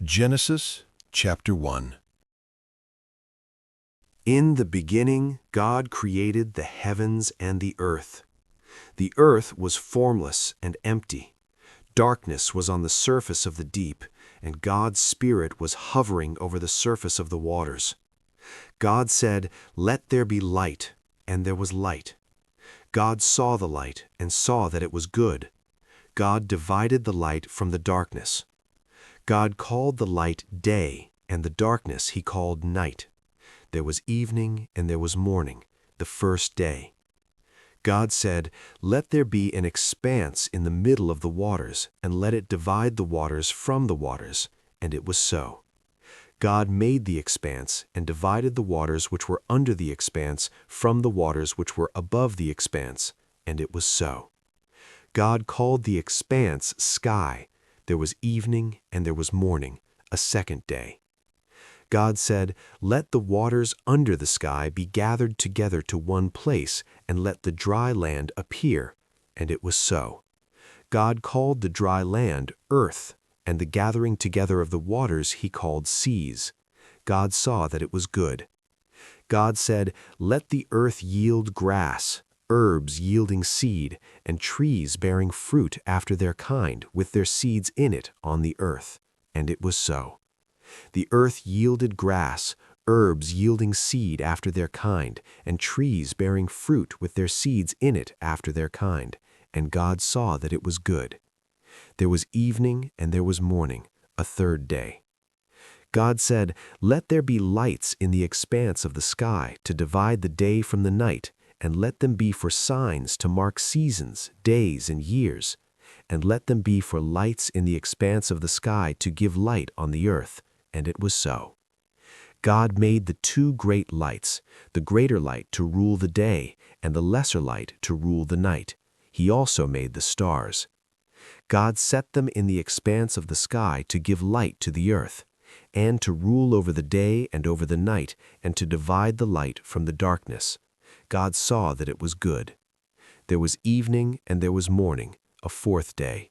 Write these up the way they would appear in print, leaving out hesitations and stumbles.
Genesis chapter 1. In the beginning, God created the heavens and the earth. The earth was formless and empty. Darkness was on the surface of the deep, and God's Spirit was hovering over the surface of the waters. God said, "Let there be light," and there was light. God saw the light and saw that it was good. God divided the light from the darkness. God called the light day, and the darkness he called night. There was evening and there was morning, the first day. God said, "Let there be an expanse in the middle of the waters, and let it divide the waters from the waters." And it was so. God made the expanse and divided the waters which were under the expanse from the waters which were above the expanse. And it was so. God called the expanse sky. There was evening and there was morning, a second day. God said, "Let the waters under the sky be gathered together to one place, and let the dry land appear." And it was so. God called the dry land earth, and the gathering together of the waters he called seas. God saw that it was good. God said, "Let the earth yield grass, herbs yielding seed, and trees bearing fruit after their kind, with their seeds in it on the earth." And it was so. The earth yielded grass, herbs yielding seed after their kind, and trees bearing fruit with their seeds in it after their kind. And God saw that it was good. There was evening and there was morning, a third day. God said, "Let there be lights in the expanse of the sky to divide the day from the night, and let them be for signs to mark seasons, days, and years. And let them be for lights in the expanse of the sky to give light on the earth." And it was so. God made the two great lights, the greater light to rule the day, and the lesser light to rule the night. He also made the stars. God set them in the expanse of the sky to give light to the earth, and to rule over the day and over the night, and to divide the light from the darkness. God saw that it was good. There was evening and there was morning, a fourth day.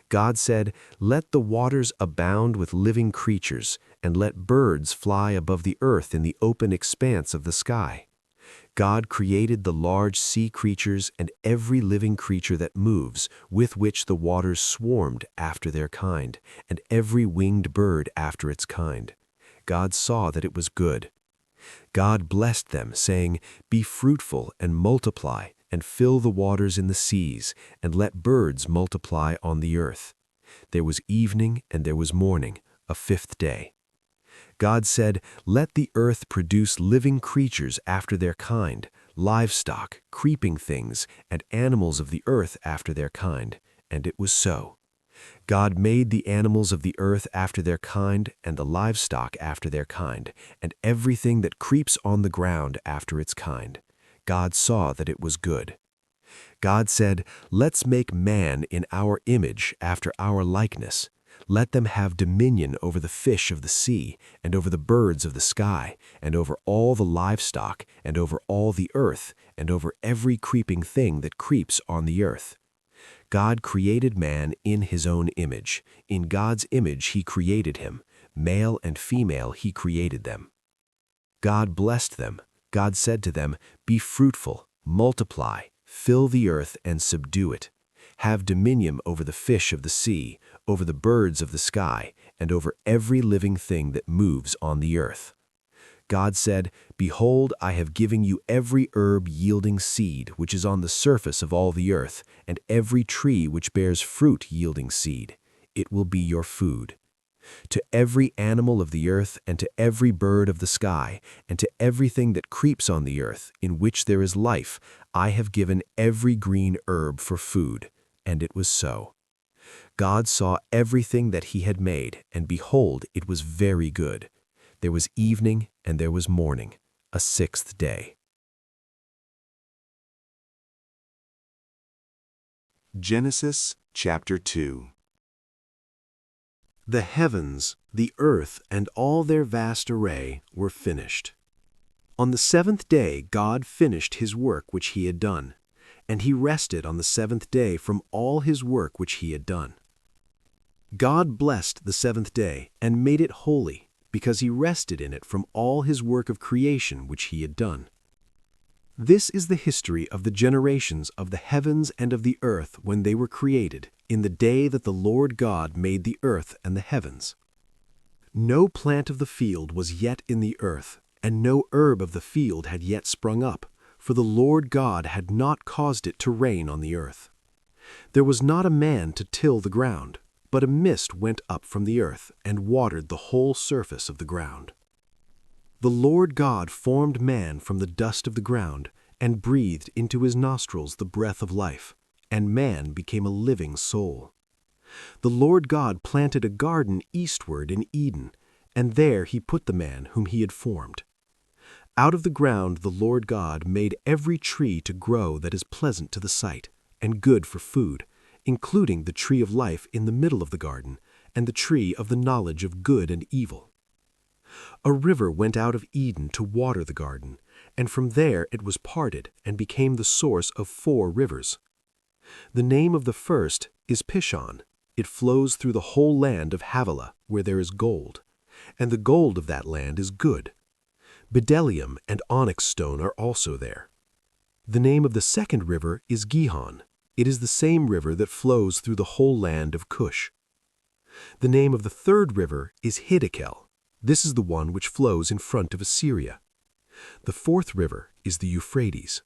God said, "Let the waters abound with living creatures, and let birds fly above the earth in the open expanse of the sky." God created the large sea creatures and every living creature that moves, with which the waters swarmed after their kind, and every winged bird after its kind. God saw that it was good. God blessed them, saying, "Be fruitful and multiply, and fill the waters in the seas, and let birds multiply on the earth." There was evening and there was morning, a fifth day. God said, "Let the earth produce living creatures after their kind, livestock, creeping things, and animals of the earth after their kind." And it was so. God made the animals of the earth after their kind, and the livestock after their kind, and everything that creeps on the ground after its kind. God saw that it was good. God said, "Let's make man in our image, after our likeness. Let them have dominion over the fish of the sea, and over the birds of the sky, and over all the livestock, and over all the earth, and over every creeping thing that creeps on the earth." God created man in his own image. In God's image he created him. Male and female he created them. God blessed them. God said to them, "Be fruitful, multiply, fill the earth and subdue it. Have dominion over the fish of the sea, over the birds of the sky, and over every living thing that moves on the earth." God said, "Behold, I have given you every herb yielding seed, which is on the surface of all the earth, and every tree which bears fruit yielding seed. It will be your food. To every animal of the earth, and to every bird of the sky, and to everything that creeps on the earth, in which there is life, I have given every green herb for food." And it was so. God saw everything that he had made, and behold, it was very good. There was evening and there was morning, a sixth day. Genesis chapter 2. The heavens, the earth, and all their vast array were finished. On the seventh day God finished his work which he had done, and he rested on the seventh day from all his work which he had done. God blessed the seventh day and made it holy, because he rested in it from all his work of creation which he had done. This is the history of the generations of the heavens and of the earth when they were created, in the day that the Lord God made the earth and the heavens. No plant of the field was yet in the earth, and no herb of the field had yet sprung up, for the Lord God had not caused it to rain on the earth. There was not a man to till the ground, but a mist went up from the earth and watered the whole surface of the ground. The Lord God formed man from the dust of the ground and breathed into his nostrils the breath of life, and man became a living soul. The Lord God planted a garden eastward in Eden, and there he put the man whom he had formed. Out of the ground the Lord God made every tree to grow that is pleasant to the sight and good for food, including the tree of life in the middle of the garden and the tree of the knowledge of good and evil. A river went out of Eden to water the garden, and from there it was parted and became the source of 4 rivers. The name of the first is Pishon. It flows through the whole land of Havilah, where there is gold, and the gold of that land is good. Bdellium and onyx stone are also there. The name of the second river is Gihon. It is the same river that flows through the whole land of Cush. The name of the third river is Hiddekel. This is the one which flows in front of Assyria. The fourth river is the Euphrates.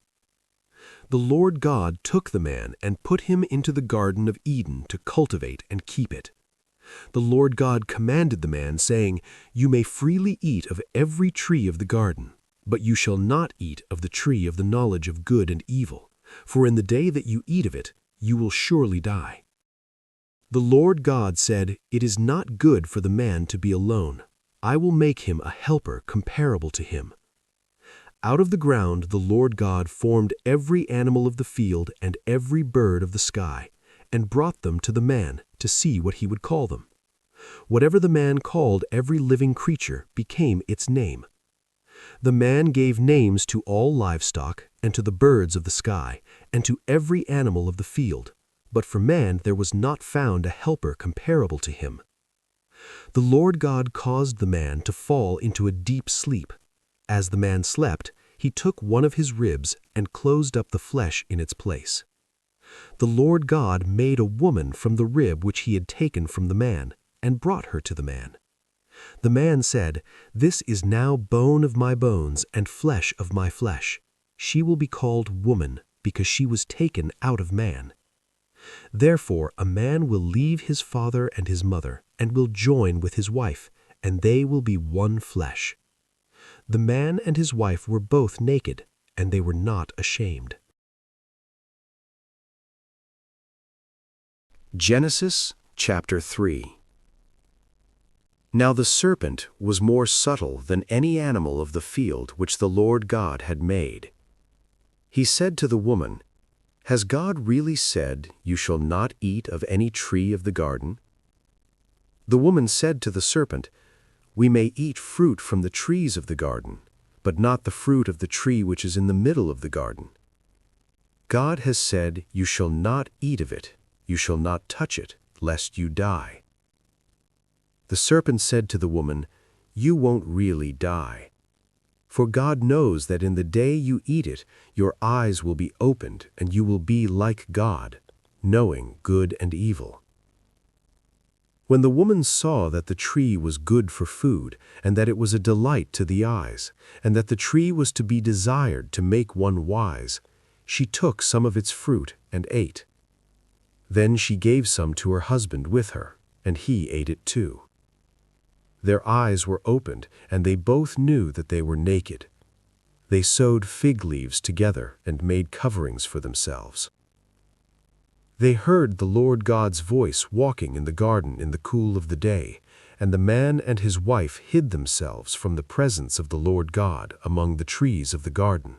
The Lord God took the man and put him into the Garden of Eden to cultivate and keep it. The Lord God commanded the man, saying, "You may freely eat of every tree of the garden, but you shall not eat of the tree of the knowledge of good and evil, for in the day that you eat of it, you will surely die." The Lord God said, "It is not good for the man to be alone. I will make him a helper comparable to him." Out of the ground the Lord God formed every animal of the field and every bird of the sky, and brought them to the man to see what he would call them. Whatever the man called every living creature became its name. The man gave names to all livestock, and to the birds of the sky, and to every animal of the field, but for man there was not found a helper comparable to him. The Lord God caused the man to fall into a deep sleep. As the man slept, he took one of his ribs and closed up the flesh in its place. The Lord God made a woman from the rib which he had taken from the man, and brought her to the man. The man said, "This is now bone of my bones and flesh of my flesh. She will be called woman, because she was taken out of man. Therefore a man will leave his father and his mother, and will join with his wife, and they will be one flesh." The man and his wife were both naked, and they were not ashamed. Genesis chapter 3. Now the serpent was more subtle than any animal of the field which the Lord God had made. He said to the woman, "Has God really said, 'You shall not eat of any tree of the garden'?" The woman said to the serpent, "We may eat fruit from the trees of the garden, but not the fruit of the tree which is in the middle of the garden. God has said, 'You shall not eat of it, you shall not touch it, lest you die.'" The serpent said to the woman, "You won't really die. For God knows that in the day you eat it, your eyes will be opened, and you will be like God, knowing good and evil." When the woman saw that the tree was good for food, and that it was a delight to the eyes, and that the tree was to be desired to make one wise, she took some of its fruit and ate. Then she gave some to her husband with her, and he ate it too. Their eyes were opened, and they both knew that they were naked. They sewed fig leaves together and made coverings for themselves. They heard the Lord God's voice walking in the garden in the cool of the day, and the man and his wife hid themselves from the presence of the Lord God among the trees of the garden.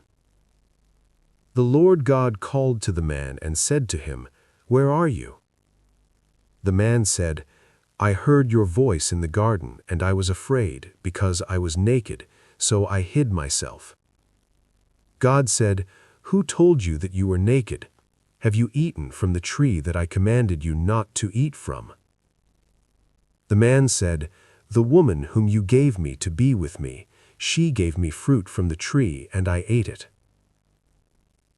The Lord God called to the man and said to him, "Where are you?" The man said, "I heard your voice in the garden, and I was afraid, because I was naked, so I hid myself." God said, "Who told you that you were naked? Have you eaten from the tree that I commanded you not to eat from?" The man said, "The woman whom you gave me to be with me, she gave me fruit from the tree, and I ate it."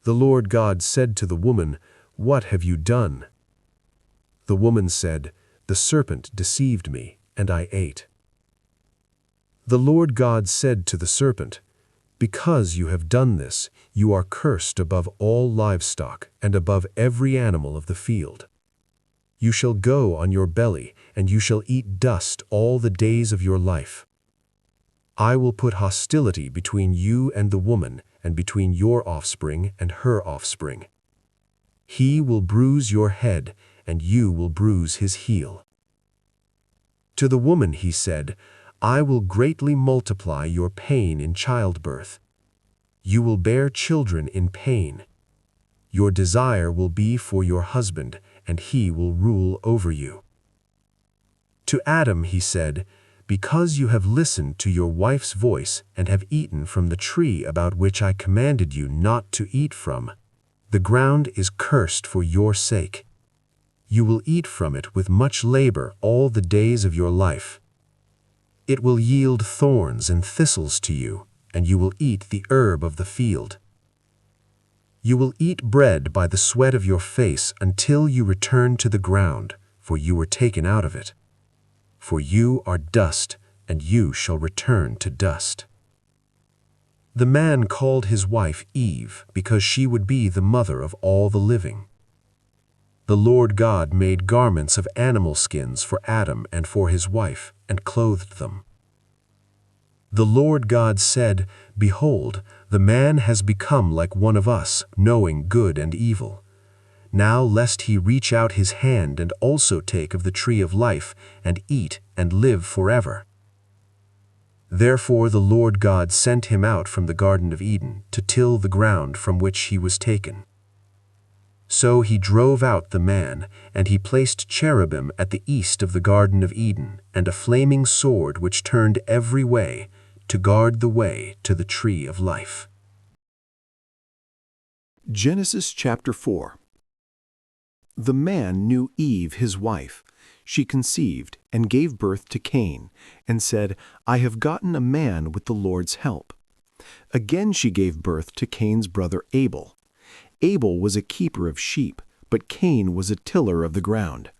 The Lord God said to the woman, "What have you done?" The woman said, "The serpent deceived me, and I ate." The Lord God said to the serpent, "Because you have done this, you are cursed above all livestock and above every animal of the field. You shall go on your belly, and you shall eat dust all the days of your life. I will put hostility between you and the woman, and between your offspring and her offspring. He will bruise your head, and you will bruise his heel." To the woman he said, "I will greatly multiply your pain in childbirth. You will bear children in pain. Your desire will be for your husband, and he will rule over you." To Adam he said, "Because you have listened to your wife's voice and have eaten from the tree about which I commanded you not to eat from, the ground is cursed for your sake. You will eat from it with much labor all the days of your life. It will yield thorns and thistles to you, and you will eat the herb of the field. You will eat bread by the sweat of your face until you return to the ground, for you were taken out of it. For you are dust, and you shall return to dust." The man called his wife Eve, because she would be the mother of all the living. The Lord God made garments of animal skins for Adam and for his wife, and clothed them. The Lord God said, "Behold, the man has become like one of us, knowing good and evil. Now lest he reach out his hand and also take of the tree of life, and eat and live forever." Therefore the Lord God sent him out from the Garden of Eden to till the ground from which he was taken. So he drove out the man, and he placed cherubim at the east of the Garden of Eden, and a flaming sword which turned every way, to guard the way to the tree of life. Genesis chapter 4. The man knew Eve his wife. She conceived and gave birth to Cain, and said, "I have gotten a man with the Lord's help." Again she gave birth to Cain's brother Abel. Abel was a keeper of sheep, but Cain was a tiller of the ground.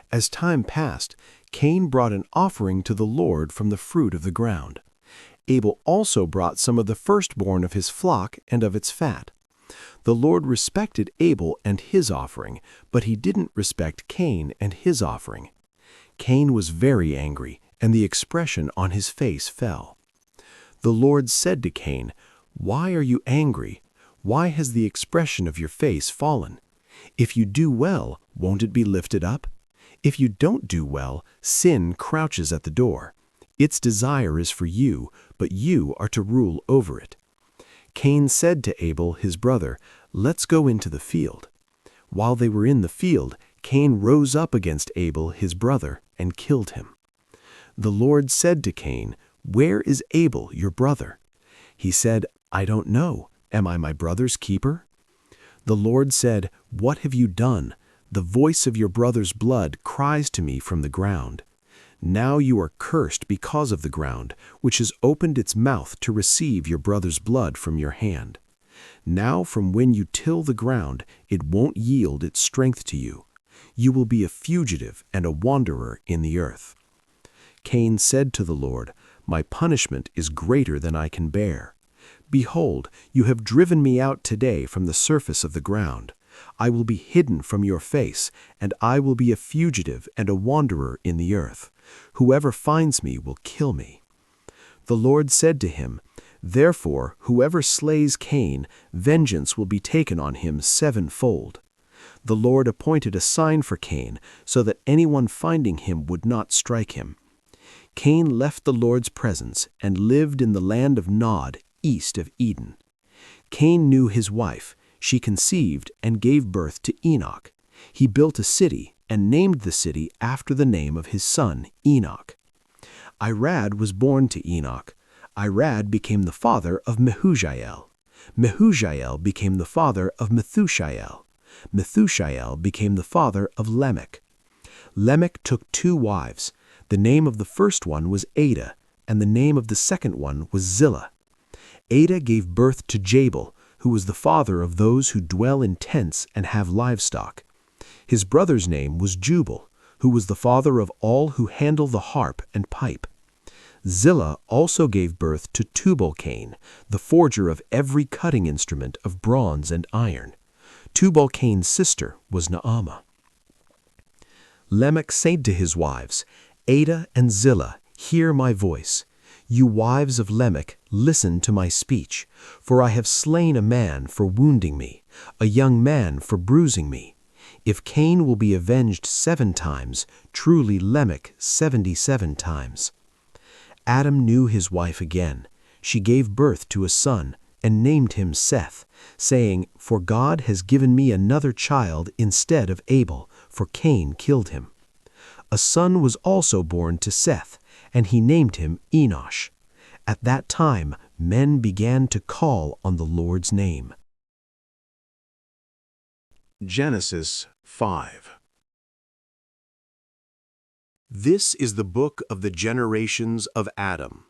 As time passed, Cain brought an offering to the Lord from the fruit of the ground. Abel also brought some of the firstborn of his flock and of its fat. The Lord respected Abel and his offering, but he didn't respect Cain and his offering. Cain was very angry, and the expression on his face fell. The Lord said to Cain, "Why are you angry? Why has the expression of your face fallen? If you do well, won't it be lifted up? If you don't do well, sin crouches at the door. Its desire is for you, but you are to rule over it." Cain said to Abel, his brother, "Let's go into the field." While they were in the field, Cain rose up against Abel, his brother, and killed him. The Lord said to Cain, "Where is Abel, your brother?" He said, "I don't know. Am I my brother's keeper?" The Lord said, "What have you done? The voice of your brother's blood cries to me from the ground. Now you are cursed because of the ground, which has opened its mouth to receive your brother's blood from your hand. Now from when you till the ground, it won't yield its strength to you. You will be a fugitive and a wanderer in the earth." Cain said to the Lord, "My punishment is greater than I can bear. Behold, you have driven me out today from the surface of the ground. I will be hidden from your face, and I will be a fugitive and a wanderer in the earth. Whoever finds me will kill me." The Lord said to him, "Therefore, whoever slays Cain, vengeance will be taken on him sevenfold." The Lord appointed a sign for Cain, so that anyone finding him would not strike him. Cain left the Lord's presence and lived in the land of Nod, east of Eden. Cain knew his wife. She conceived and gave birth to Enoch. He built a city and named the city after the name of his son, Enoch. Irad was born to Enoch. Irad became the father of Mehujael. Mehujael became the father of Methushael. Methushael became the father of Lamech. Lamech took 2 wives. The name of the first one was Ada, and the name of the second one was Zillah. Ada gave birth to Jabal, who was the father of those who dwell in tents and have livestock. His brother's name was Jubal, who was the father of all who handle the harp and pipe. Zillah also gave birth to Tubal-Cain, the forger of every cutting instrument of bronze and iron. Tubal-Cain's sister was Naamah. Lamech said to his wives, Ada and Zillah, hear my voice. You wives of Lamech, listen to my speech, for I have slain a man for wounding me, a young man for bruising me. If Cain will be avenged 7 times, truly Lamech 77 times. Adam knew his wife again. She gave birth to a son, and named him Seth, saying, For God has given me another child instead of Abel, for Cain killed him. A son was also born to Seth, and he named him Enosh. At that time men began to call on the Lord's name. Genesis 5. This is the book of the generations of Adam.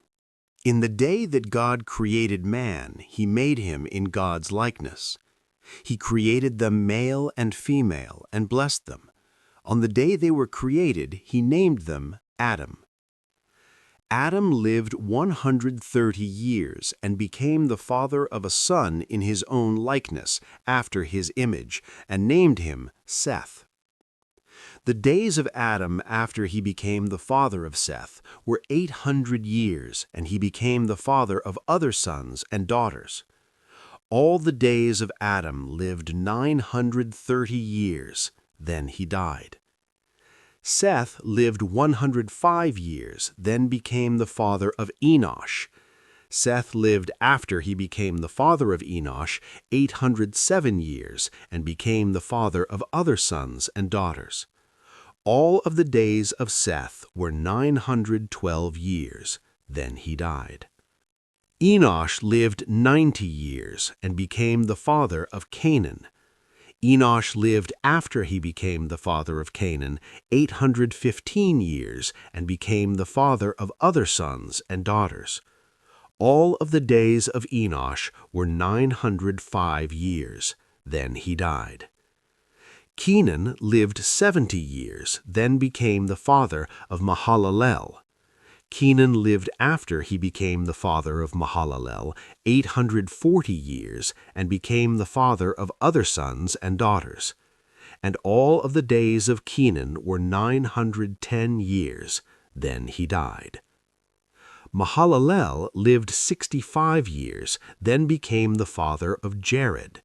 In the day that God created man, he made him in God's likeness. He created them male and female and blessed them. On the day they were created, he named them Adam. Adam lived 130 years and became the father of a son in his own likeness, after his image, and named him Seth. The days of Adam after he became the father of Seth were 800 years, and he became the father of other sons and daughters. All the days of Adam lived 930 years, then he died. Seth lived 105 years, then became the father of Enosh. Seth lived after he became the father of Enosh 807 years, and became the father of other sons and daughters. All of the days of Seth were 912 years, then he died. Enosh lived 90 years and became the father of Canaan. Enosh lived after he became the father of Canaan 815 years and became the father of other sons and daughters. All of the days of Enosh were 905 years, then he died. Kenan lived 70 years, then became the father of Mahalalel. Kenan lived after he became the father of Mahalalel 840 years and became the father of other sons and daughters. And all of the days of Kenan were 910 years, then he died. Mahalalel lived 65 years, then became the father of Jared.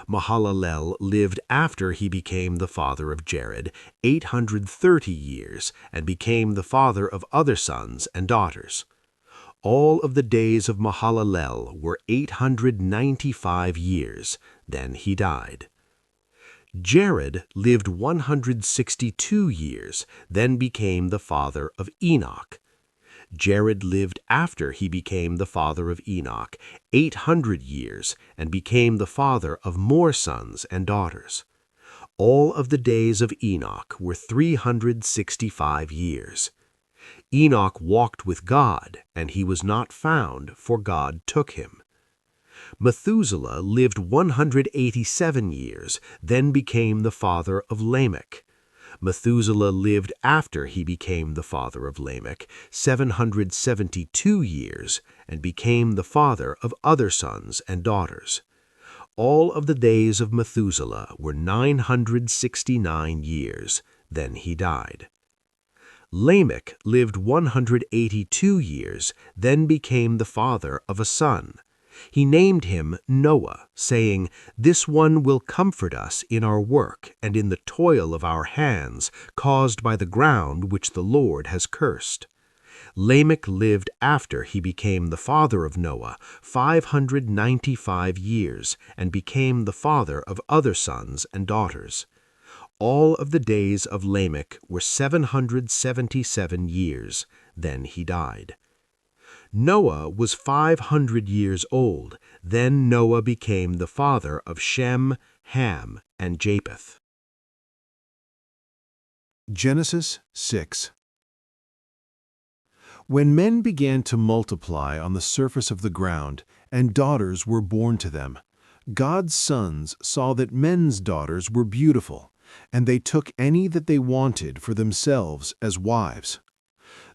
Mahalalel lived after he became the father of Jared 830 years and became the father of other sons and daughters. All of the days of Mahalalel were 895 years, then he died. Jared lived 162 years, then became the father of Enoch. Jared lived after he became the father of Enoch 800 years and became the father of more sons and daughters. All of the days of Enoch were 365 years. Enoch walked with God, and he was not found, for God took him. Methuselah lived 187 years, then became the father of Lamech. Methuselah lived after he became the father of Lamech 772 years and became the father of other sons and daughters. All of the days of Methuselah were 969 years, then he died. Lamech lived 182 years, then became the father of a son. He named him Noah, saying, This one will comfort us in our work and in the toil of our hands, caused by the ground which the Lord has cursed. Lamech lived after he became the father of Noah 595 years, and became the father of other sons and daughters. All of the days of Lamech were 777 years, then he died. Noah was 500 years old, then Noah became the father of Shem, Ham, and Japheth. Genesis 6. When men began to multiply on the surface of the ground, and daughters were born to them, God's sons saw that men's daughters were beautiful, and they took any that they wanted for themselves as wives.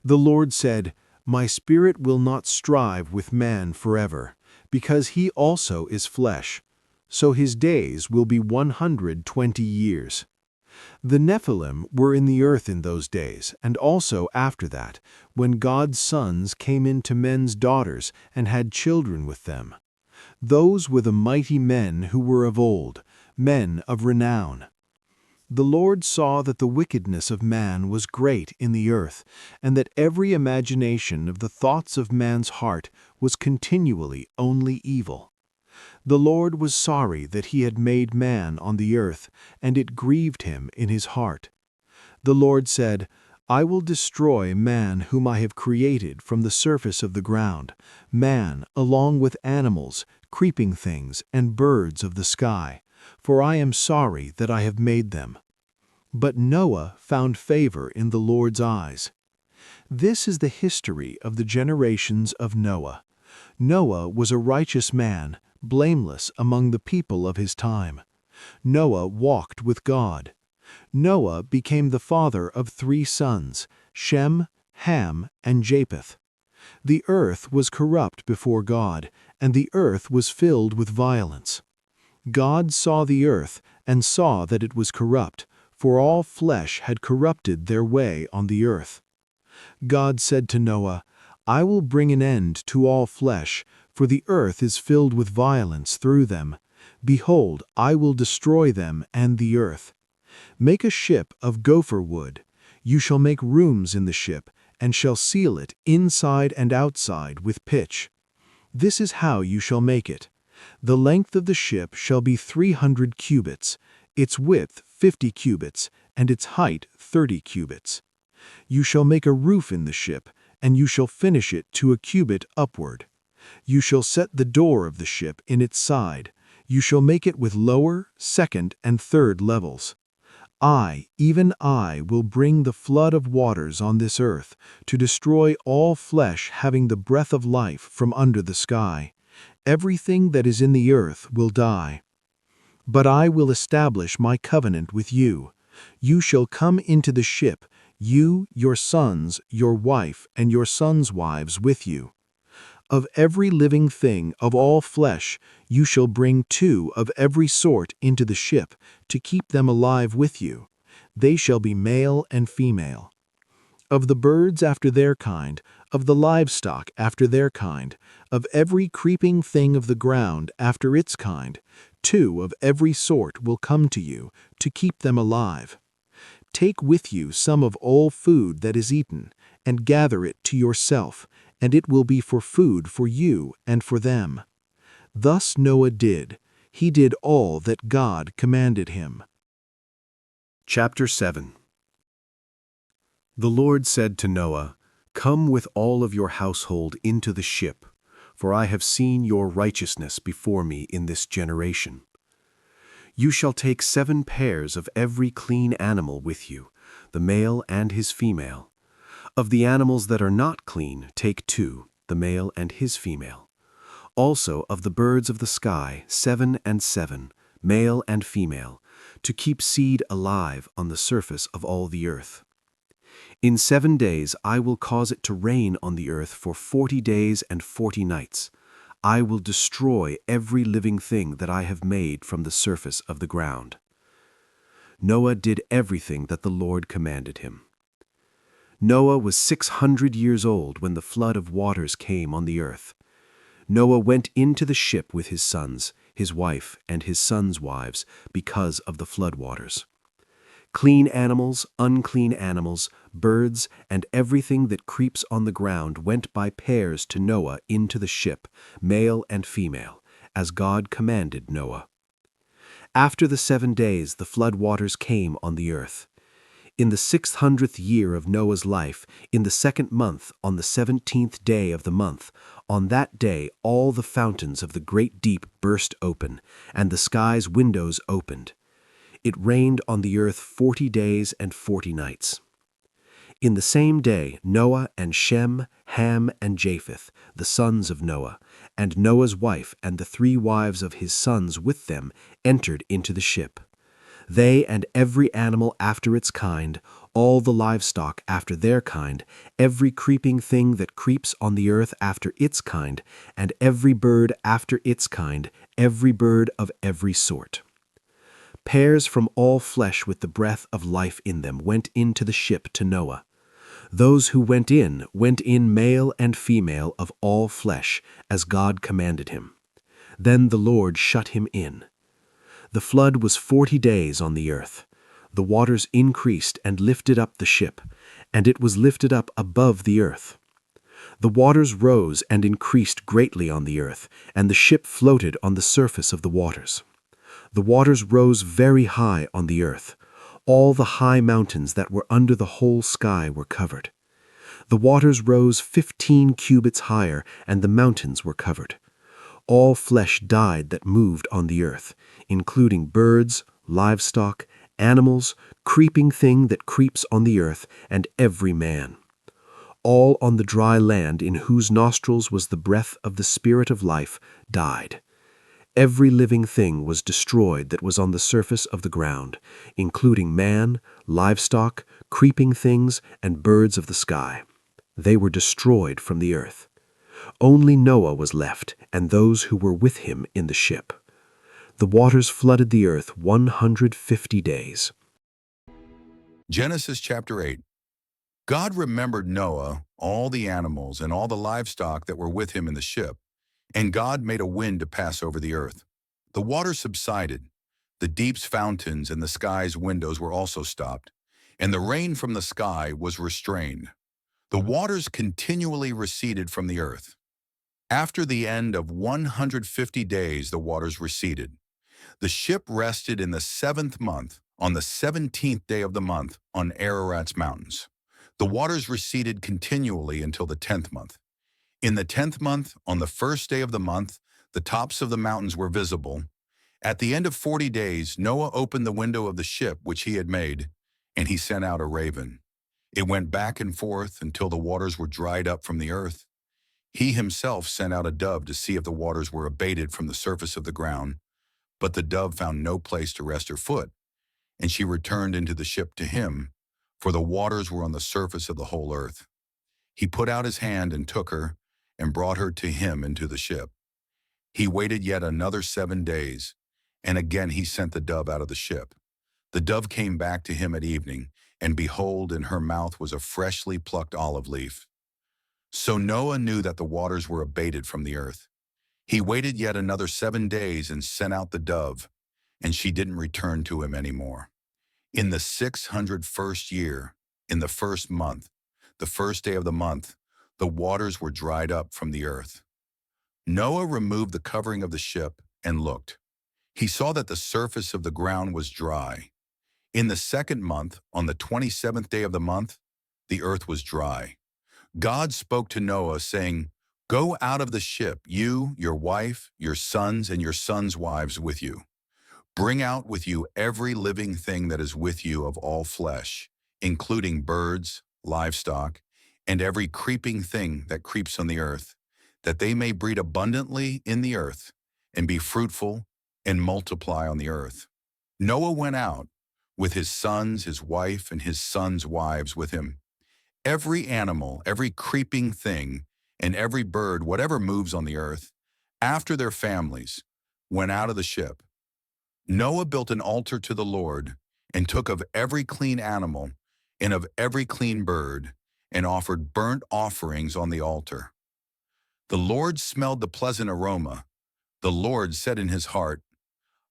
The Lord said, "My spirit will not strive with man forever, because he also is flesh, so his days will be 120 years." The Nephilim were in the earth in those days, and also after that, when God's sons came into men's daughters and had children with them. Those were the mighty men who were of old, men of renown. The Lord saw that the wickedness of man was great in the earth, and that every imagination of the thoughts of man's heart was continually only evil. The Lord was sorry that he had made man on the earth, and it grieved him in his heart. The Lord said, "I will destroy man whom I have created from the surface of the ground, man along with animals, creeping things, and birds of the sky, for I am sorry that I have made them." But Noah found favor in the Lord's eyes. This is the history of the generations of Noah. Noah was a righteous man, blameless among the people of his time. Noah walked with God. Noah became the father of 3 sons, Shem, Ham, and Japheth. The earth was corrupt before God, and the earth was filled with violence. God saw the earth and saw that it was corrupt, for all flesh had corrupted their way on the earth. God said to Noah, "I will bring an end to all flesh, for the earth is filled with violence through them. Behold, I will destroy them and the earth. Make a ship of gopher wood. You shall make rooms in the ship, and shall seal it inside and outside with pitch. This is how you shall make it. The length of the ship shall be 300 cubits, its width 50 cubits, and its height 30 cubits. You shall make a roof in the ship, and you shall finish it to a cubit upward. You shall set the door of the ship in its side. You shall make it with lower, second, and third levels. I, even I, will bring the flood of waters on this earth, to destroy all flesh having the breath of life from under the sky. Everything that is in the earth will die. But I will establish my covenant with you. You shall come into the ship, you, your sons, your wife, and your sons' wives with you. Of every living thing of all flesh you shall bring 2 of every sort into the ship, to keep them alive with you. They shall be male and female. Of the birds after their kind, of the livestock after their kind, of every creeping thing of the ground after its kind, 2 of every sort will come to you, to keep them alive. Take with you some of all food that is eaten, and gather it to yourself, and it will be for food for you and for them. Thus Noah did. He did all that God commanded him. Chapter 7. The Lord said to Noah, "Come with all of your household into the ship, for I have seen your righteousness before me in this generation. You shall take 7 pairs of every clean animal with you, the male and his female. Of the animals that are not clean, take 2, the male and his female. Also of the birds of the sky, 7 and 7, male and female, to keep seed alive on the surface of all the earth. In 7 days I will cause it to rain on the earth for 40 days and 40 nights. I will destroy every living thing that I have made from the surface of the ground." Noah did everything that the Lord commanded him. Noah was 600 years old when the flood of waters came on the earth. Noah went into the ship with his sons, his wife, and his sons' wives because of the flood waters. Clean animals, unclean animals, birds, and everything that creeps on the ground went by pairs to Noah into the ship, male and female, as God commanded Noah. After the 7 days the flood waters came on the earth. In the 600th year of Noah's life, in the 2nd month, on the 17th day of the month, on that day all the fountains of the great deep burst open, and the sky's windows opened. It rained on the earth 40 days and 40 nights. In the same day Noah and Shem, Ham, and Japheth, the sons of Noah, and Noah's wife and the 3 wives of his sons with them, entered into the ship. They and every animal after its kind, all the livestock after their kind, every creeping thing that creeps on the earth after its kind, and every bird after its kind, every bird of every sort. Pairs from all flesh with the breath of life in them went into the ship to Noah. Those who went in male and female of all flesh, as God commanded him. Then the Lord shut him in. The flood was 40 days on the earth. The waters increased and lifted up the ship, and it was lifted up above the earth. The waters rose and increased greatly on the earth, and the ship floated on the surface of the waters. The waters rose very high on the earth. All the high mountains that were under the whole sky were covered. The waters rose 15 cubits higher, and the mountains were covered. All flesh died that moved on the earth, including birds, livestock, animals, creeping thing that creeps on the earth, and every man. All on the dry land in whose nostrils was the breath of the Spirit of life died. Every living thing was destroyed that was on the surface of the ground, including man, livestock, creeping things, and birds of the sky. They were destroyed from the earth. Only Noah was left, and those who were with him in the ship. The waters flooded the earth 150 days. Genesis chapter 8. God remembered Noah, all the animals, and all the livestock that were with him in the ship, and God made a wind to pass over the earth. The water subsided, the deep's fountains and the sky's windows were also stopped, and the rain from the sky was restrained. The waters continually receded from the earth. After the end of 150 days, the waters receded. The ship rested in the 7th month, on the 17th day of the month, on Ararat's mountains. The waters receded continually until the 10th month. In the 10th month, on the 1st day of the month, the tops of the mountains were visible. At the end of 40 days, Noah opened the window of the ship which he had made, and he sent out a raven. It went back and forth until the waters were dried up from the earth. He himself sent out a dove to see if the waters were abated from the surface of the ground, but the dove found no place to rest her foot, and she returned into the ship to him, for the waters were on the surface of the whole earth. He put out his hand and took her, and brought her to him into the ship. He waited yet another 7 days, and again he sent the dove out of the ship. The dove came back to him at evening, and behold, in her mouth was a freshly plucked olive leaf. So Noah knew that the waters were abated from the earth. He waited yet another 7 days and sent out the dove, and she didn't return to him any more. In the 601st year, in the 1st month, the 1st day of the month, the waters were dried up from the earth. Noah removed the covering of the ship and looked. He saw that the surface of the ground was dry. In the 2nd month, on the 27th day of the month, the earth was dry. God spoke to Noah, saying, "Go out of the ship, you, your wife, your sons, and your sons' wives with you. Bring out with you every living thing that is with you of all flesh, including birds, livestock, and every creeping thing that creeps on the earth, that they may breed abundantly in the earth, and be fruitful, and multiply on the earth." Noah went out, with his sons, his wife, and his sons' wives with him. Every animal, every creeping thing, and every bird, whatever moves on the earth, after their families, went out of the ship. Noah built an altar to the Lord, and took of every clean animal, and of every clean bird, and offered burnt offerings on the altar. The Lord smelled the pleasant aroma. The Lord said in his heart,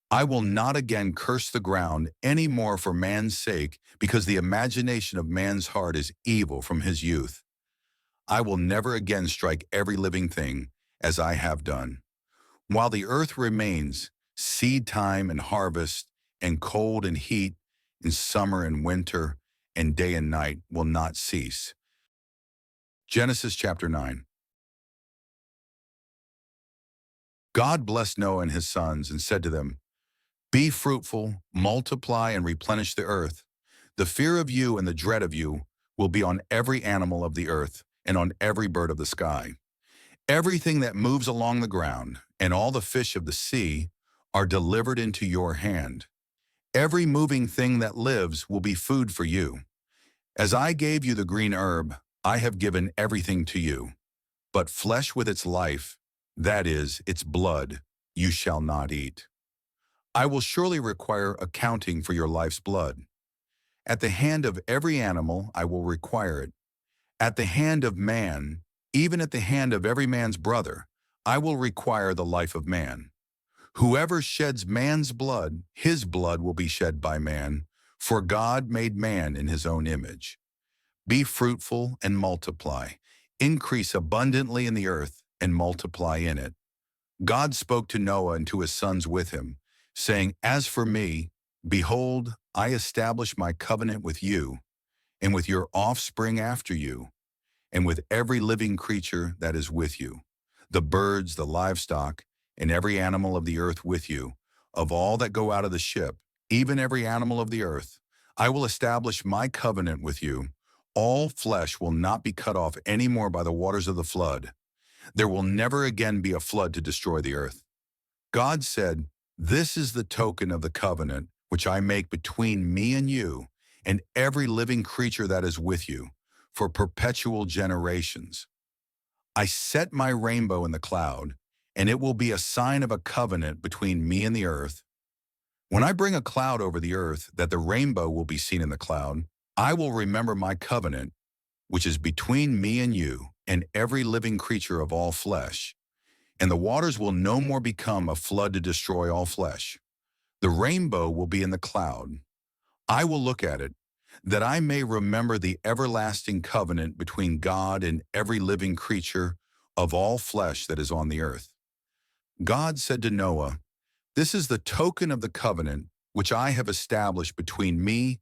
"I will not again curse the ground any more for man's sake, because the imagination of man's heart is evil from his youth. I will never again strike every living thing, as I have done. While the earth remains, seed time and harvest, and cold and heat, in summer and winter, and day and night will not cease." Genesis chapter 9. God blessed Noah and his sons and said to them, "Be fruitful, multiply, and replenish the earth. The fear of you and the dread of you will be on every animal of the earth and on every bird of the sky. Everything that moves along the ground and all the fish of the sea are delivered into your hand. Every moving thing that lives will be food for you. As I gave you the green herb, I have given everything to you. But flesh with its life, that is, its blood, you shall not eat. I will surely require accounting for your life's blood. At the hand of every animal I will require it. At the hand of man, even at the hand of every man's brother, I will require the life of man. Whoever sheds man's blood, his blood will be shed by man, for God made man in his own image. Be fruitful and multiply. Increase abundantly in the earth and multiply in it. God spoke to Noah and to his sons with him, saying, As for me, behold, I establish my covenant with you, and with your offspring after you, and with every living creature that is with you, the birds, the livestock, and every animal of the earth with you, of all that go out of the ship, even every animal of the earth. I will establish my covenant with you. All flesh will not be cut off any more by the waters of the flood. There will never again be a flood to destroy the earth. God said, This is the token of the covenant which I make between me and you and every living creature that is with you for perpetual generations. I set my rainbow in the cloud, and it will be a sign of a covenant between me and the earth. When I bring a cloud over the earth, that the rainbow will be seen in the cloud, I will remember my covenant, which is between me and you and every living creature of all flesh, and the waters will no more become a flood to destroy all flesh. The rainbow will be in the cloud. I will look at it, that I may remember the everlasting covenant between God and every living creature of all flesh that is on the earth. God said to Noah, This is the token of the covenant which I have established between me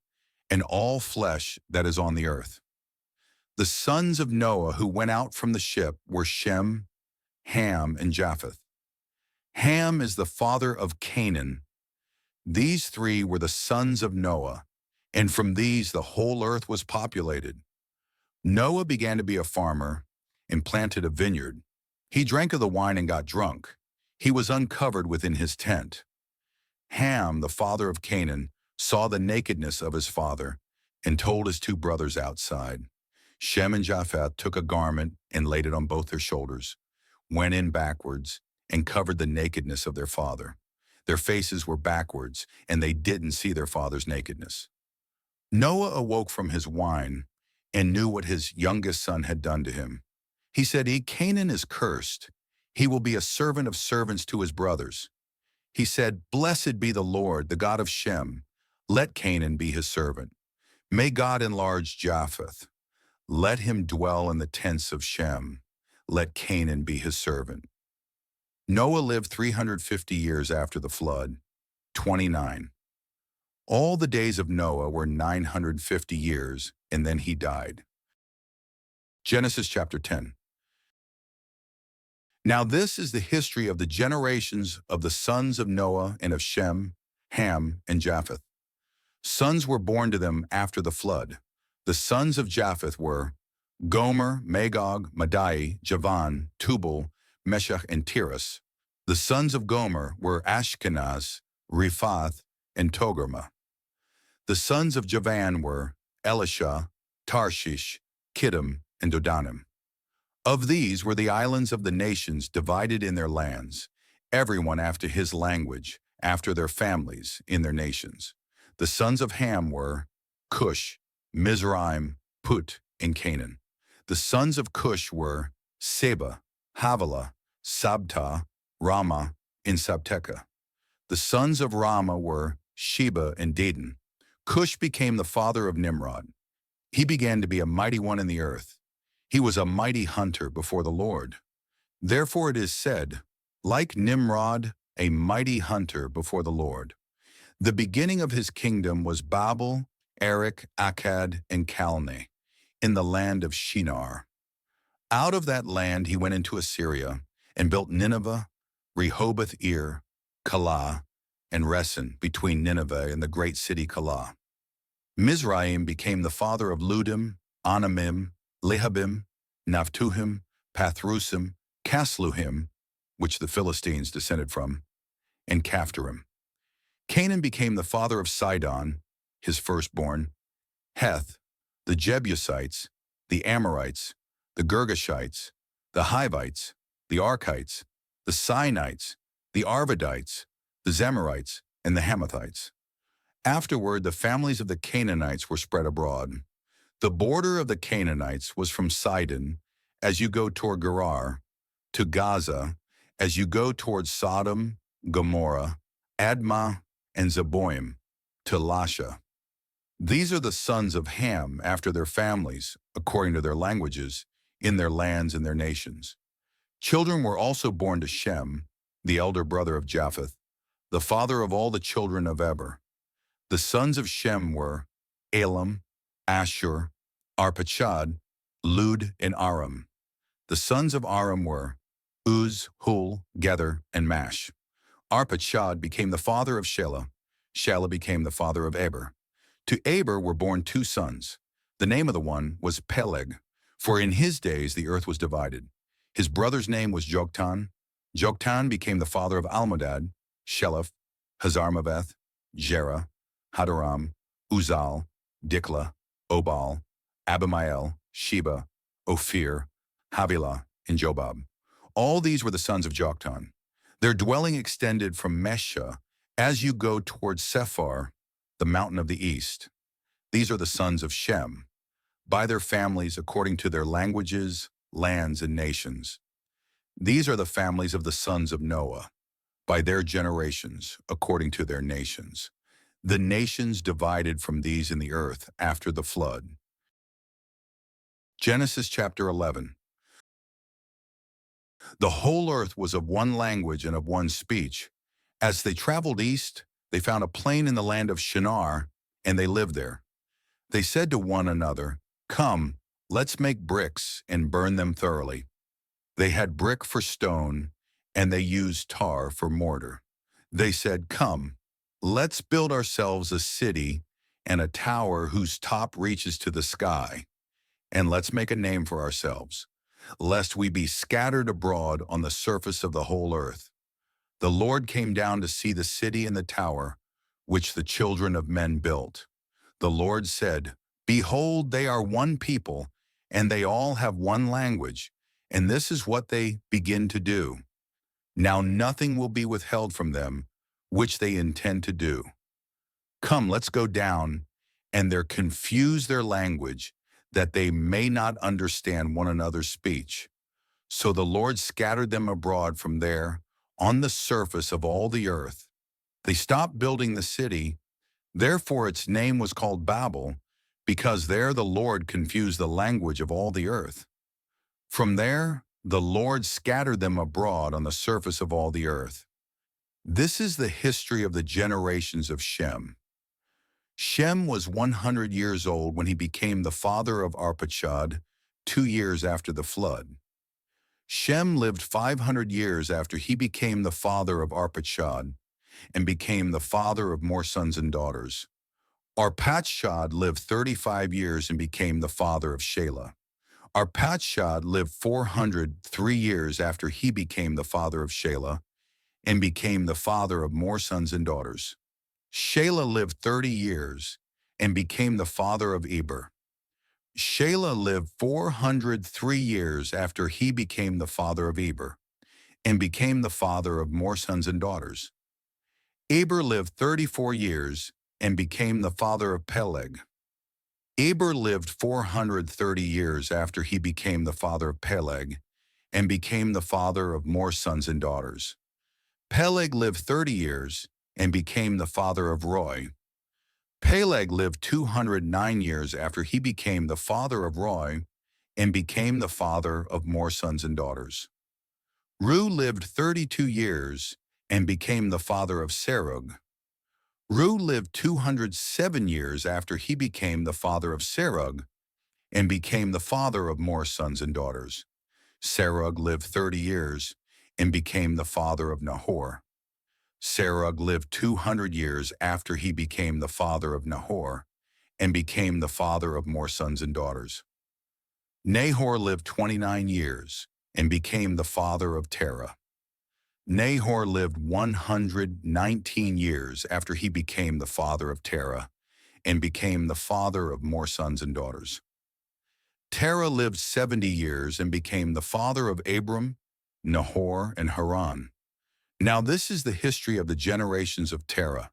and all flesh that is on the earth. The sons of Noah who went out from the ship were Shem, Ham, and Japheth. Ham is the father of Canaan. These three were the sons of Noah, and from these the whole earth was populated. Noah began to be a farmer and planted a vineyard. He drank of the wine and got drunk. He was uncovered within his tent. Ham, the father of Canaan, saw the nakedness of his father and told his two brothers outside. Shem and Japheth took a garment and laid it on both their shoulders, went in backwards, and covered the nakedness of their father. Their faces were backwards, and they didn't see their father's nakedness. Noah awoke from his wine and knew what his youngest son had done to him. He said, Canaan is cursed. He will be a servant of servants to his brothers. He said, Blessed be the Lord, the God of Shem. Let Canaan be his servant. May God enlarge Japheth. Let him dwell in the tents of Shem. Let Canaan be his servant. Noah lived 350 years after the flood, 29. All the days of Noah were 950 years, and then he died. Genesis chapter 10. Now this is the history of the generations of the sons of Noah and of Shem, Ham, and Japheth. Sons were born to them after the flood. The sons of Japheth were Gomer, Magog, Madai, Javan, Tubal, Meshach, and Tiras. The sons of Gomer were Ashkenaz, Riphath, and Togarmah. The sons of Javan were Elisha, Tarshish, Kittim, and Dodanim. Of these were the islands of the nations divided in their lands, everyone after his language, after their families, in their nations. The sons of Ham were Cush, Mizraim, Put, and Canaan. The sons of Cush were Seba, Havilah, Sabta, Rama, and Sabteca. The sons of Rama were Sheba and Dedan. Cush became the father of Nimrod. He began to be a mighty one in the earth. He was a mighty hunter before the Lord. Therefore it is said, like Nimrod, a mighty hunter before the Lord. The beginning of his kingdom was Babel, Erech, Akkad, and Calneh, in the land of Shinar. Out of that land he went into Assyria and built Nineveh, Rehoboth-ir, Calah, and Resen between Nineveh and the great city Calah. Mizraim became the father of Ludim, Anamim, Lehabim, Naphtuhim, Pathrusim, Casluhim, which the Philistines descended from, and Caphtorim. Canaan became the father of Sidon, his firstborn, Heth, the Jebusites, the Amorites, the Girgashites, the Hivites, the Archites, the Sinites, the Arvadites, the Zemarites, and the Hamathites. Afterward, the families of the Canaanites were spread abroad. The border of the Canaanites was from Sidon, as you go toward Gerar, to Gaza, as you go toward Sodom, Gomorrah, Admah, and Zeboim, to Lasha. These are the sons of Ham after their families, according to their languages, in their lands and their nations. Children were also born to Shem, the elder brother of Japheth, the father of all the children of Eber. The sons of Shem were Elam, Ashur, Arpachshad, Lud, and Aram. The sons of Aram were Uz, Hul, Gether, and Mash. Arpachshad became the father of Shelah. Shelah became the father of Eber. To Eber were born two sons. The name of the one was Peleg, for in his days the earth was divided. His brother's name was Joktan. Joktan became the father of Almodad, Sheleph, Hazarmaveth, Jerah, Hadaram, Uzal, Dikla, Obal, Abimael, Sheba, Ophir, Havilah, and Jobab. All these were the sons of Joktan. Their dwelling extended from Mesha as you go toward Sephar, the mountain of the east. These are the sons of Shem, by their families according to their languages, lands, and nations. These are the families of the sons of Noah, by their generations, according to their nations. The nations divided from these in the earth after the flood. Genesis chapter 11. The whole earth was of one language and of one speech. As they traveled east, they found a plain in the land of Shinar, and they lived there. They said to one another, "Come, let's make bricks and burn them thoroughly." They had brick for stone, and they used tar for mortar. They said, "Come, let's build ourselves a city and a tower whose top reaches to the sky, and let's make a name for ourselves, lest we be scattered abroad on the surface of the whole earth." The Lord came down to see the city and the tower, which the children of men built. The Lord said, "Behold, they are one people, and they all have one language, and this is what they begin to do. Now nothing will be withheld from them, which they intend to do. Come, let's go down, and there confuse their language, that they may not understand one another's speech." So the Lord scattered them abroad from there, on the surface of all the earth. They stopped building the city, therefore its name was called Babel, because there the Lord confused the language of all the earth. From there, the Lord scattered them abroad on the surface of all the earth. This is the history of the generations of Shem. Shem was 100 years old when he became the father of Arpachshad, 2 years after the flood. Shem lived 500 years after he became the father of Arpachshad, and became the father of more sons and daughters. Arpachshad lived 35 years and became the father of Shelah. Arpachshad lived 403 years after he became the father of Shelah, and became the father of more sons and daughters. Shelah lived 30 years and became the father of Eber. Shelah lived 403 years after he became the father of Eber, and became the father of more sons and daughters. Eber lived 34 years and became the father of Peleg. Eber lived 430 years after he became the father of Peleg, and became the father of more sons and daughters. Peleg lived 30 years and became the father of Roi. Peleg lived 209 years after he became the father of Roi, and became the father of more sons and daughters. Ru lived 32 years and became the father of Serug. Ru lived 207 years after he became the father of Serug, and became the father of more sons and daughters. Serug lived 30 years and became the father of Nahor. Serug lived 200 years after he became the father of Nahor, and became the father of more sons and daughters. Nahor lived 29 years and became the father of Terah. Nahor lived 119 years after he became the father of Terah and became the father of more sons and daughters. Terah lived 70 years and became the father of Abram, Nahor, and Haran. Now this is the history of the generations of Terah.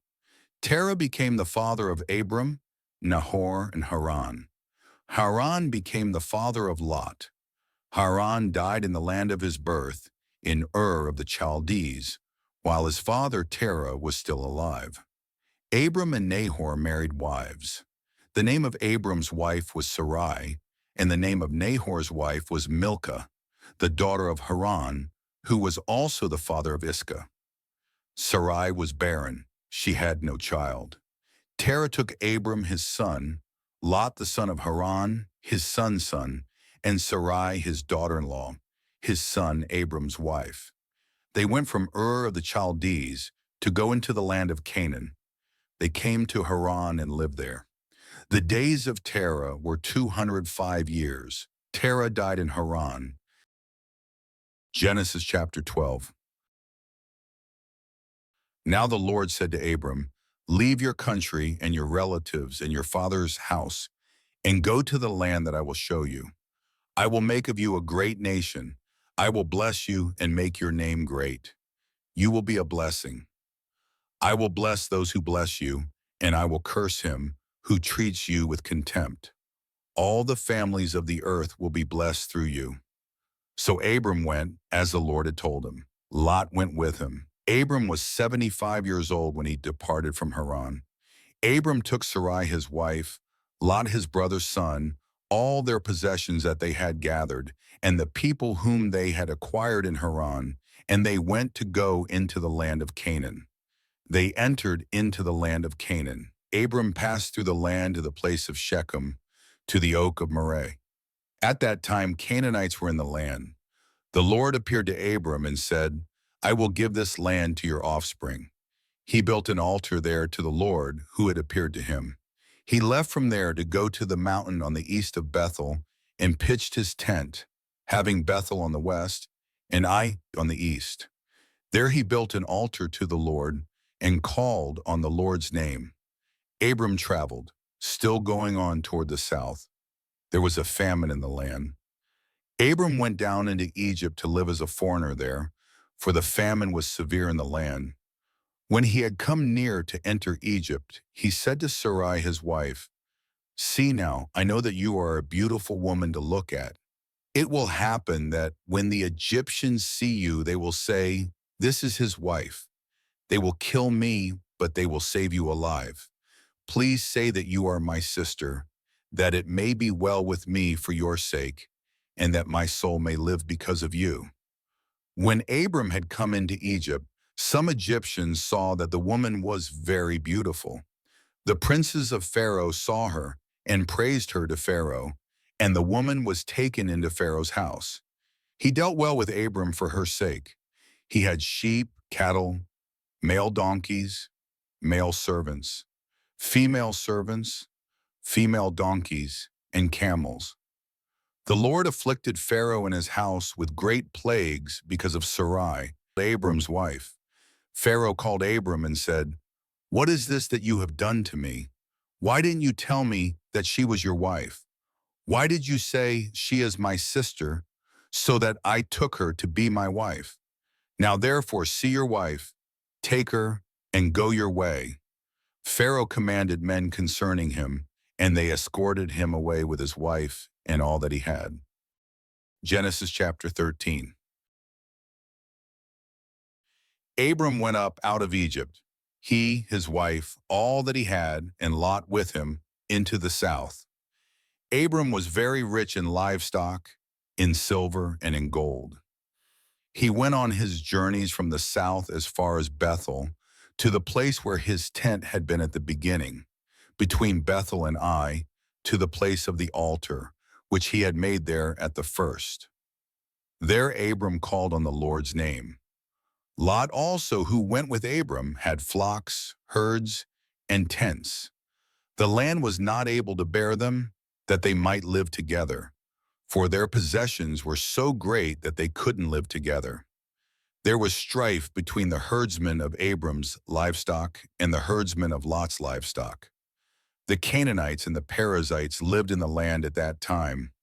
Terah became the father of Abram, Nahor, and Haran. Haran became the father of Lot. Haran died in the land of his birth, in Ur of the Chaldees, while his father Terah was still alive. Abram and Nahor married wives. The name of Abram's wife was Sarai, and the name of Nahor's wife was Milcah, the daughter of Haran, who was also the father of Iscah. Sarai was barren. She had no child. Terah took Abram his son, Lot the son of Haran, his son's son, and Sarai his daughter-in-law, his son Abram's wife. They went from Ur of the Chaldees to go into the land of Canaan. They came to Haran and lived there. The days of Terah were 205 years. Terah died in Haran. Genesis chapter 12. Now the Lord said to Abram, "Leave your country and your relatives and your father's house, and go to the land that I will show you. I will make of you a great nation. I will bless you and make your name great. You will be a blessing. I will bless those who bless you, and I will curse him who treats you with contempt. All the families of the earth will be blessed through you." So Abram went as the Lord had told him. Lot went with him. Abram was 75 years old when he departed from Haran. Abram took Sarai his wife, Lot his brother's son, all their possessions that they had gathered, and the people whom they had acquired in Haran, and they went to go into the land of Canaan. They entered into the land of Canaan. Abram passed through the land to the place of Shechem, to the oak of Moreh. At that time Canaanites were in the land. The Lord appeared to Abram and said, "I will give this land to your offspring." He built an altar there to the Lord who had appeared to him. He left from there to go to the mountain on the east of Bethel and pitched his tent, having Bethel on the west and Ai on the east. There he built an altar to the Lord and called on the Lord's name. Abram traveled, still going on toward the south. There was a famine in the land. Abram went down into Egypt to live as a foreigner there, for the famine was severe in the land. When he had come near to enter Egypt, he said to Sarai his wife, "See now, I know that you are a beautiful woman to look at. It will happen that when the Egyptians see you, they will say, 'This is his wife.' They will kill me, but they will save you alive. Please say that you are my sister, that it may be well with me for your sake, and that my soul may live because of you." When Abram had come into Egypt, some Egyptians saw that the woman was very beautiful. The princes of Pharaoh saw her and praised her to Pharaoh, and the woman was taken into Pharaoh's house. He dealt well with Abram for her sake. He had sheep, cattle, male donkeys, male servants, female donkeys, and camels. The Lord afflicted Pharaoh and his house with great plagues because of Sarai, Abram's wife. Pharaoh called Abram and said, "What is this that you have done to me? Why didn't you tell me that she was your wife? Why did you say she is my sister, so that I took her to be my wife? Now therefore see your wife, take her, and go your way." Pharaoh commanded men concerning him, and they escorted him away with his wife and all that he had. Genesis chapter 13. Abram went up out of Egypt, he, his wife, all that he had, and Lot with him, into the south. Abram was very rich in livestock, in silver, and in gold. He went on his journeys from the south as far as Bethel, to the place where his tent had been at the beginning, between Bethel and Ai, to the place of the altar, which he had made there at the first. There Abram called on the Lord's name. Lot also, who went with Abram, had flocks, herds, and tents. The land was not able to bear them, that they might live together, for their possessions were so great that they couldn't live together. There was strife between the herdsmen of Abram's livestock and the herdsmen of Lot's livestock. The Canaanites and the Perizzites lived in the land at that time.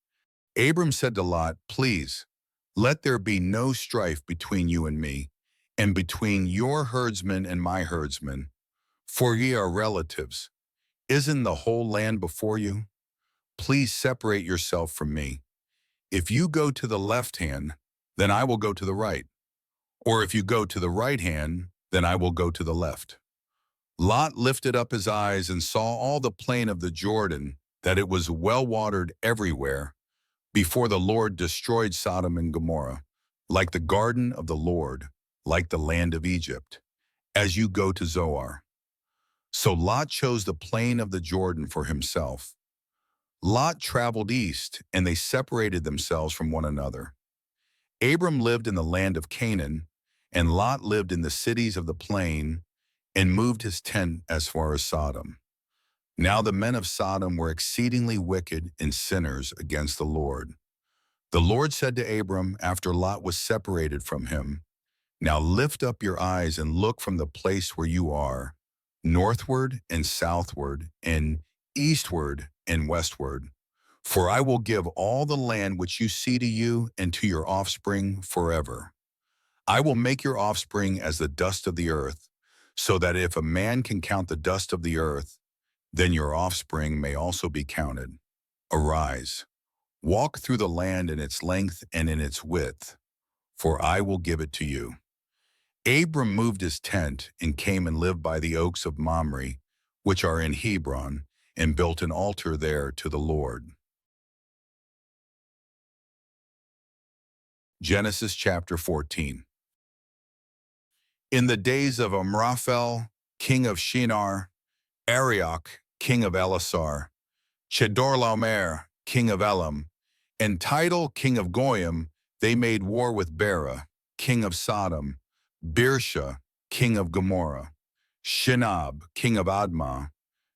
Abram said to Lot, "Please, let there be no strife between you and me, and between your herdsmen and my herdsmen, for ye are relatives. Isn't the whole land before you? Please separate yourself from me. If you go to the left hand, then I will go to the right. Or if you go to the right hand, then I will go to the left." Lot lifted up his eyes and saw all the plain of the Jordan, that it was well watered everywhere, before the Lord destroyed Sodom and Gomorrah, like the garden of the Lord, like the land of Egypt, as you go to Zoar. So Lot chose the plain of the Jordan for himself. Lot traveled east, and they separated themselves from one another. Abram lived in the land of Canaan, and Lot lived in the cities of the plain, and moved his tent as far as Sodom. Now the men of Sodom were exceedingly wicked and sinners against the Lord. The Lord said to Abram after Lot was separated from him, "Now lift up your eyes and look from the place where you are, northward and southward, and eastward and westward. For I will give all the land which you see to you and to your offspring forever. I will make your offspring as the dust of the earth, so that if a man can count the dust of the earth, then your offspring may also be counted. Arise, walk through the land in its length and in its width, for I will give it to you." Abram moved his tent and came and lived by the oaks of Mamre, which are in Hebron, and built an altar there to the Lord. Genesis chapter 14. In the days of Amraphel, king of Shinar, Arioch, king of Elasar, Chedorlaomer, king of Elam, and Tidal, king of Goyim, they made war with Bera, king of Sodom, Birsha, king of Gomorrah, Shinab, king of Admah,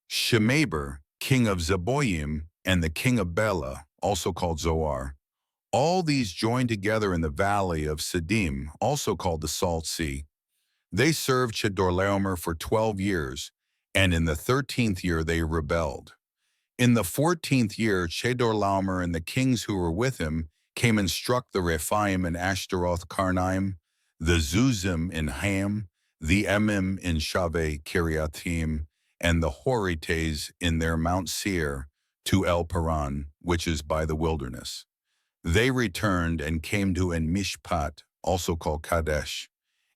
Shemeber, king of Zeboim, and the king of Bela, also called Zoar. All these joined together in the valley of Siddim, also called the Salt Sea. They served Chedorlaomer for 12 years, and in the 13th year they rebelled. In the 14th year, Chedorlaomer and the kings who were with him came and struck the Rephaim in Ashtaroth Karnaim, the Zuzim in Ham, the Emim in Shaveh Kiriatim, and the Horites in their Mount Seir to El Paran, which is by the wilderness. They returned and came to En Mishpat, also called Kadesh,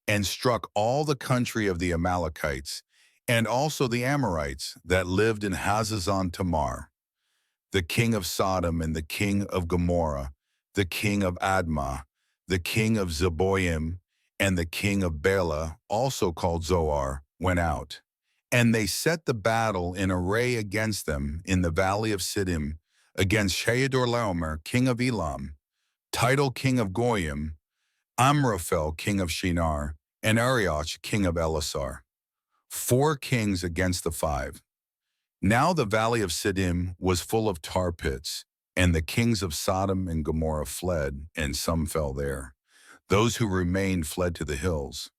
and struck all the country of the Amalekites, and also the Amorites that lived in Hazazon Tamar, the king of Sodom and the king of Gomorrah, the king of Admah, the king of Zeboim, and the king of Bela, also called Zoar, went out. And they set the battle in array against them in the valley of Siddim, against Chedorlaomer, king of Elam, Tidal, king of Goyim, Amraphel, king of Shinar, and Arioch, king of Elasar. 4 kings against the 5. Now the valley of Siddim was full of tar pits, and the kings of Sodom and Gomorrah fled, and some fell there. Those who remained fled to the hills.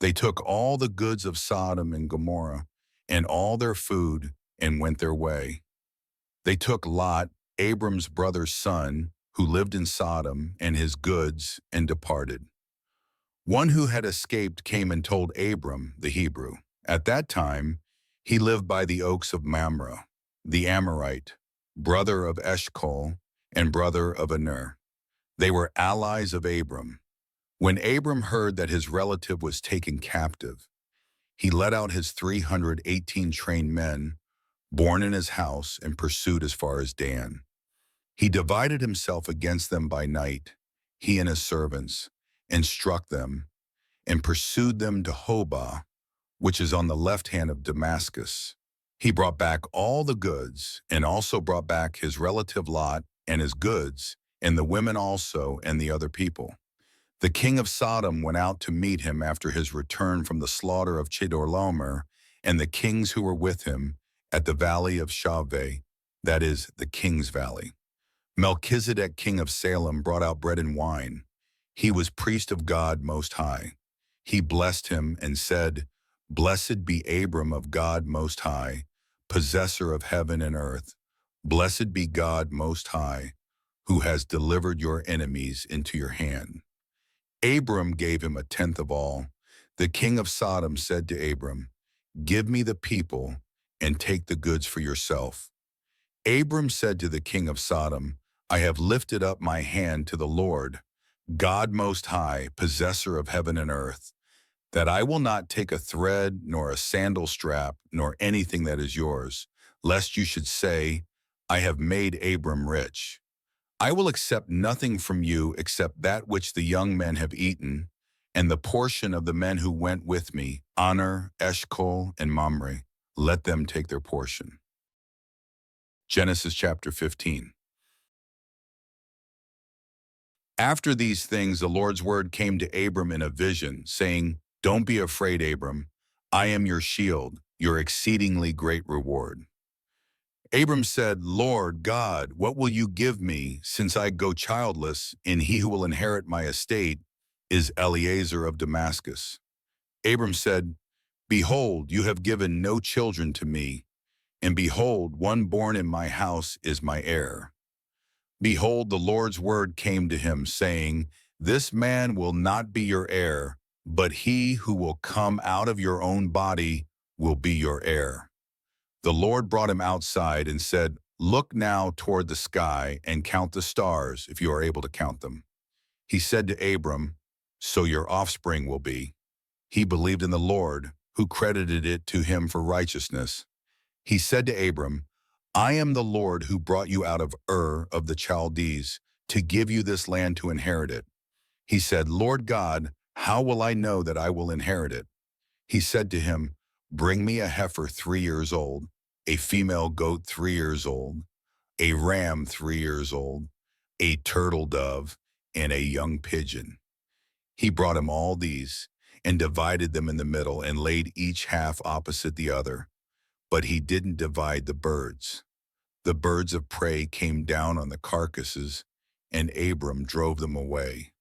They took all the goods of Sodom and Gomorrah, and all their food, and went their way. They took Lot, Abram's brother's son, who lived in Sodom, and his goods, and departed. One who had escaped came and told Abram, the Hebrew. At that time, he lived by the oaks of Mamre, the Amorite, brother of Eshcol, and brother of Aner. They were allies of Abram. When Abram heard that his relative was taken captive, he led out his 318 trained men, born in his house, and pursued as far as Dan. He divided himself against them by night, he and his servants, and struck them, and pursued them to Hobah, which is on the left hand of Damascus. He brought back all the goods, and also brought back his relative Lot and his goods, and the women also, and the other people. The king of Sodom went out to meet him after his return from the slaughter of Chedorlaomer, and the kings who were with him, at the valley of Shaveh, that is, the king's valley. Melchizedek, king of Salem, brought out bread and wine. He was priest of God Most High. He blessed him and said, "Blessed be Abram of God Most High, possessor of heaven and earth. Blessed be God Most High, who has delivered your enemies into your hand." Abram gave him a tenth of all. The king of Sodom said to Abram, "Give me the people and take the goods for yourself." Abram said to the king of Sodom, "I have lifted up my hand to the Lord, God Most High, possessor of heaven and earth, that I will not take a thread, nor a sandal strap, nor anything that is yours, lest you should say, 'I have made Abram rich.' I will accept nothing from you except that which the young men have eaten, and the portion of the men who went with me, Aner, Eshcol, and Mamre. Let them take their portion." Genesis chapter 15. After these things, the Lord's word came to Abram in a vision, saying, "Don't be afraid, Abram. I am your shield, your exceedingly great reward." Abram said, "Lord God, what will you give me, since I go childless, and he who will inherit my estate is Eliezer of Damascus?" Abram said, "Behold, you have given no children to me, and behold, one born in my house is my heir." Behold, the Lord's word came to him, saying, "This man will not be your heir, but he who will come out of your own body will be your heir." The Lord brought him outside and said, "Look now toward the sky and count the stars, if you are able to count them." He said to Abram, "So your offspring will be." He believed in the Lord, who credited it to him for righteousness. He said to Abram, "I am the Lord who brought you out of Ur of the Chaldees to give you this land to inherit it." He said, "Lord God, how will I know that I will inherit it?" He said to him, "Bring me a heifer 3 years old, a female goat 3 years old, a ram 3 years old, a turtle dove, and a young pigeon." He brought him all these, and divided them in the middle, and laid each half opposite the other. But he didn't divide the birds. The birds of prey came down on the carcasses, and Abram drove them away.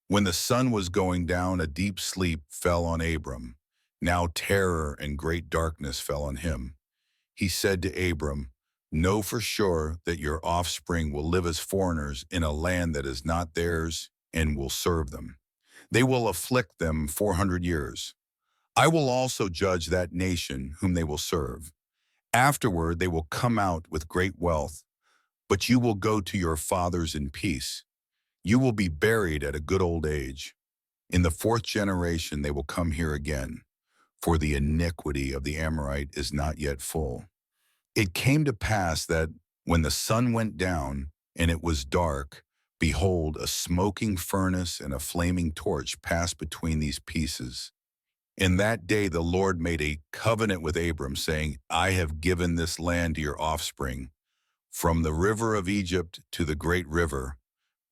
When the sun was going down, a deep sleep fell on Abram. Now terror and great darkness fell on him. He said to Abram, "Know for sure that your offspring will live as foreigners in a land that is not theirs, and will serve them. They will afflict them 400 years. I will also judge that nation whom they will serve. Afterward they will come out with great wealth, but you will go to your fathers in peace. You will be buried at a good old age. In the 4th generation they will come here again, for the iniquity of the Amorite is not yet full." It came to pass that when the sun went down and it was dark, behold, a smoking furnace and a flaming torch passed between these pieces. In that day the Lord made a covenant with Abram, saying, "I have given this land to your offspring, from the river of Egypt to the great river,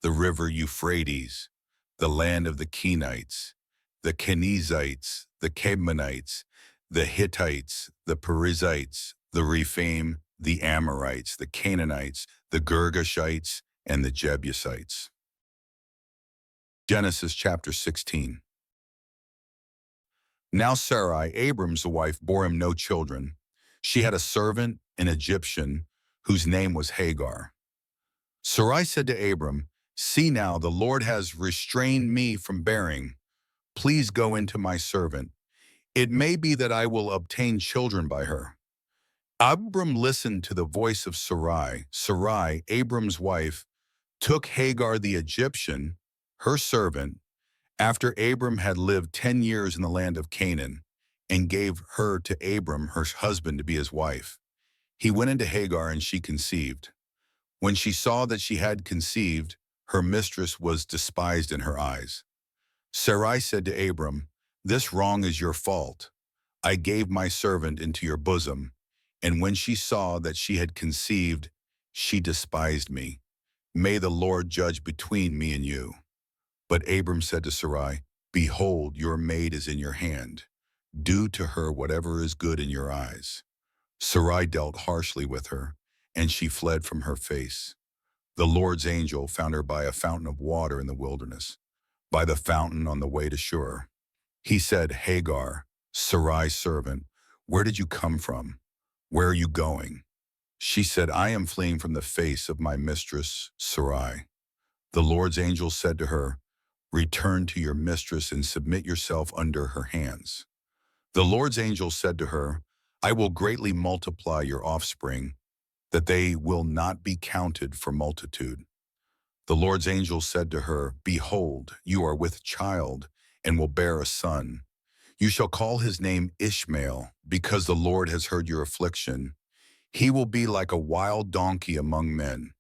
the river Euphrates, the land of the Kenites, the Kenizzites, the Canaanites, the Hittites, the Perizzites, the Rephaim, the Amorites, the Canaanites, the Girgashites, and the Jebusites." Genesis chapter 16. Now Sarai, Abram's wife, bore him no children. She had a servant, an Egyptian, whose name was Hagar. Sarai said to Abram, "See now, the Lord has restrained me from bearing. Please go into my servant. It may be that I will obtain children by her." Abram listened to the voice of Sarai. Sarai, Abram's wife, took Hagar the Egyptian, her servant, after Abram had lived 10 years in the land of Canaan, and gave her to Abram, her husband, to be his wife. He went into Hagar, and she conceived. When she saw that she had conceived, her mistress was despised in her eyes. Sarai said to Abram, "This wrong is your fault. I gave my servant into your bosom, and when she saw that she had conceived, she despised me. May the Lord judge between me and you." But Abram said to Sarai, "Behold, your maid is in your hand. Do to her whatever is good in your eyes." Sarai dealt harshly with her, and she fled from her face. The Lord's angel found her by a fountain of water in the wilderness, by the fountain on the way to Shur. He said, Hagar, Sarai's servant, where did you come from? Where are you going? She said, I am fleeing from the face of my mistress, Sarai. The Lord's angel said to her, return to your mistress and submit yourself under her hands. The Lord's angel said to her, I will greatly multiply your offspring, that they will not be counted for multitude. The Lord's angel said to her, behold, you are with child and will bear a son. You shall call his name Ishmael, because the Lord has heard your affliction. He will be like a wild donkey among men.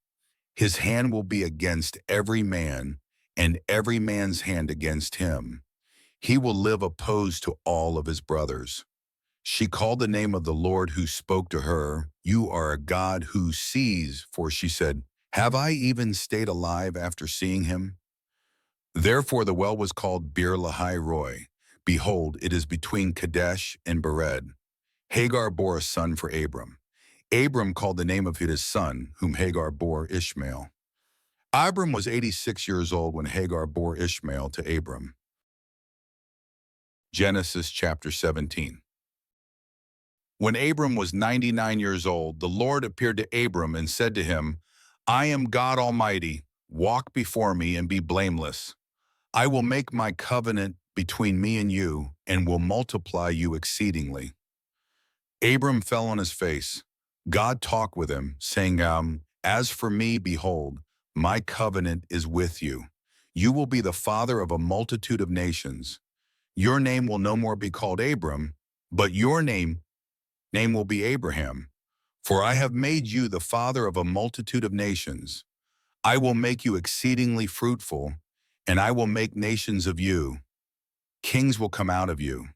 His hand will be against every man, and every man's hand against him. He will live opposed to all of his brothers. She called the name of the Lord who spoke to her, you are a God who sees, for she said, have I even stayed alive after seeing him? Therefore the well was called Bir Lahai Roi. Behold, it is between Kadesh and Bered. Hagar bore a son for Abram. Abram called the name of his son, whom Hagar bore, Ishmael. Abram was 86 years old when Hagar bore Ishmael to Abram. Genesis chapter 17. When Abram was 99 years old, the Lord appeared to Abram and said to him, I am God Almighty. Walk before me and be blameless. I will make my covenant between me and you, and will multiply you exceedingly. Abram fell on his face. God talked with him, saying, as for me, behold, my covenant is with you. You will be the father of a multitude of nations. Your name will no more be called Abram, but your name will be Abraham. For I have made you the father of a multitude of nations. I will make you exceedingly fruitful, and I will make nations of you. Kings will come out of you.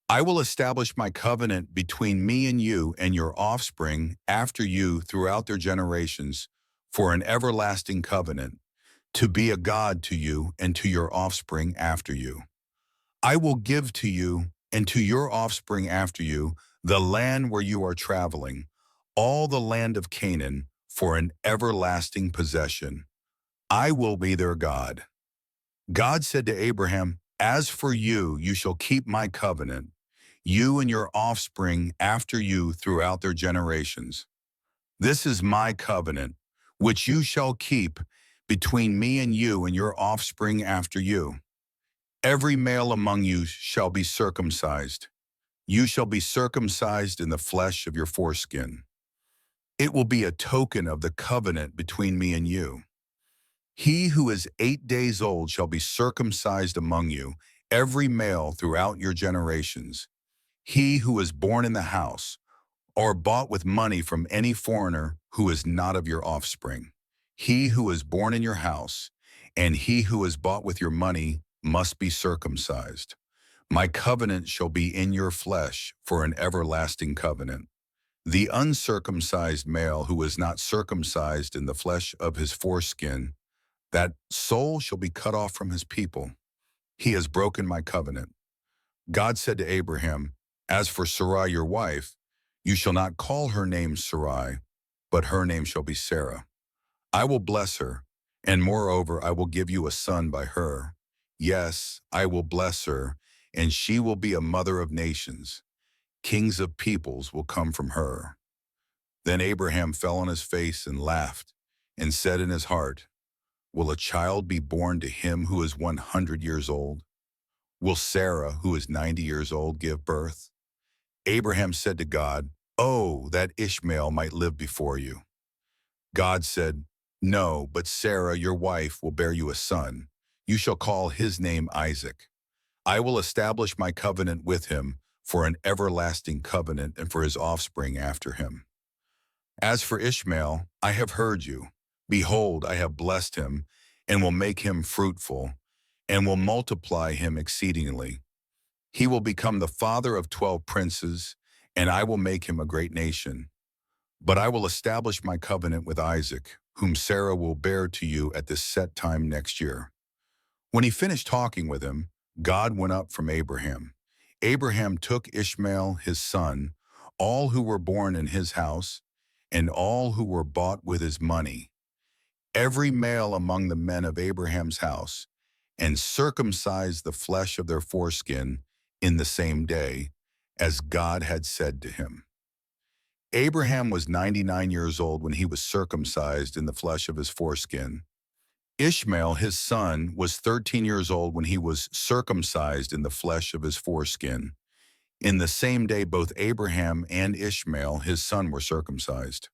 I will establish my covenant between me and you and your offspring after you throughout their generations for an everlasting covenant, to be a God to you and to your offspring after you. I will give to you and to your offspring after you the land where you are traveling, all the land of Canaan, for an everlasting possession. I will be their God. God said to Abraham, as for you, you shall keep my covenant, you and your offspring after you throughout their generations. This is my covenant, which you shall keep between me and you and your offspring after you. Every male among you shall be circumcised. You shall be circumcised in the flesh of your foreskin. It will be a token of the covenant between me and you. He who is 8 days old shall be circumcised among you, every male throughout your generations. He who is born in the house, or bought with money from any foreigner who is not of your offspring. He who is born in your house, and he who is bought with your money must be circumcised. My covenant shall be in your flesh for an everlasting covenant. The uncircumcised male who is not circumcised in the flesh of his foreskin, that soul shall be cut off from his people. He has broken my covenant. God said to Abraham, as for Sarai your wife, you shall not call her name Sarai, but her name shall be Sarah. I will bless her, and moreover I will give you a son by her. Yes, I will bless her, and she will be a mother of nations. Kings of peoples will come from her. Then Abraham fell on his face and laughed, and said in his heart, will a child be born to him who is 100 years old? Will Sarah, who is 90 years old, give birth? Abraham said to God, oh, that Ishmael might live before you. God said, no, but Sarah, your wife, will bear you a son. You shall call his name Isaac. I will establish my covenant with him for an everlasting covenant and for his offspring after him. As for Ishmael, I have heard you. Behold, I have blessed him, and will make him fruitful, and will multiply him exceedingly. He will become the father of 12 princes, and I will make him a great nation. But I will establish my covenant with Isaac, whom Sarah will bear to you at this set time next year. When he finished talking with him, God went up from Abraham. Abraham took Ishmael his son, all who were born in his house, and all who were bought with his money, every male among the men of Abraham's house, and circumcised the flesh of their foreskin in the same day, as God had said to him. Abraham was 99 years old when he was circumcised in the flesh of his foreskin. Ishmael, his son, was 13 years old when he was circumcised in the flesh of his foreskin. In the same day, both Abraham and Ishmael, his son, were circumcised.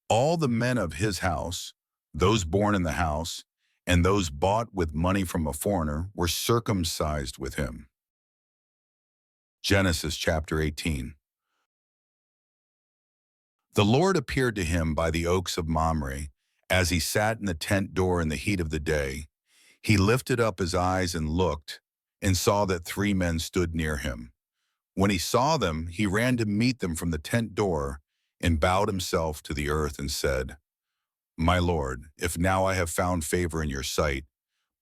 All the men of his house, those born in the house, and those bought with money from a foreigner, were circumcised with him. Genesis chapter 18. The Lord appeared to him by the oaks of Mamre, as he sat in the tent door in the heat of the day. He lifted up his eyes and looked, and saw that 3 men stood near him. When he saw them, he ran to meet them from the tent door, and bowed himself to the earth and said, "My Lord, if now I have found favor in your sight,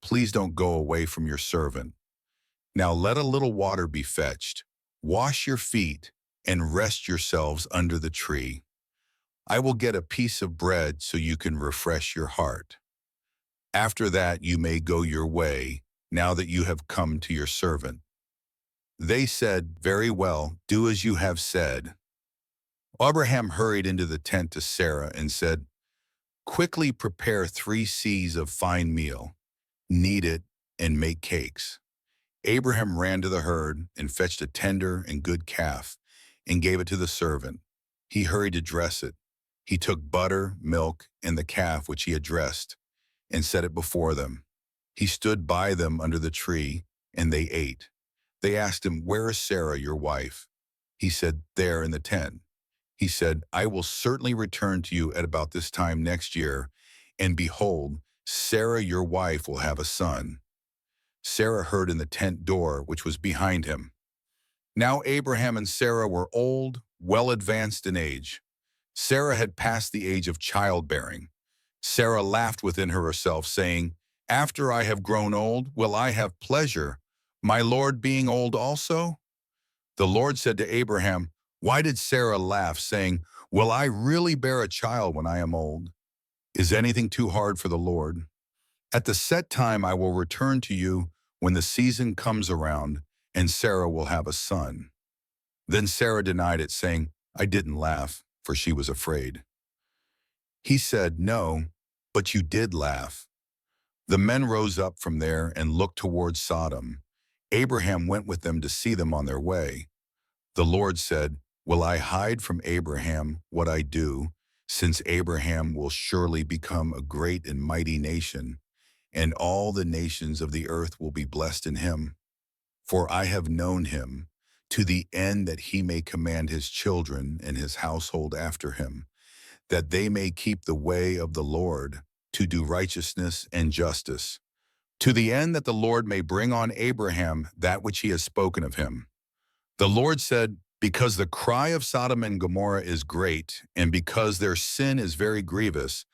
please don't go away from your servant. Now let a little water be fetched. Wash your feet, and rest yourselves under the tree. I will get a piece of bread so you can refresh your heart. After that you may go your way, now that you have come to your servant." They said, "Very well, do as you have said." Abraham hurried into the tent to Sarah and said, "Quickly prepare 3 seahs of fine meal, knead it, and make cakes." Abraham ran to the herd and fetched a tender and good calf and gave it to the servant. He hurried to dress it. He took butter, milk, and the calf which he had dressed, and set it before them. He stood by them under the tree, and they ate. They asked him, "Where is Sarah, your wife?" He said, "There in the tent." He said, "I will certainly return to you at about this time next year, and behold, Sarah, your wife, will have a son." Sarah heard in the tent door, which was behind him. Now Abraham and Sarah were old, well advanced in age. Sarah had passed the age of childbearing. Sarah laughed within herself, saying, "After I have grown old, will I have pleasure, my Lord being old also?" The Lord said to Abraham, "Why did Sarah laugh, saying, 'Will I really bear a child when I am old?' Is anything too hard for the Lord? At the set time I will return to you when the season comes around, and Sarah will have a son." Then Sarah denied it, saying, "I didn't laugh," for she was afraid. He said, "No, but you did laugh." The men rose up from there and looked toward Sodom. Abraham went with them to see them on their way. The Lord said, "Will I hide from Abraham what I do, since Abraham will surely become a great and mighty nation, and all the nations of the earth will be blessed in him? For I have known him, to the end that he may command his children and his household after him, that they may keep the way of the Lord, to do righteousness and justice, to the end that the Lord may bring on Abraham that which he has spoken of him." The Lord said, "Because the cry of Sodom and Gomorrah is great, and because their sin is very grievous,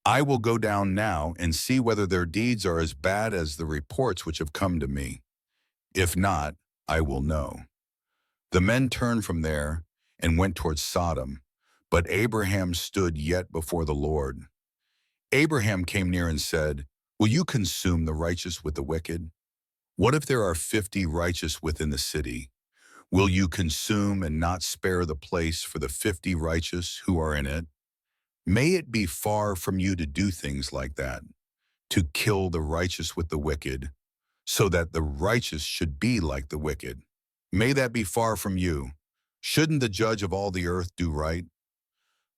I will go down now and see whether their deeds are as bad as the reports which have come to me. If not, I will know." The men turned from there and went towards Sodom, but Abraham stood yet before the Lord. Abraham came near and said, "Will you consume the righteous with the wicked? What if there are 50 righteous within the city? Will you consume and not spare the place for the 50 righteous who are in it? May it be far from you to do things like that, to kill the righteous with the wicked, so that the righteous should be like the wicked. May that be far from you. Shouldn't the judge of all the earth do right?"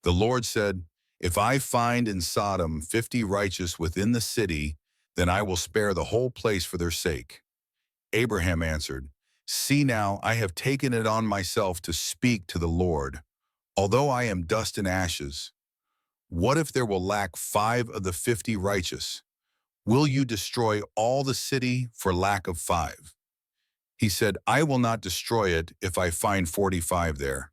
The Lord said, "If I find in Sodom 50 righteous within the city, then I will spare the whole place for their sake." Abraham answered, "See now, I have taken it on myself to speak to the Lord, although I am dust and ashes. What if there will lack 5 of the 50 righteous? Will you destroy all the city for lack of 5? He said, "I will not destroy it if I find 45 there."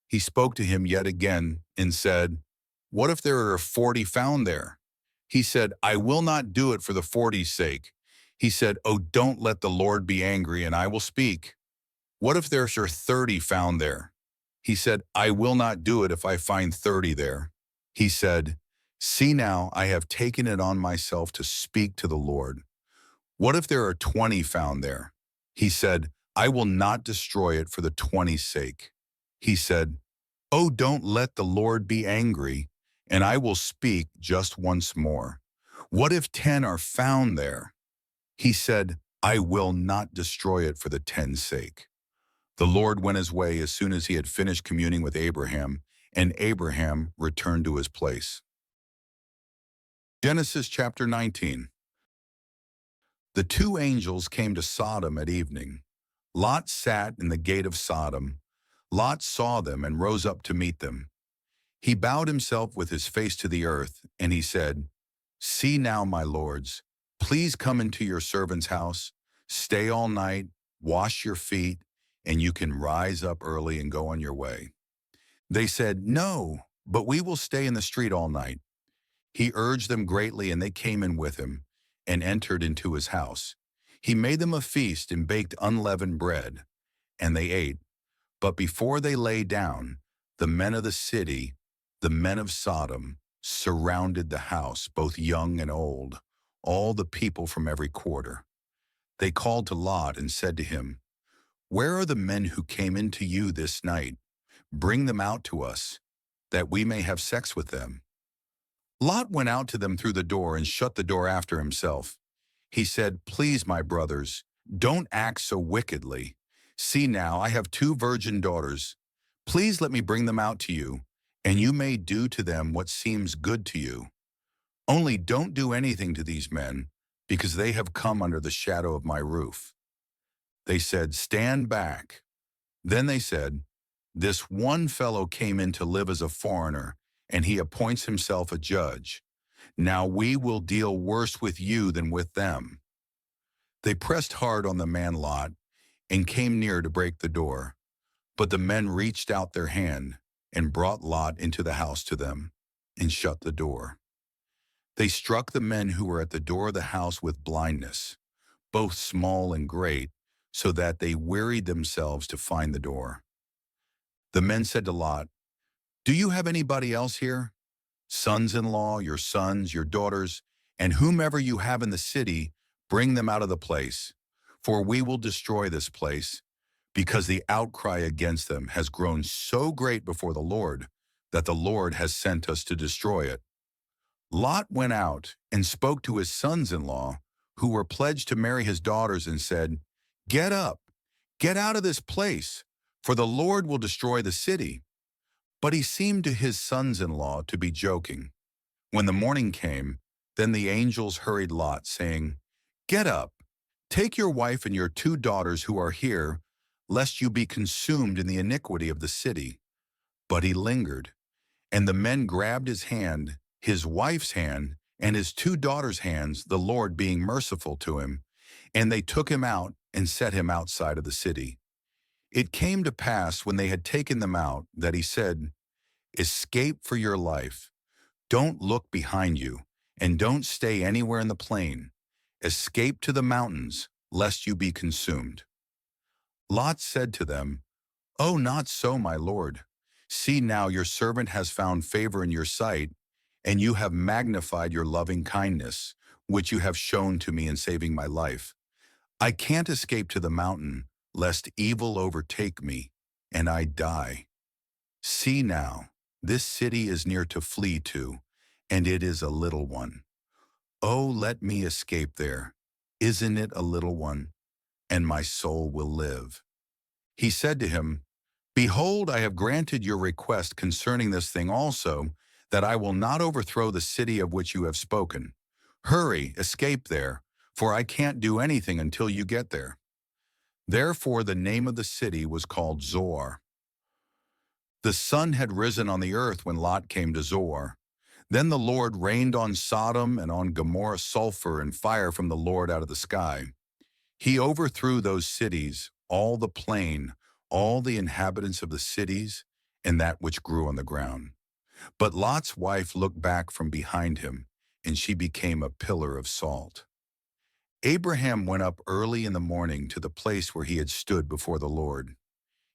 He spoke to him yet again and said, "What if there are 40 found there?" He said, "I will not do it for the 40's sake." He said, "Oh, don't let the Lord be angry, and I will speak. What if there are 30 found there?" He said, "I will not do it if I find 30 there." He said, See now, I have taken it on myself to speak to the Lord. What if there are 20 found there? He said, I will not destroy it for the 20's sake. He said, Oh, don't let the Lord be angry, and I will speak just once more. What if 10 are found there? He said, I will not destroy it for the 10's sake. The Lord went his way as soon as he had finished communing with Abraham, and Abraham returned to his place. Genesis chapter 19. The two angels came to Sodom at evening. Lot sat in the gate of Sodom. Lot saw them and rose up to meet them. He bowed himself with his face to the earth, and he said, See now, my lords, please come into your servant's house, stay all night, wash your feet, and you can rise up early and go on your way. They said, No, but we will stay in the street all night. He urged them greatly, and they came in with him, and entered into his house. He made them a feast and baked unleavened bread, and they ate. But before they lay down, the men of the city, the men of Sodom, surrounded the house, both young and old, all the people from every quarter. They called to Lot and said to him, Where are the men who came into you this night? Bring them out to us, that we may have sex with them. Lot went out to them through the door and shut the door after himself. He said, Please, my brothers, don't act so wickedly. See now, I have 2 virgin daughters. Please let me bring them out to you, and you may do to them what seems good to you. Only don't do anything to these men, because they have come under the shadow of my roof. They said, Stand back. Then they said, This one fellow came in to live as a foreigner, and he appoints himself a judge. Now we will deal worse with you than with them. They pressed hard on the man Lot and came near to break the door. But the men reached out their hand and brought Lot into the house to them and shut the door. They struck the men who were at the door of the house with blindness, both small and great, so that they wearied themselves to find the door. The men said to Lot, Do you have anybody else here? Sons-in-law, your sons, your daughters, and whomever you have in the city, bring them out of the place, for we will destroy this place, because the outcry against them has grown so great before the Lord that the Lord has sent us to destroy it. Lot went out and spoke to his sons-in-law, who were pledged to marry his daughters, and said, Get up, get out of this place, for the Lord will destroy the city. But he seemed to his sons-in-law to be joking. When the morning came, then the angels hurried Lot, saying, Get up, take your wife and your 2 daughters who are here, lest you be consumed in the iniquity of the city. But he lingered, and the men grabbed his hand, his wife's hand, and his 2 daughters' hands, the Lord being merciful to him, and they took him out and set him outside of the city. It came to pass when they had taken them out that he said, Escape for your life. Don't look behind you, and don't stay anywhere in the plain. Escape to the mountains, lest you be consumed. Lot said to them, Oh, not so, my lord. See now, your servant has found favor in your sight, and you have magnified your loving kindness, which you have shown to me in saving my life. I can't escape to the mountain, lest evil overtake me, and I die. See now, this city is near to flee to, and it is a little one. Oh, let me escape there. Isn't it a little one? And my soul will live. He said to him, Behold, I have granted your request concerning this thing also, that I will not overthrow the city of which you have spoken. Hurry, escape there, for I can't do anything until you get there. Therefore the name of the city was called Zoar. The sun had risen on the earth when Lot came to Zoar. Then the Lord rained on Sodom and on Gomorrah sulfur and fire from the Lord out of the sky. He overthrew those cities, all the plain, all the inhabitants of the cities, and that which grew on the ground. But Lot's wife looked back from behind him, and she became a pillar of salt. Abraham went up early in the morning to the place where he had stood before the Lord.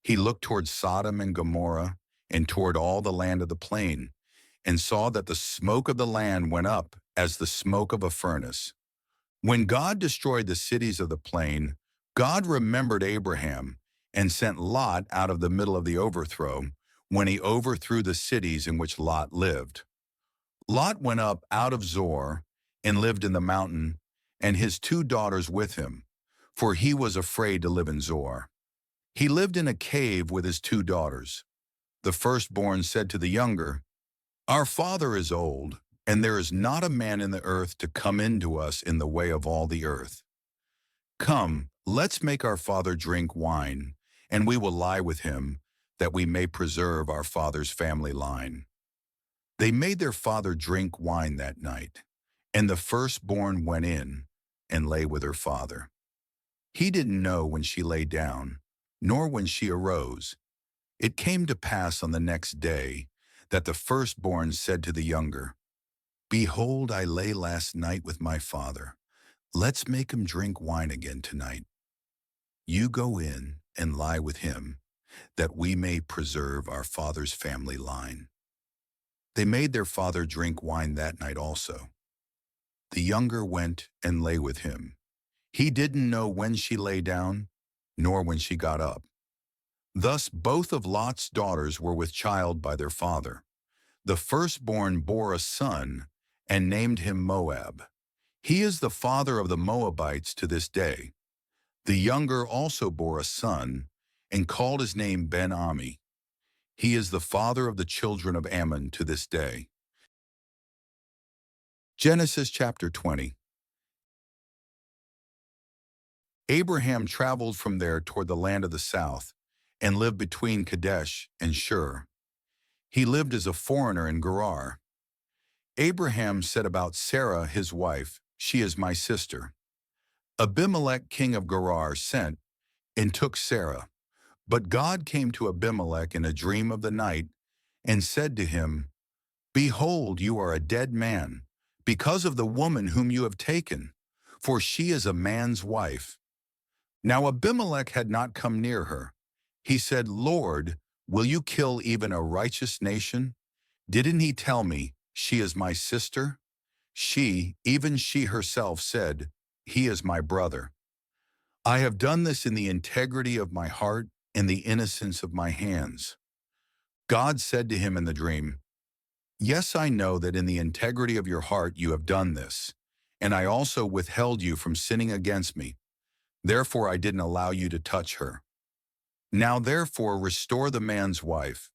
He looked toward Sodom and Gomorrah, and toward all the land of the plain, and saw that the smoke of the land went up as the smoke of a furnace. When God destroyed the cities of the plain, God remembered Abraham and sent Lot out of the middle of the overthrow when he overthrew the cities in which Lot lived. Lot went up out of Zoar and lived in the mountain, and his 2 daughters with him, for he was afraid to live in Zoar. He lived in a cave with his 2 daughters. The firstborn said to the younger, "Our father is old, and there is not a man in the earth to come in to us in the way of all the earth. Come, let's make our father drink wine, and we will lie with him, that we may preserve our father's family line." They made their father drink wine that night, and the firstborn went in and lay with her father. He didn't know when she lay down, nor when she arose. It came to pass on the next day that the firstborn said to the younger, "Behold, I lay last night with my father. Let's make him drink wine again tonight. You go in and lie with him, that we may preserve our father's family line." They made their father drink wine that night also. The younger went and lay with him. He didn't know when she lay down, nor when she got up. Thus both of Lot's daughters were with child by their father. The firstborn bore a son and named him Moab. He is the father of the Moabites to this day. The younger also bore a son and called his name Ben-Ami. He is the father of the children of Ammon to this day. Genesis chapter 20. Abraham traveled from there toward the land of the south and lived between Kadesh and Shur. He lived as a foreigner in Gerar. Abraham said about Sarah his wife, "She is my sister." Abimelech king of Gerar sent and took Sarah. But God came to Abimelech in a dream of the night and said to him, "Behold, you are a dead man, because of the woman whom you have taken, for she is a man's wife." Now Abimelech had not come near her. He said, "Lord, will you kill even a righteous nation? Didn't he tell me, 'She is my sister'?" She, even she herself, said, "He is my brother." I have done this in the integrity of my heart and the innocence of my hands. God said to him in the dream, "Yes, I know that in the integrity of your heart you have done this, and I also withheld you from sinning against me. Therefore I didn't allow you to touch her. Now therefore restore the man's wife,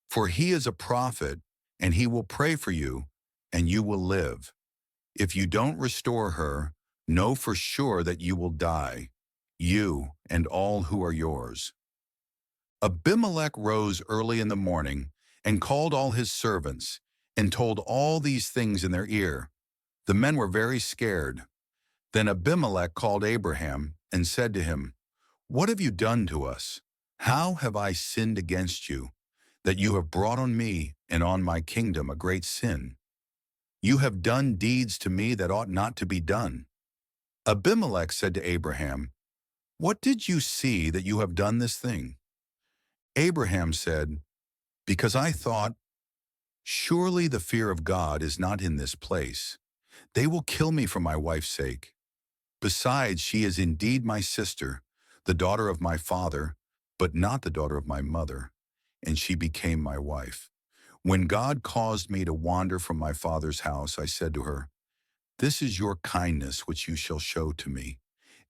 for he is a prophet, and he will pray for you, and you will live. If you don't restore her, know for sure that you will die, you and all who are yours." Abimelech rose early in the morning and called all his servants and told all these things in their ear. The men were very scared. Then Abimelech called Abraham and said to him, "What have you done to us? How have I sinned against you, that you have brought on me and on my kingdom a great sin? You have done deeds to me that ought not to be done." Abimelech said to Abraham, "What did you see that you have done this thing?" Abraham said, "Because I thought, surely the fear of God is not in this place. They will kill me for my wife's sake. Besides, she is indeed my sister, the daughter of my father, but not the daughter of my mother, and she became my wife. When God caused me to wander from my father's house, I said to her, 'This is your kindness which you shall show to me.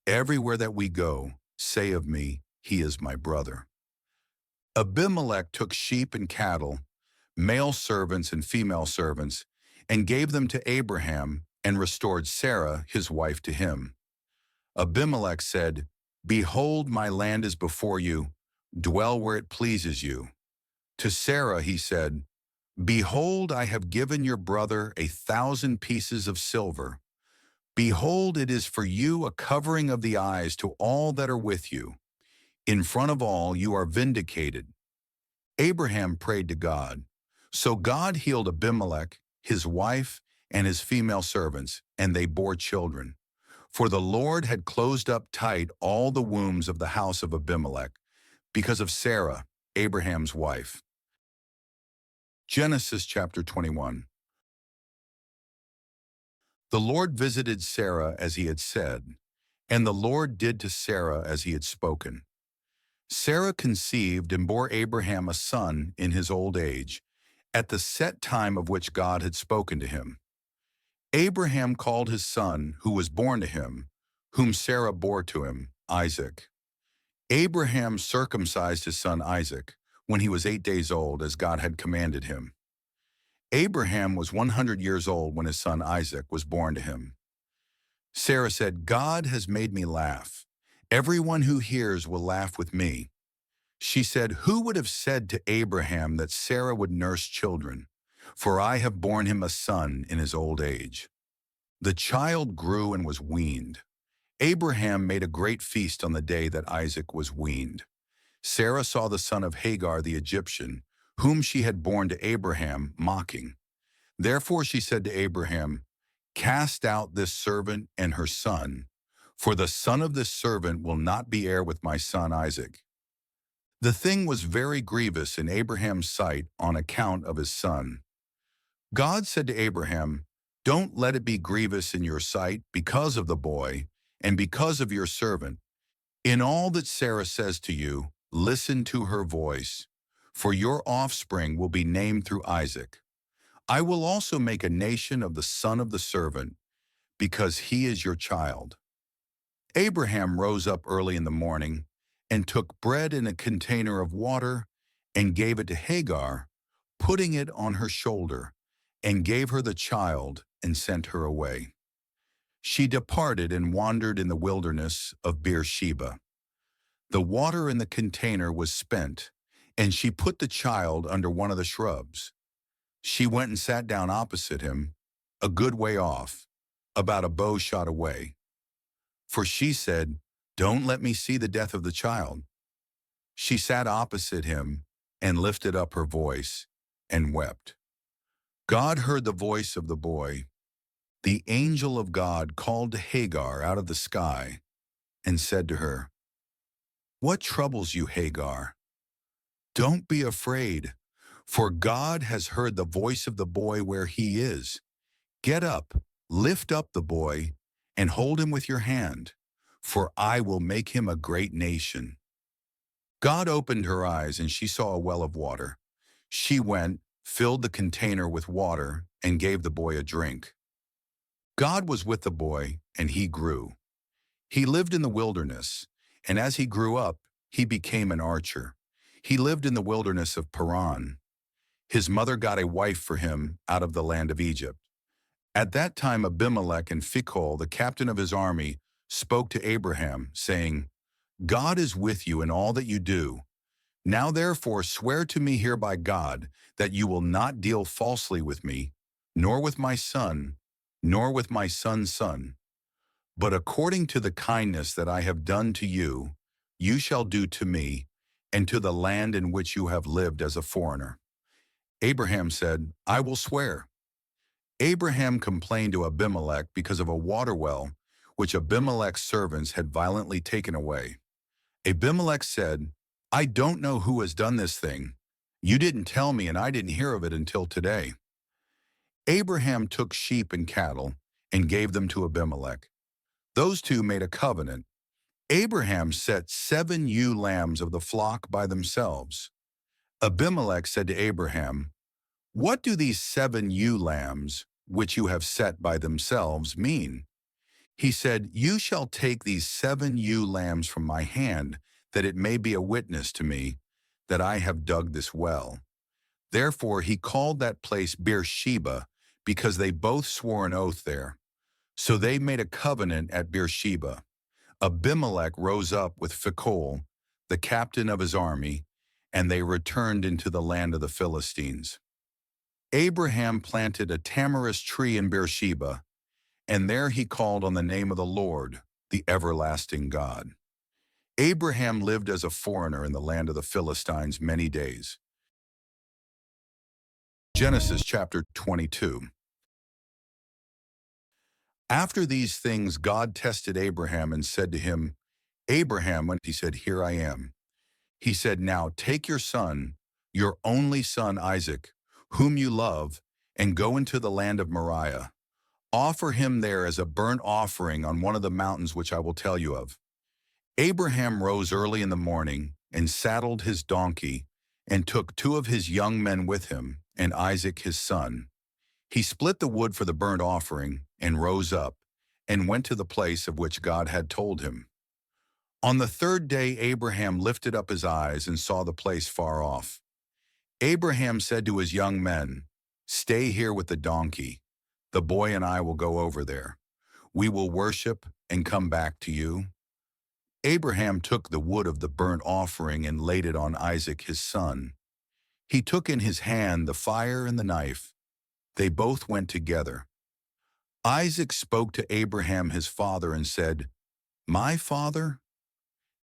Everywhere that we go, say of me, he is my brother.' Abimelech took sheep and cattle, male servants and female servants, and gave them to Abraham and restored Sarah, his wife, to him. Abimelech said, 'Behold, my land is before you. Dwell where it pleases you.' To Sarah he said, 'Behold, I have given your brother 1,000 pieces of silver. Behold, it is for you a covering of the eyes to all that are with you. In front of all you are vindicated.' Abraham prayed to God. So God healed Abimelech, his wife, and his female servants, and they bore children. For the Lord had closed up tight all the wombs of the house of Abimelech, because of Sarah, Abraham's wife. Genesis chapter 21. The Lord visited Sarah as he had said, and the Lord did to Sarah as he had spoken. Sarah conceived and bore Abraham a son in his old age, at the set time of which God had spoken to him. Abraham called his son, who was born to him, whom Sarah bore to him, Isaac. Abraham circumcised his son Isaac when he was 8 days old, as God had commanded him. Abraham was 100 years old when his son Isaac was born to him. Sarah said, "God has made me laugh. Everyone who hears will laugh with me." She said, "Who would have said to Abraham that Sarah would nurse children? For I have borne him a son in his old age." The child grew and was weaned. Abraham made a great feast on the day that Isaac was weaned. Sarah saw the son of Hagar the Egyptian, whom she had borne to Abraham, mocking. Therefore she said to Abraham, "Cast out this servant and her son, for the son of this servant will not be heir with my son Isaac." The thing was very grievous in Abraham's sight on account of his son. God said to Abraham, "Don't let it be grievous in your sight because of the boy and because of your servant. In all that Sarah says to you, listen to her voice, for your offspring will be named through Isaac. I will also make a nation of the son of the servant, because he is your child." Abraham rose up early in the morning and took bread in a container of water and gave it to Hagar, putting it on her shoulder, and gave her the child and sent her away. She departed and wandered in the wilderness of Beersheba. The water in the container was spent, and she put the child under one of the shrubs. She went and sat down opposite him, a good way off, about a bow shot away. For she said, "Don't let me see the death of the child." She sat opposite him and lifted up her voice and wept. God heard the voice of the boy. The angel of God called to Hagar out of the sky and said to her, "What troubles you, Hagar? Don't be afraid, for God has heard the voice of the boy where he is. Get up, lift up the boy, and hold him with your hand, for I will make him a great nation." God opened her eyes, and she saw a well of water. She went, filled the container with water, and gave the boy a drink. God was with the boy, and he grew. He lived in the wilderness, and as he grew up, he became an archer. He lived in the wilderness of Paran. His mother got a wife for him out of the land of Egypt. At that time Abimelech and Phicol, the captain of his army, spoke to Abraham, saying, "God is with you in all that you do. Now therefore swear to me here by God that you will not deal falsely with me, nor with my son, nor with my son's son. But according to the kindness that I have done to you, you shall do to me, and to the land in which you have lived as a foreigner." Abraham said, "I will swear." Abraham complained to Abimelech because of a water well, which Abimelech's servants had violently taken away. Abimelech said, "I don't know who has done this thing. You didn't tell me, and I didn't hear of it until today." Abraham took sheep and cattle and gave them to Abimelech. Those two made a covenant. Abraham set 7 ewe lambs of the flock by themselves. Abimelech said to Abraham, "What do these 7 ewe lambs, which you have set by themselves, mean?" He said, "You shall take these 7 ewe lambs from my hand, that it may be a witness to me that I have dug this well." Therefore he called that place Beersheba, because they both swore an oath there. So they made a covenant at Beersheba. Abimelech rose up with Phicol, the captain of his army, and they returned into the land of the Philistines. Abraham planted a tamarisk tree in Beersheba, and there he called on the name of the Lord, the everlasting God. Abraham lived as a foreigner in the land of the Philistines many days. Genesis chapter 22. After these things, God tested Abraham and said to him, "Abraham," when he said, "Here I am." He said, "Now take your son, your only son Isaac, whom you love, and go into the land of Moriah. Offer him there as a burnt offering on one of the mountains which I will tell you of." Abraham rose early in the morning and saddled his donkey and took 2 of his young men with him and Isaac his son. He split the wood for the burnt offering and rose up and went to the place of which God had told him. On the 3rd day Abraham lifted up his eyes and saw the place far off. Abraham said to his young men, "Stay here with the donkey. The boy and I will go over there. We will worship and come back to you." Abraham took the wood of the burnt offering and laid it on Isaac his son. He took in his hand the fire and the knife. They both went together. Isaac spoke to Abraham his father and said, "My father?"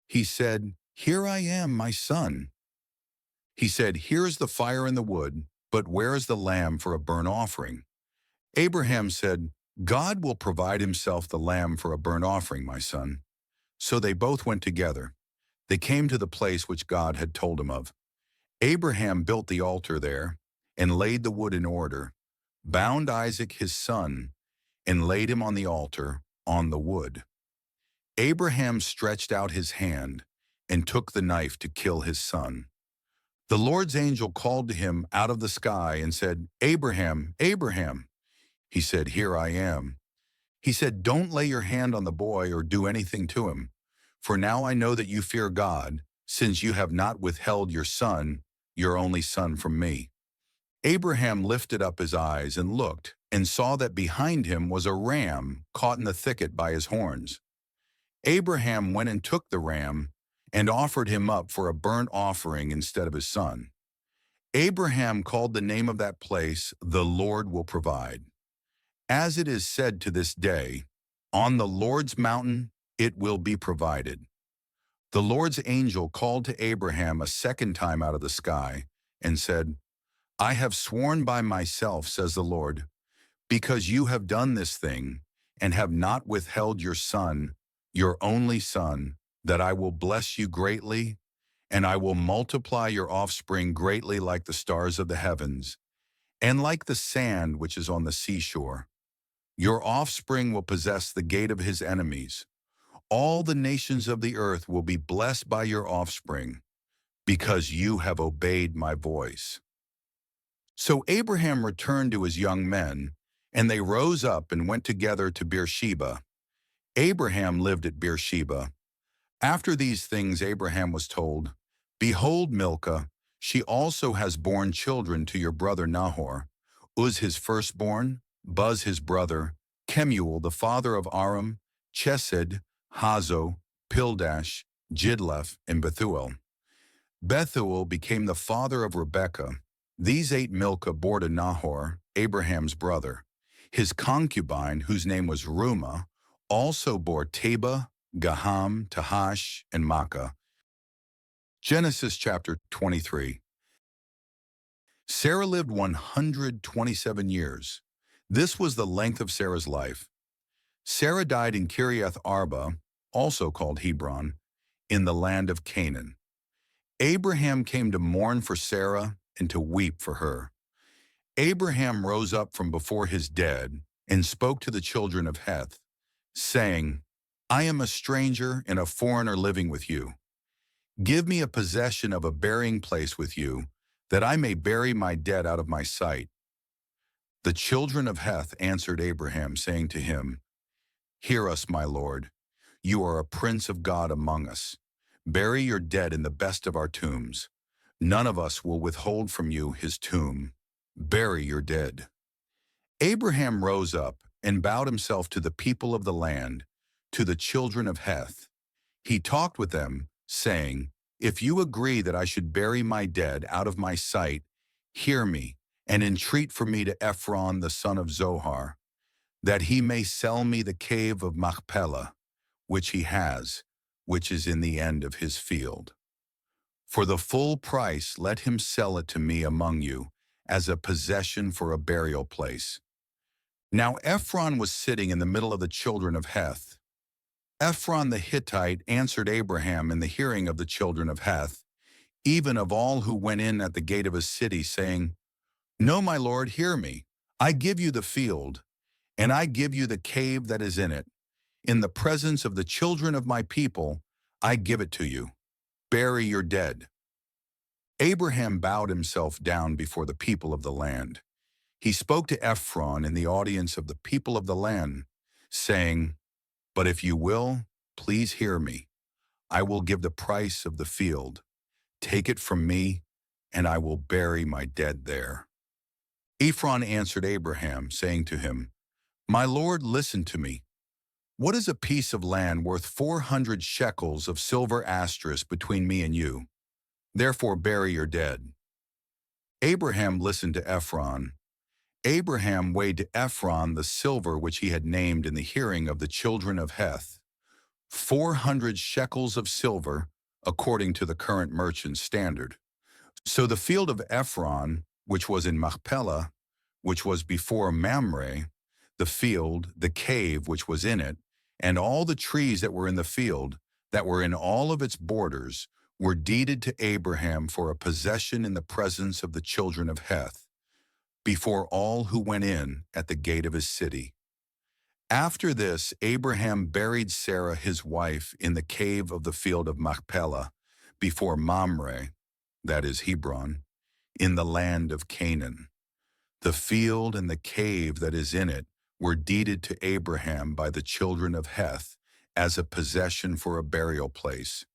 He said, "Here I am, my son." He said, "Here is the fire and the wood, but where is the lamb for a burnt offering?" Abraham said, "God will provide himself the lamb for a burnt offering, my son." So they both went together. They came to the place which God had told him of. Abraham built the altar there and laid the wood in order, bound Isaac his son, and laid him on the altar on the wood. Abraham stretched out his hand and took the knife to kill his son. The Lord's angel called to him out of the sky and said, "Abraham, Abraham." He said, "Here I am." He said, "Don't lay your hand on the boy or do anything to him, for now I know that you fear God, since you have not withheld your son, your only son, from me." Abraham lifted up his eyes and looked, and saw that behind him was a ram caught in the thicket by his horns. Abraham went and took the ram and offered him up for a burnt offering instead of his son. Abraham called the name of that place, "The Lord will provide." As it is said to this day, "On the Lord's mountain it will be provided." The Lord's angel called to Abraham a second time out of the sky and said, "I have sworn by myself, says the Lord, because you have done this thing and have not withheld your son, your only son, that I will bless you greatly, and I will multiply your offspring greatly like the stars of the heavens, and like the sand which is on the seashore. Your offspring will possess the gate of his enemies. All the nations of the earth will be blessed by your offspring, because you have obeyed my voice." So Abraham returned to his young men, and they rose up and went together to Beersheba. Abraham lived at Beersheba. After these things Abraham was told, "Behold, Milcah, she also has borne children to your brother Nahor, Uz his firstborn, Buz his brother, Kemuel the father of Aram, Chesed, Hazo, Pildash, Jidlaph, and Bethuel. Bethuel became the father of Rebekah. These 8 Milcah bore to Nahor, Abraham's brother. His concubine, whose name was Reumah, also bore Teba, Gaham, Tahash, and Makkah. Genesis chapter 23. Sarah lived 127 years. This was the length of Sarah's life. Sarah died in Kiriath Arba, also called Hebron, in the land of Canaan. Abraham came to mourn for Sarah and to weep for her. Abraham rose up from before his dead and spoke to the children of Heth, saying, "I am a stranger and a foreigner living with you. Give me a possession of a burying place with you, that I may bury my dead out of my sight." The children of Heth answered Abraham, saying to him, "Hear us, my lord. You are a prince of God among us. Bury your dead in the best of our tombs. None of us will withhold from you his tomb. Bury your dead." Abraham rose up and bowed himself to the people of the land, to the children of Heth. He talked with them, saying, "If you agree that I should bury my dead out of my sight, hear me, and entreat for me to Ephron the son of Zohar, that he may sell me the cave of Machpelah, which he has, which is in the end of his field. For the full price let him sell it to me among you, as a possession for a burial place." Now Ephron was sitting in the middle of the children of Heth. Ephron the Hittite answered Abraham in the hearing of the children of Heth, even of all who went in at the gate of his city, saying, No, my lord, hear me. I give you the field, and I give you the cave that is in it. In the presence of the children of my people, I give it to you. Bury your dead." Abraham bowed himself down before the people of the land. He spoke to Ephron in the audience of the people of the land, saying, "But if you will, please hear me. I will give the price of the field. Take it from me, and I will bury my dead there." Ephron answered Abraham, saying to him, "My lord, listen to me. What is a piece of land worth 400 shekels of silver asterisk between me and you? Therefore bury your dead." Abraham listened to Ephron. Abraham weighed to Ephron the silver which he had named in the hearing of the children of Heth, 400 shekels of silver, according to the current merchant standard. So the field of Ephron, which was in Machpelah, which was before Mamre, the field, the cave which was in it, and all the trees that were in the field, that were in all of its borders, were deeded to Abraham for a possession in the presence of the children of Heth, before all who went in at the gate of his city. After this, Abraham buried Sarah his wife in the cave of the field of Machpelah, before Mamre, that is Hebron, in the land of Canaan. The field and the cave that is in it were deeded to Abraham by the children of Heth as a possession for a burial place.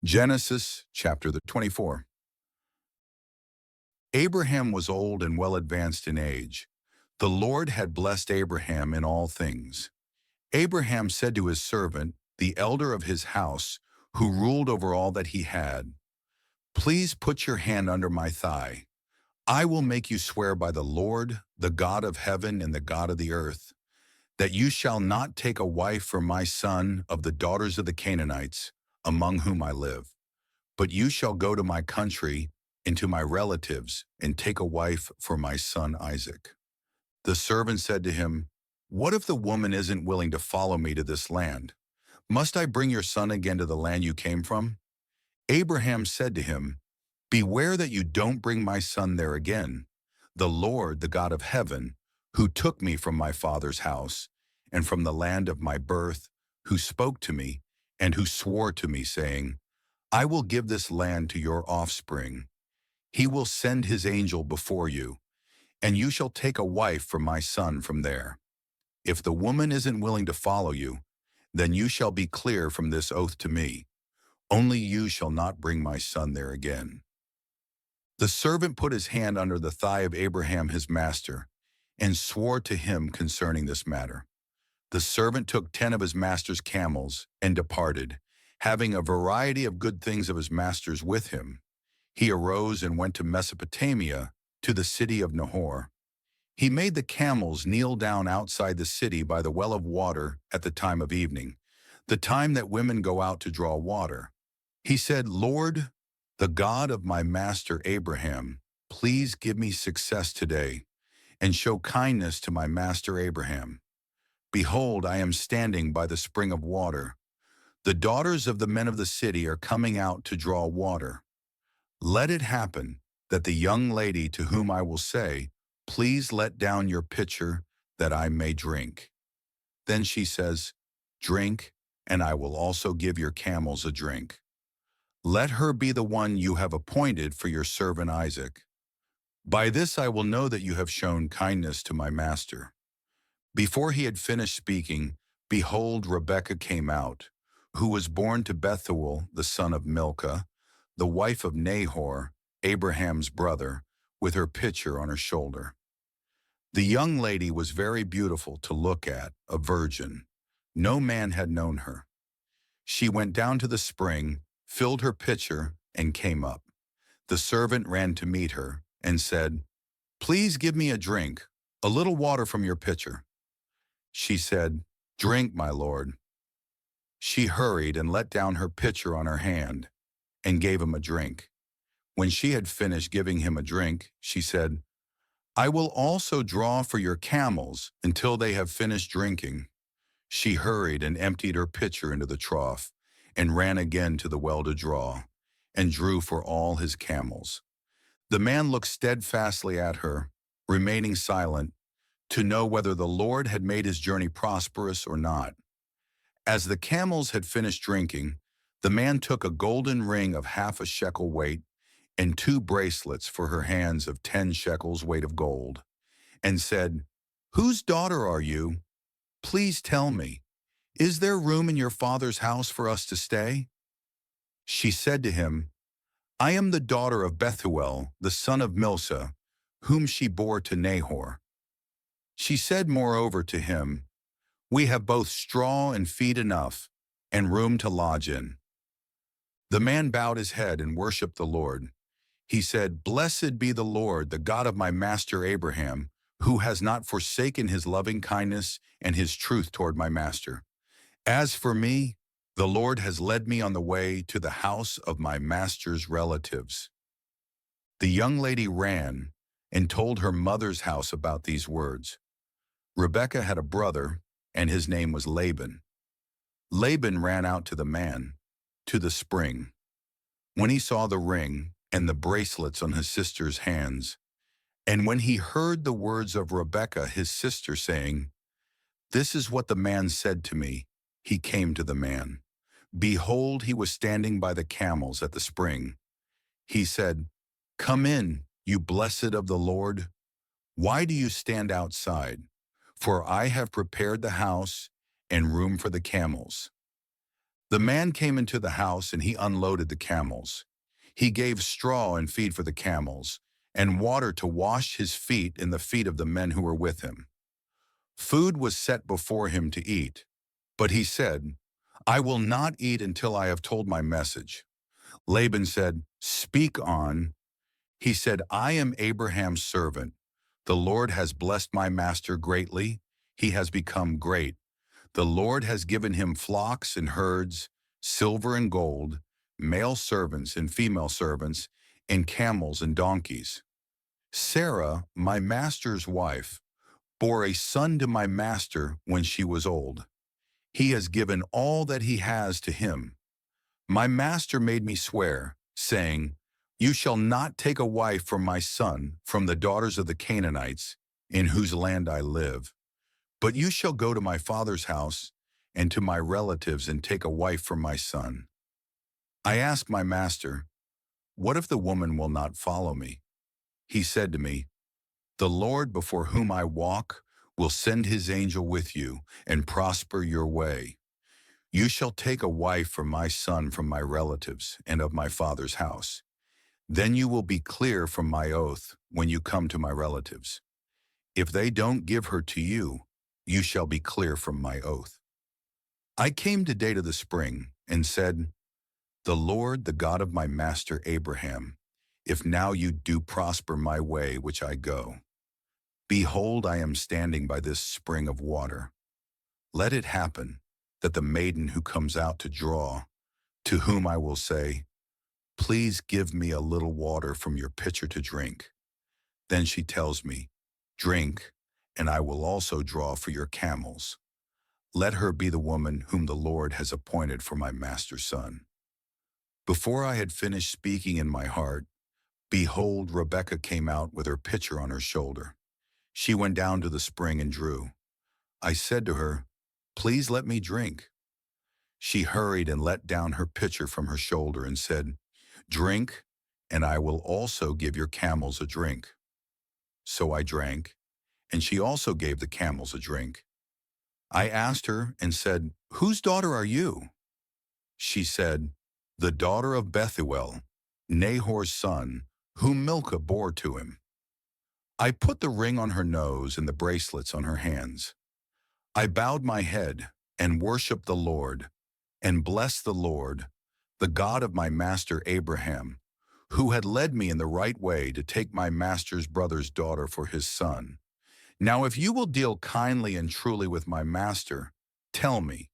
Genesis chapter 24. Abraham was old and well advanced in age. The Lord had blessed Abraham in all things. Abraham said to his servant, the elder of his house, who ruled over all that he had, "Please put your hand under my thigh. I will make you swear by the Lord, the God of heaven and the God of the earth, that you shall not take a wife for my son of the daughters of the Canaanites, among whom I live. But you shall go to my country and to my relatives and take a wife for my son Isaac." The servant said to him, "What if the woman isn't willing to follow me to this land? Must I bring your son again to the land you came from?" Abraham said to him, "Beware that you don't bring my son there again. The Lord, the God of heaven, who took me from my father's house and from the land of my birth, who spoke to me and who swore to me, saying, 'I will give this land to your offspring.' He will send his angel before you, and you shall take a wife for my son from there. If the woman isn't willing to follow you, then you shall be clear from this oath to me. Only you shall not bring my son there again." The servant put his hand under the thigh of Abraham his master, and swore to him concerning this matter. The servant took 10 of his master's camels and departed, having a variety of good things of his master's with him. He arose and went to Mesopotamia, to the city of Nahor. He made the camels kneel down outside the city by the well of water at the time of evening, the time that women go out to draw water. He said, "Lord, the God of my master Abraham, please give me success today, and show kindness to my master Abraham. Behold, I am standing by the spring of water. The daughters of the men of the city are coming out to draw water. Let it happen that the young lady to whom I will say, 'Please let down your pitcher that I may drink.' Then she says, 'Drink, and I will also give your camels a drink.' Let her be the one you have appointed for your servant Isaac. By this I will know that you have shown kindness to my master." Before he had finished speaking, behold, Rebekah came out, who was born to Bethuel, the son of Milcah, the wife of Nahor, Abraham's brother, with her pitcher on her shoulder. The young lady was very beautiful to look at, a virgin. No man had known her. She went down to the spring, filled her pitcher, and came up. The servant ran to meet her and said, "Please give me a drink, a little water from your pitcher." She said, "Drink, my lord." She hurried and let down her pitcher on her hand and gave him a drink. When she had finished giving him a drink, she said, "I will also draw for your camels until they have finished drinking." She hurried and emptied her pitcher into the trough and ran again to the well to draw, and drew for all his camels. The man looked steadfastly at her, remaining silent, to know whether the Lord had made his journey prosperous or not. As the camels had finished drinking, the man took a golden ring of 1/2 shekel weight and 2 bracelets for her hands of 10 shekels weight of gold, and said, "Whose daughter are you? Please tell me, is there room in your father's house for us to stay?" She said to him, "I am the daughter of Bethuel, the son of Milsa, whom she bore to Nahor." She said moreover to him, "We have both straw and feed enough, and room to lodge in." The man bowed his head and worshipped the Lord. He said, "Blessed be the Lord, the God of my master Abraham, who has not forsaken his loving kindness and his truth toward my master. As for me, the Lord has led me on the way to the house of my master's relatives." The young lady ran and told her mother's house about these words. Rebekah had a brother, and his name was Laban. Laban ran out to the man, to the spring. When he saw the ring and the bracelets on his sister's hands, and when he heard the words of Rebekah his sister saying, "This is what the man said to me," he came to the man. Behold, he was standing by the camels at the spring. He said, "Come in, you blessed of the Lord. Why do you stand outside? For I have prepared the house and room for the camels." The man came into the house and he unloaded the camels. He gave straw and feed for the camels, and water to wash his feet and the feet of the men who were with him. Food was set before him to eat, but he said, "I will not eat until I have told my message." Laban said, "Speak on." He said, "I am Abraham's servant. The Lord has blessed my master greatly. He has become great. The Lord has given him flocks and herds, silver and gold, male servants and female servants, and camels and donkeys. Sarah, my master's wife, bore a son to my master when she was old. He has given all that he has to him. My master made me swear, saying, 'You shall not take a wife for my son from the daughters of the Canaanites, in whose land I live. But you shall go to my father's house and to my relatives and take a wife for my son.' I asked my master, 'What if the woman will not follow me?' He said to me, 'The Lord before whom I walk will send his angel with you and prosper your way. You shall take a wife for my son from my relatives and of my father's house. Then you will be clear from my oath when you come to my relatives. If they don't give her to you, you shall be clear from my oath.' I came today to the spring and said, 'The Lord, the God of my master Abraham, if now you do prosper my way which I go, behold, I am standing by this spring of water. Let it happen that the maiden who comes out to draw, to whom I will say, "Please give me a little water from your pitcher to drink," then she tells me, "Drink, and I will also draw for your camels." Let her be the woman whom the Lord has appointed for my master's son." Before I had finished speaking in my heart, behold, Rebekah came out with her pitcher on her shoulder. She went down to the spring and drew. I said to her, "Please let me drink." She hurried and let down her pitcher from her shoulder and said, "Drink, and I will also give your camels a drink." So I drank, and she also gave the camels a drink. I asked her and said, "Whose daughter are you?" She said, "The daughter of Bethuel, Nahor's son, whom Milcah bore to him." I put the ring on her nose and the bracelets on her hands. I bowed my head and worshipped the Lord, and blessed the Lord, the God of my master Abraham, who had led me in the right way to take my master's brother's daughter for his son. Now if you will deal kindly and truly with my master, tell me.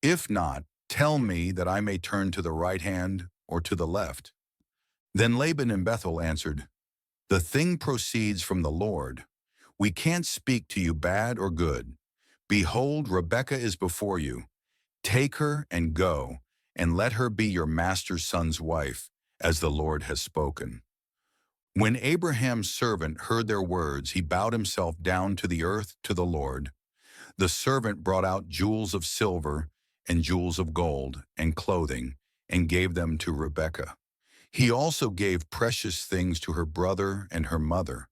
If not, tell me that I may turn to the right hand or to the left." Then Laban and Bethuel answered, "The thing proceeds from the Lord. We can't speak to you bad or good. Behold, Rebekah is before you. Take her and go, and let her be your master's son's wife, as the Lord has spoken." When Abraham's servant heard their words, he bowed himself down to the earth to the Lord. The servant brought out jewels of silver and jewels of gold and clothing and gave them to Rebekah. He also gave precious things to her brother and her mother.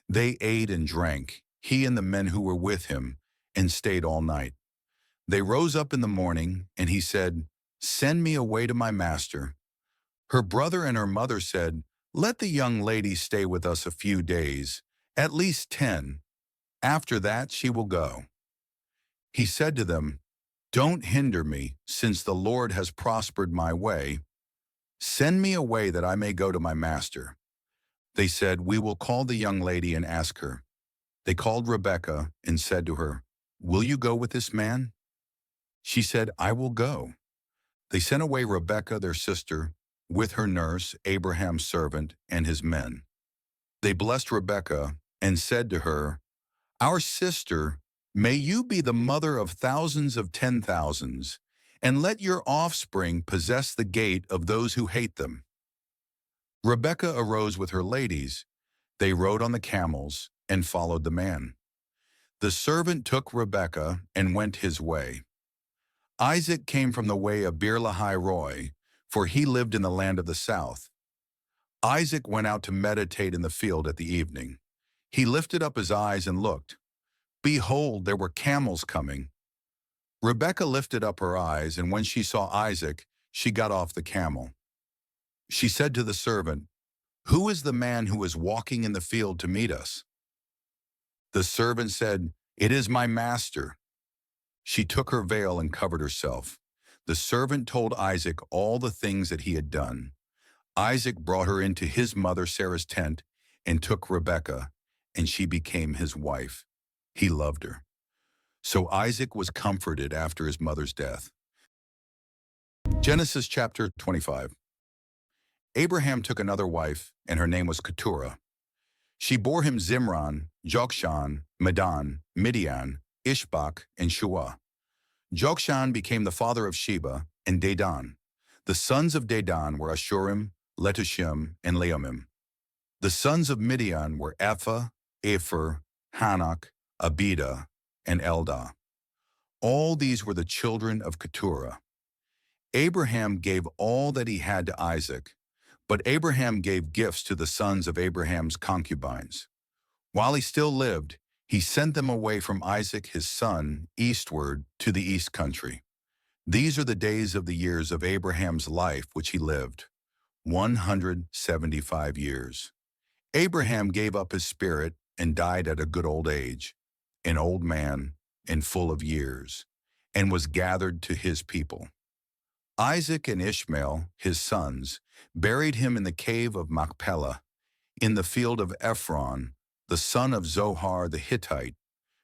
They ate and drank, he and the men who were with him, and stayed all night. They rose up in the morning, and he said, "Send me away to my master." Her brother and her mother said, "Let the young lady stay with us a few days, at least 10. After that she will go." He said to them, "Don't hinder me, since the Lord has prospered my way. Send me away that I may go to my master." They said, "We will call the young lady and ask her." They called Rebekah and said to her, "Will you go with this man?" She said, "I will go." They sent away Rebekah, their sister, with her nurse, Abraham's servant, and his men. They blessed Rebekah and said to her, "Our sister, may you be the mother of thousands of 10,000s, and let your offspring possess the gate of those who hate them." Rebekah arose with her ladies. They rode on the camels and followed the man. The servant took Rebekah and went his way. Isaac came from the way of Beer-lahai-roi, for he lived in the land of the south. Isaac went out to meditate in the field at the evening. He lifted up his eyes and looked. Behold, there were camels coming. Rebekah lifted up her eyes, and when she saw Isaac, she got off the camel. She said to the servant, "Who is the man who is walking in the field to meet us?" The servant said, "It is my master." She took her veil and covered herself. The servant told Isaac all the things that he had done. Isaac brought her into his mother Sarah's tent and took Rebekah, and she became his wife. He loved her. So Isaac was comforted after his mother's death. Genesis chapter 25. Abraham took another wife, and her name was Keturah. She bore him Zimran, Jokshan, Medan, Midian, Ishbak, and Shuah. Jokshan became the father of Sheba and Dedan. The sons of Dedan were Ashurim, Letushim, and Leumim. The sons of Midian were Ephah, Epher, Hanok, Abida, and Eldah. All these were the children of Keturah. Abraham gave all that he had to Isaac, but Abraham gave gifts to the sons of Abraham's concubines. While he still lived, he sent them away from Isaac his son eastward to the east country. These are the days of the years of Abraham's life which he lived, 175 years. Abraham gave up his spirit and died at a good old age, an old man and full of years, and was gathered to his people. Isaac and Ishmael, his sons, buried him in the cave of Machpelah, in the field of Ephron, the son of Zohar the Hittite,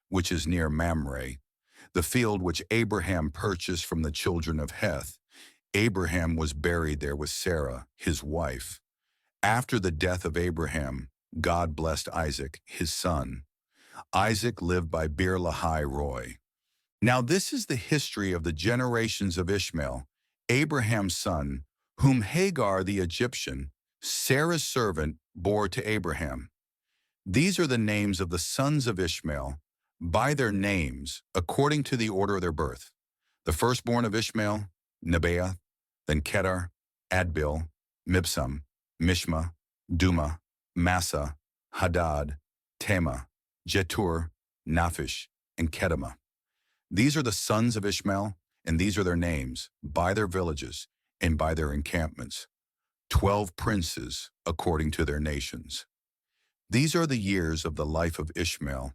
which is near Mamre, the field which Abraham purchased from the children of Heth. Abraham was buried there with Sarah, his wife. After the death of Abraham, God blessed Isaac, his son. Isaac lived by Beer-lahai-roi. Now this is the history of the generations of Ishmael, Abraham's son, whom Hagar the Egyptian, Sarah's servant, bore to Abraham. These are the names of the sons of Ishmael, by their names, according to the order of their birth. The firstborn of Ishmael, Nebaioth, then Kedar, Adbil, Mibsam, Mishma, Duma, Massa, Hadad, Tema, Jetur, Naphish, and Kedemah. These are the sons of Ishmael, and these are their names, by their villages, and by their encampments. 12 princes, according to their nations. These are the years of the life of Ishmael,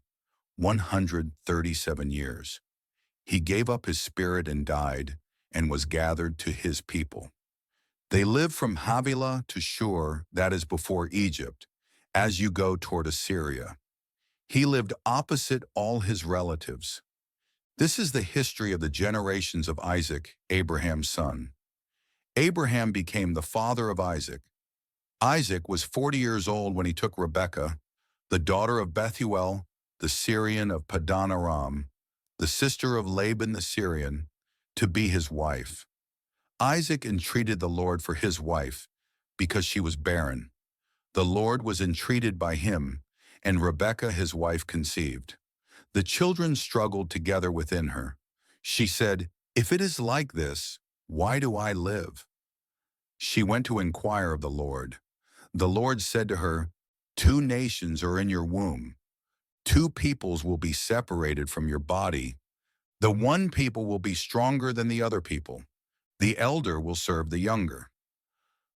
137 years. He gave up his spirit and died, and was gathered to his people. They lived from Havilah to Shur, that is before Egypt, as you go toward Assyria. He lived opposite all his relatives. This is the history of the generations of Isaac, Abraham's son. Abraham became the father of Isaac. Isaac was 40 years old when he took Rebekah, the daughter of Bethuel, the Syrian of Padan Aram, the sister of Laban the Syrian, to be his wife. Isaac entreated the Lord for his wife, because she was barren. The Lord was entreated by him, and Rebekah his wife conceived. The children struggled together within her. She said, "If it is like this, why do I live?" She went to inquire of the Lord. The Lord said to her, "Two nations are in your womb. Two peoples will be separated from your body. The one people will be stronger than the other people. The elder will serve the younger."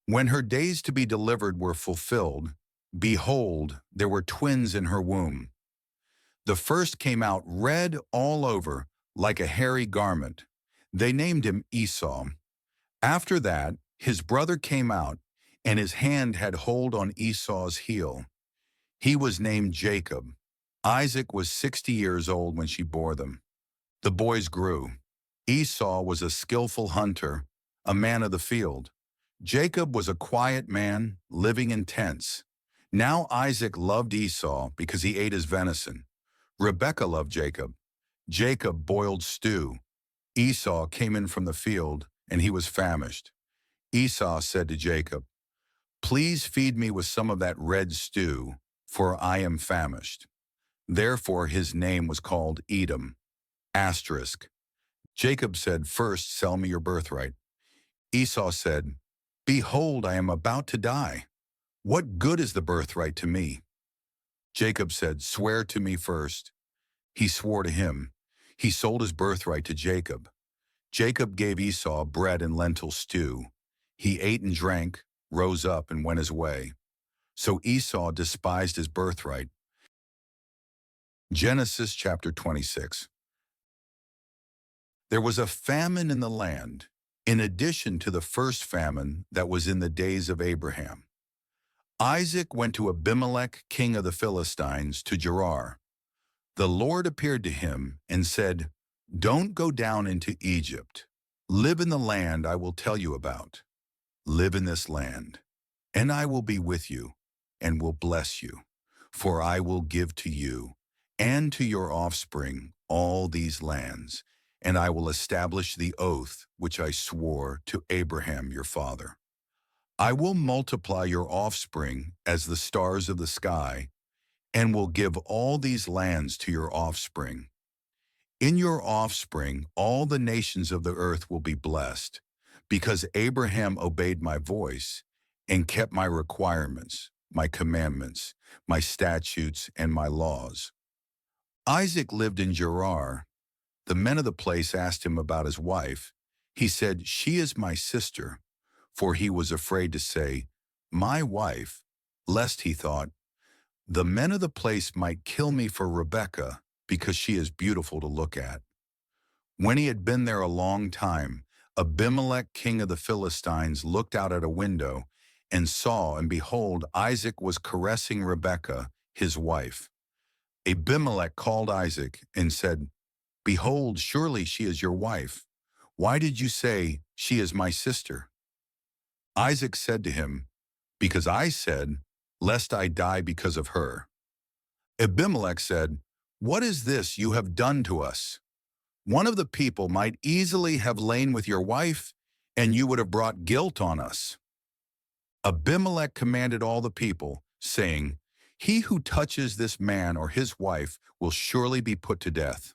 When her days to be delivered were fulfilled, behold, there were twins in her womb. The first came out red all over, like a hairy garment. They named him Esau. After that, his brother came out, and his hand had hold on Esau's heel. He was named Jacob. Isaac was 60 years old when she bore them. The boys grew. Esau was a skillful hunter, a man of the field. Jacob was a quiet man, living in tents. Now Isaac loved Esau because he ate his venison. Rebekah loved Jacob. Jacob boiled stew. Esau came in from the field, and he was famished. Esau said to Jacob, "Please feed me with some of that red stew, for I am famished." Therefore his name was called Edom. Asterisk. Jacob said, "First sell me your birthright." Esau said, "Behold, I am about to die. What good is the birthright to me?" Jacob said, "Swear to me first." He swore to him. He sold his birthright to Jacob. Jacob gave Esau bread and lentil stew. He ate and drank, rose up, and went his way. So Esau despised his birthright. Genesis chapter 26. There was a famine in the land, in addition to the first famine that was in the days of Abraham. Isaac went to Abimelech, king of the Philistines, to Gerar. The Lord appeared to him and said, "Don't go down into Egypt. Live in the land I will tell you about. Live in this land, and I will be with you, and will bless you, for I will give to you and to your offspring all these lands, and I will establish the oath which I swore to Abraham your father. I will multiply your offspring as the stars of the sky, and will give all these lands to your offspring. In your offspring all the nations of the earth will be blessed, because Abraham obeyed my voice and kept my requirements, my commandments, my statutes, and my laws." Isaac lived in Gerar. The men of the place asked him about his wife. He said, "She is my sister," for he was afraid to say, "My wife," lest he thought, "The men of the place might kill me for Rebekah, because she is beautiful to look at." When he had been there a long time, Abimelech, king of the Philistines, looked out at a window and saw, and behold, Isaac was caressing Rebekah, his wife. Abimelech called Isaac and said, "Behold, surely she is your wife. Why did you say, 'She is my sister'?" Isaac said to him, "Because I said, 'Lest I die because of her.'" Abimelech said, "What is this you have done to us? One of the people might easily have lain with your wife, and you would have brought guilt on us." Abimelech commanded all the people, saying, "He who touches this man or his wife will surely be put to death."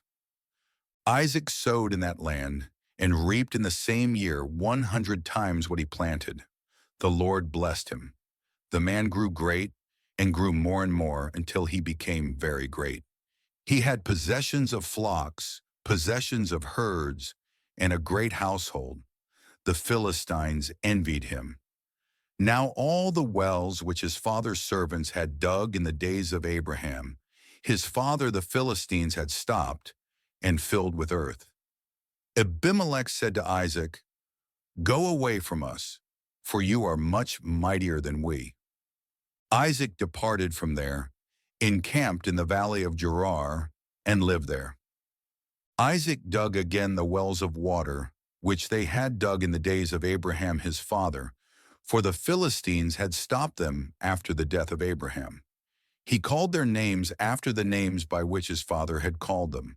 Isaac sowed in that land and reaped in the same year 100 times what he planted. The Lord blessed him. The man grew great and grew more and more until he became very great. He had possessions of flocks, possessions of herds, and a great household. The Philistines envied him. Now all the wells which his father's servants had dug in the days of Abraham, his father the Philistines had stopped and filled with earth. Abimelech said to Isaac, "Go away from us, for you are much mightier than we." Isaac departed from there, encamped in the valley of Gerar, and lived there. Isaac dug again the wells of water, which they had dug in the days of Abraham his father, for the Philistines had stopped them after the death of Abraham. He called their names after the names by which his father had called them.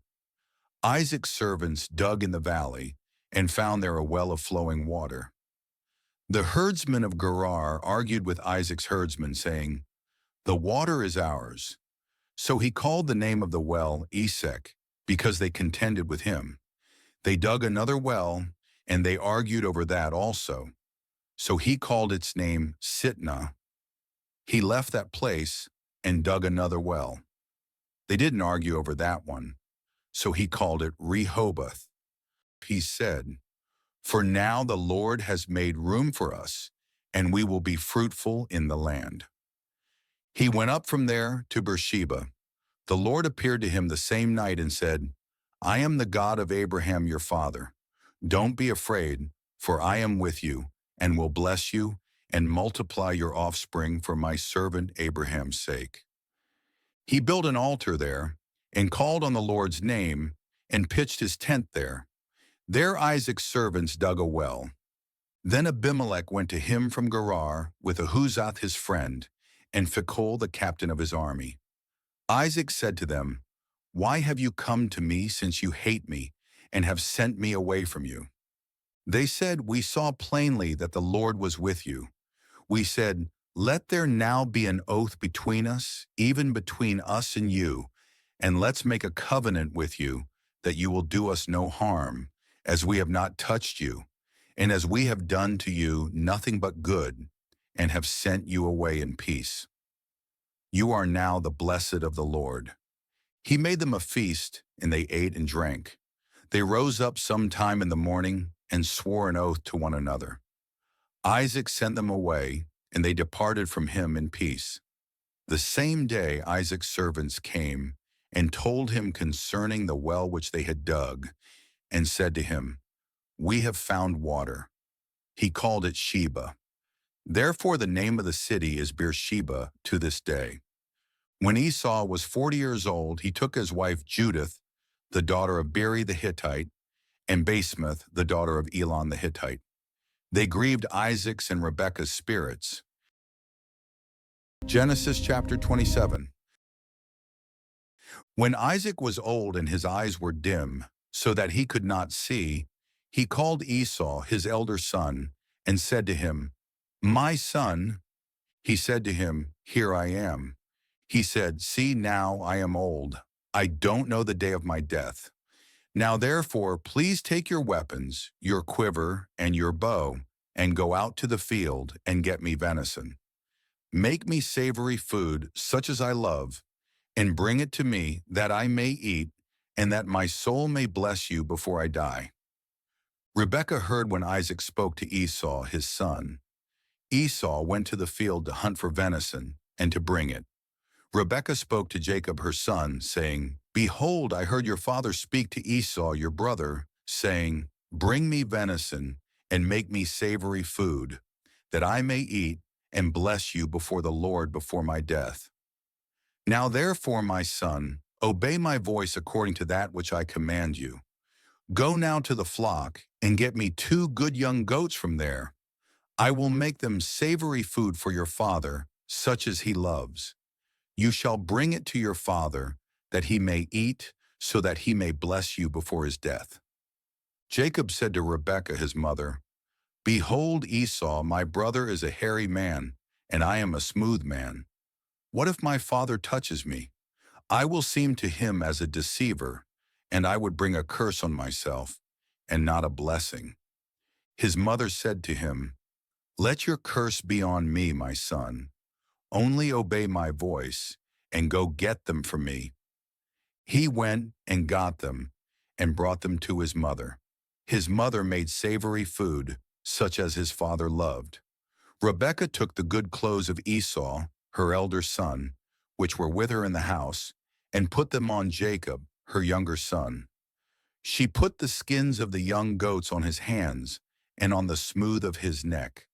Isaac's servants dug in the valley and found there a well of flowing water. The herdsmen of Gerar argued with Isaac's herdsmen, saying, "The water is ours." So he called the name of the well Esek, because they contended with him. They dug another well, and they argued over that also. So he called its name Sitnah. He left that place and dug another well. They didn't argue over that one, so he called it Rehoboth. He said, "For now the Lord has made room for us, and we will be fruitful in the land." He went up from there to Beersheba. The Lord appeared to him the same night and said, "I am the God of Abraham your father. Don't be afraid, for I am with you, and will bless you, and multiply your offspring for my servant Abraham's sake." He built an altar there, and called on the Lord's name, and pitched his tent there. There Isaac's servants dug a well. Then Abimelech went to him from Gerar with Ahuzath his friend, and Phicol the captain of his army. Isaac said to them, "Why have you come to me, since you hate me, and have sent me away from you?" They said, "We saw plainly that the Lord was with you." We said, "Let there now be an oath between us, even between us and you, and let's make a covenant with you, that you will do us no harm, as we have not touched you, and as we have done to you nothing but good, and have sent you away in peace. You are now the blessed of the Lord." He made them a feast, and they ate and drank. They rose up sometime in the morning and swore an oath to one another. Isaac sent them away, and they departed from him in peace. The same day Isaac's servants came and told him concerning the well which they had dug, and said to him, "We have found water." He called it Sheba. Therefore the name of the city is Beersheba to this day. When Esau was 40 years old, he took his wife Judith, the daughter of Beri the Hittite, and Basemath, the daughter of Elon the Hittite. They grieved Isaac's and Rebekah's spirits. Genesis chapter 27. When Isaac was old and his eyes were dim, so that he could not see, he called Esau, his elder son, and said to him, "My son." He said to him, "Here I am." He said, "See, now I am old. I don't know the day of my death. Now therefore, please take your weapons, your quiver, and your bow, and go out to the field and get me venison. Make me savory food, such as I love, and bring it to me, that I may eat, and that my soul may bless you before I die." Rebekah heard when Isaac spoke to Esau, his son. Esau went to the field to hunt for venison, and to bring it. Rebekah spoke to Jacob her son, saying, "Behold, I heard your father speak to Esau your brother, saying, 'Bring me venison, and make me savory food, that I may eat, and bless you before the Lord before my death.' Now therefore, my son, obey my voice according to that which I command you. Go now to the flock, and get me 2 good young goats from there. I will make them savory food for your father, such as he loves. You shall bring it to your father, that he may eat, so that he may bless you before his death." Jacob said to Rebekah his mother, "Behold, Esau, my brother, is a hairy man, and I am a smooth man. What if my father touches me? I will seem to him as a deceiver, and I would bring a curse on myself, and not a blessing." His mother said to him, "Let your curse be on me, my son. Only obey my voice, and go get them for me." He went and got them, and brought them to his mother. His mother made savory food, such as his father loved. Rebekah took the good clothes of Esau, her elder son, which were with her in the house, and put them on Jacob, her younger son. She put the skins of the young goats on his hands, and on the smooth of his neck.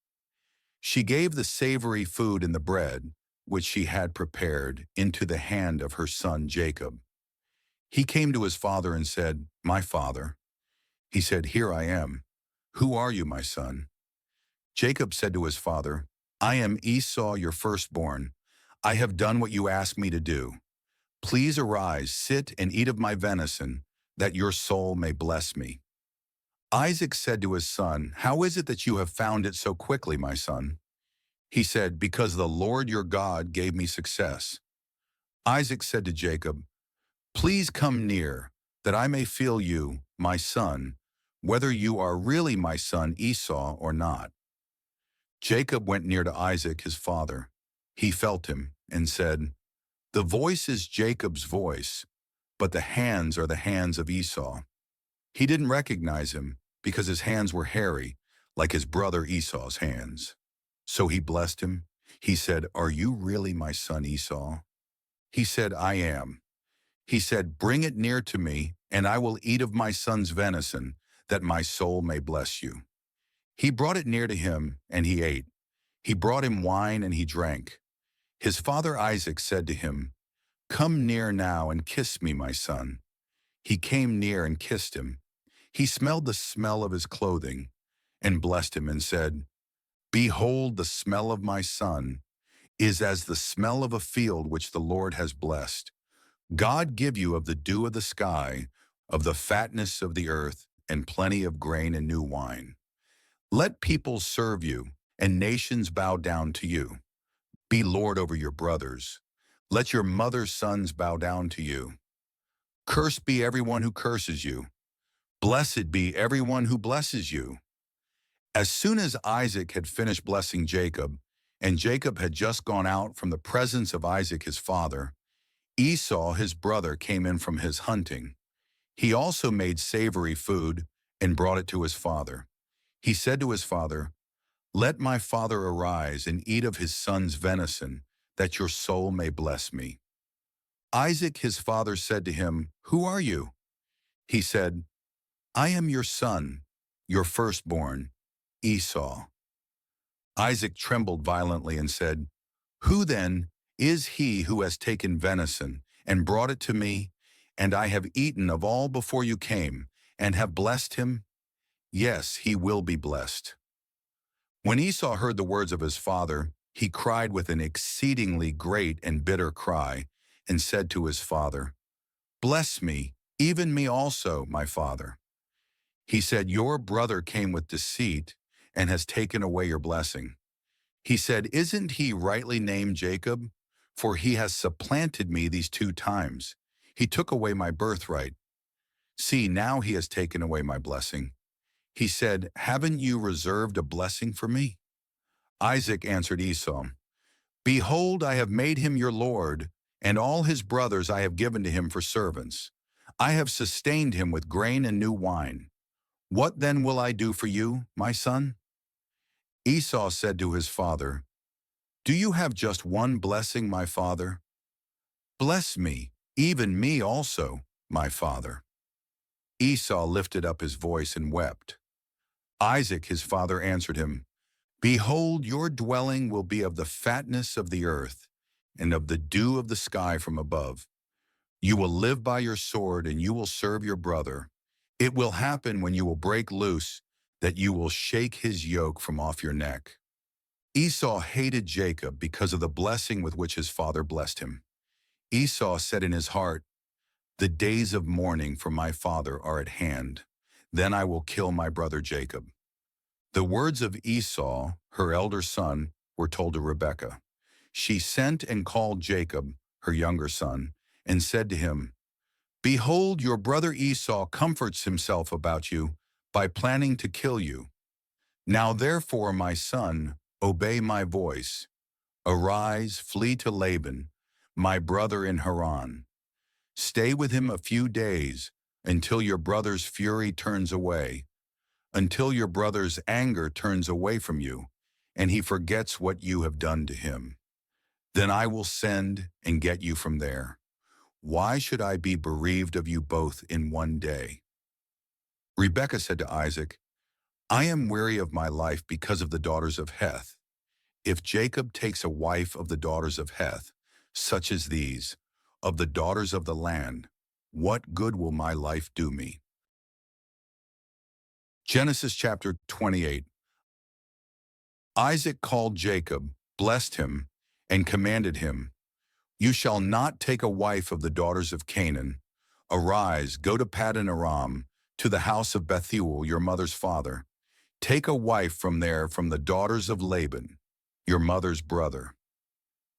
She gave the savory food and the bread, which she had prepared, into the hand of her son Jacob. He came to his father and said, "My father." He said, "Here I am. Who are you, my son?" Jacob said to his father, "I am Esau, your firstborn. I have done what you asked me to do. Please arise, sit and eat of my venison, that your soul may bless me." Isaac said to his son, "How is it that you have found it so quickly, my son?" He said, "Because the Lord your God gave me success." Isaac said to Jacob, "Please come near, that I may feel you, my son, whether you are really my son Esau or not." Jacob went near to Isaac his father. He felt him and said, "The voice is Jacob's voice, but the hands are the hands of Esau." He didn't recognize him because his hands were hairy, like his brother Esau's hands. So he blessed him. He said, "Are you really my son Esau?" He said, "I am." He said, "Bring it near to me, and I will eat of my son's venison, that my soul may bless you." He brought it near to him, and he ate. He brought him wine, and he drank. His father Isaac said to him, "Come near now and kiss me, my son." He came near and kissed him. He smelled the smell of his clothing and blessed him and said, "Behold, the smell of my son is as the smell of a field which the Lord has blessed. God give you of the dew of the sky, of the fatness of the earth, and plenty of grain and new wine. Let peoples serve you, and nations bow down to you. Be Lord over your brothers. Let your mother's sons bow down to you. Cursed be everyone who curses you. Blessed be everyone who blesses you." As soon as Isaac had finished blessing Jacob, and Jacob had just gone out from the presence of Isaac his father, Esau his brother came in from his hunting. He also made savory food and brought it to his father. He said to his father, "Let my father arise and eat of his son's venison, that your soul may bless me." Isaac his father said to him, "Who are you?" He said, "I am your son, your firstborn, Esau." Isaac trembled violently and said, "Who then is he who has taken venison and brought it to me, and I have eaten of all before you came, and have blessed him? Yes, he will be blessed." When Esau heard the words of his father, he cried with an exceedingly great and bitter cry, and said to his father, "Bless me, even me also, my father." He said, "Your brother came with deceit and has taken away your blessing." He said, "Isn't he rightly named Jacob? For he has supplanted me these 2 times. He took away my birthright. See, now he has taken away my blessing." He said, "Haven't you reserved a blessing for me?" Isaac answered Esau, "Behold, I have made him your lord, and all his brothers I have given to him for servants. I have sustained him with grain and new wine. What then will I do for you, my son?" Esau said to his father, "Do you have just one blessing, my father? Bless me, even me also, my father." Esau lifted up his voice and wept. Isaac his father answered him, "Behold, your dwelling will be of the fatness of the earth, and of the dew of the sky from above. You will live by your sword, and you will serve your brother. It will happen when you will break loose, that you will shake his yoke from off your neck." Esau hated Jacob because of the blessing with which his father blessed him. Esau said in his heart, "The days of mourning for my father are at hand. Then I will kill my brother Jacob." The words of Esau, her elder son, were told to Rebekah. She sent and called Jacob, her younger son, and said to him, "Behold, your brother Esau comforts himself about you by planning to kill you. Now therefore, my son, obey my voice. Arise, flee to Laban, my brother in Haran. Stay with him a few days until your brother's fury turns away, until your brother's anger turns away from you, and he forgets what you have done to him. Then I will send and get you from there. Why should I be bereaved of you both in one day?" Rebekah said to Isaac, "I am weary of my life because of the daughters of Heth. If Jacob takes a wife of the daughters of Heth, such as these, of the daughters of the land, what good will my life do me?" Genesis chapter 28. Isaac called Jacob, blessed him, and commanded him, "You shall not take a wife of the daughters of Canaan. Arise, go to Paddan Aram, to the house of Bethuel, your mother's father. Take a wife from there from the daughters of Laban, your mother's brother.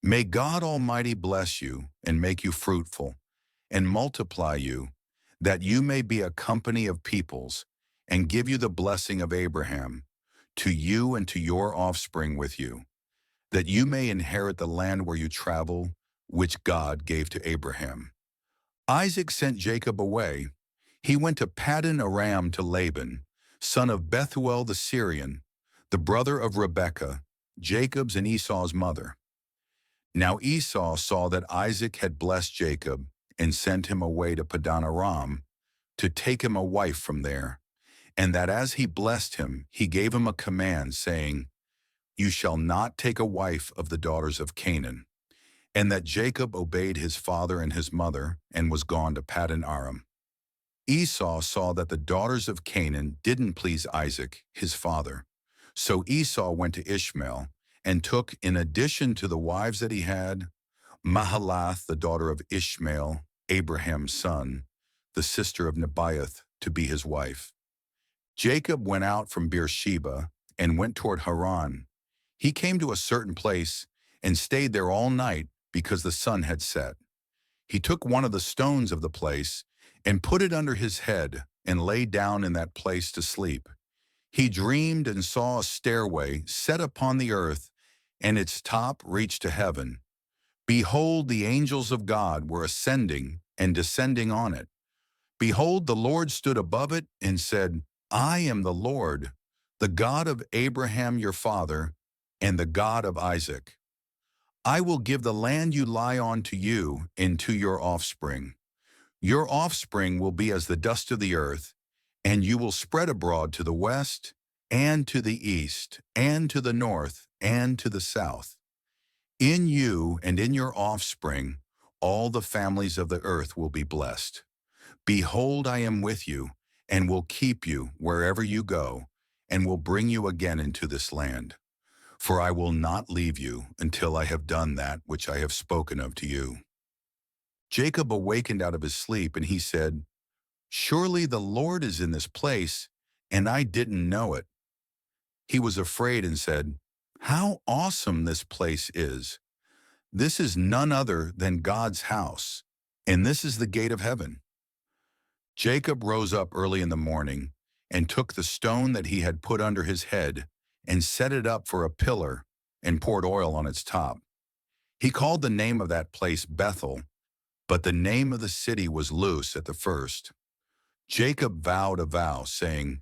May God Almighty bless you and make you fruitful and multiply you, that you may be a company of peoples, and give you the blessing of Abraham, to you and to your offspring with you, that you may inherit the land where you travel, which God gave to Abraham. Isaac sent Jacob away. He went to Paddan Aram to Laban, son of Bethuel the Syrian, the brother of Rebekah, Jacob's and Esau's mother. Now Esau saw that Isaac had blessed Jacob and sent him away to Paddan Aram to take him a wife from there, and that as he blessed him, he gave him a command, saying, You shall not take a wife of the daughters of Canaan. And that Jacob obeyed his father and his mother and was gone to Paddan Aram. Esau saw that the daughters of Canaan didn't please Isaac, his father. So Esau went to Ishmael and took, in addition to the wives that he had, Mahalath, the daughter of Ishmael, Abraham's son, the sister of Nebaioth, to be his wife. Jacob went out from Beersheba and went toward Haran. He came to a certain place and stayed there all night because the sun had set. He took one of the stones of the place and put it under his head and lay down in that place to sleep. He dreamed and saw a stairway set upon the earth, and its top reached to heaven. Behold, the angels of God were ascending and descending on it. Behold, the Lord stood above it and said, I am the Lord, the God of Abraham your father, and the God of Isaac. I will give the land you lie on to you and to your offspring. Your offspring will be as the dust of the earth, and you will spread abroad to the west, and to the east, and to the north, and to the south. In you and in your offspring, all the families of the earth will be blessed. Behold, I am with you, and will keep you wherever you go, and will bring you again into this land. For I will not leave you until I have done that which I have spoken of to you. Jacob awakened out of his sleep, and he said, Surely the Lord is in this place, and I didn't know it. He was afraid and said, How awesome this place is! This is none other than God's house, and this is the gate of heaven. Jacob rose up early in the morning and took the stone that he had put under his head and set it up for a pillar and poured oil on its top. He called the name of that place Bethel, but the name of the city was Luz at the first. Jacob vowed a vow, saying,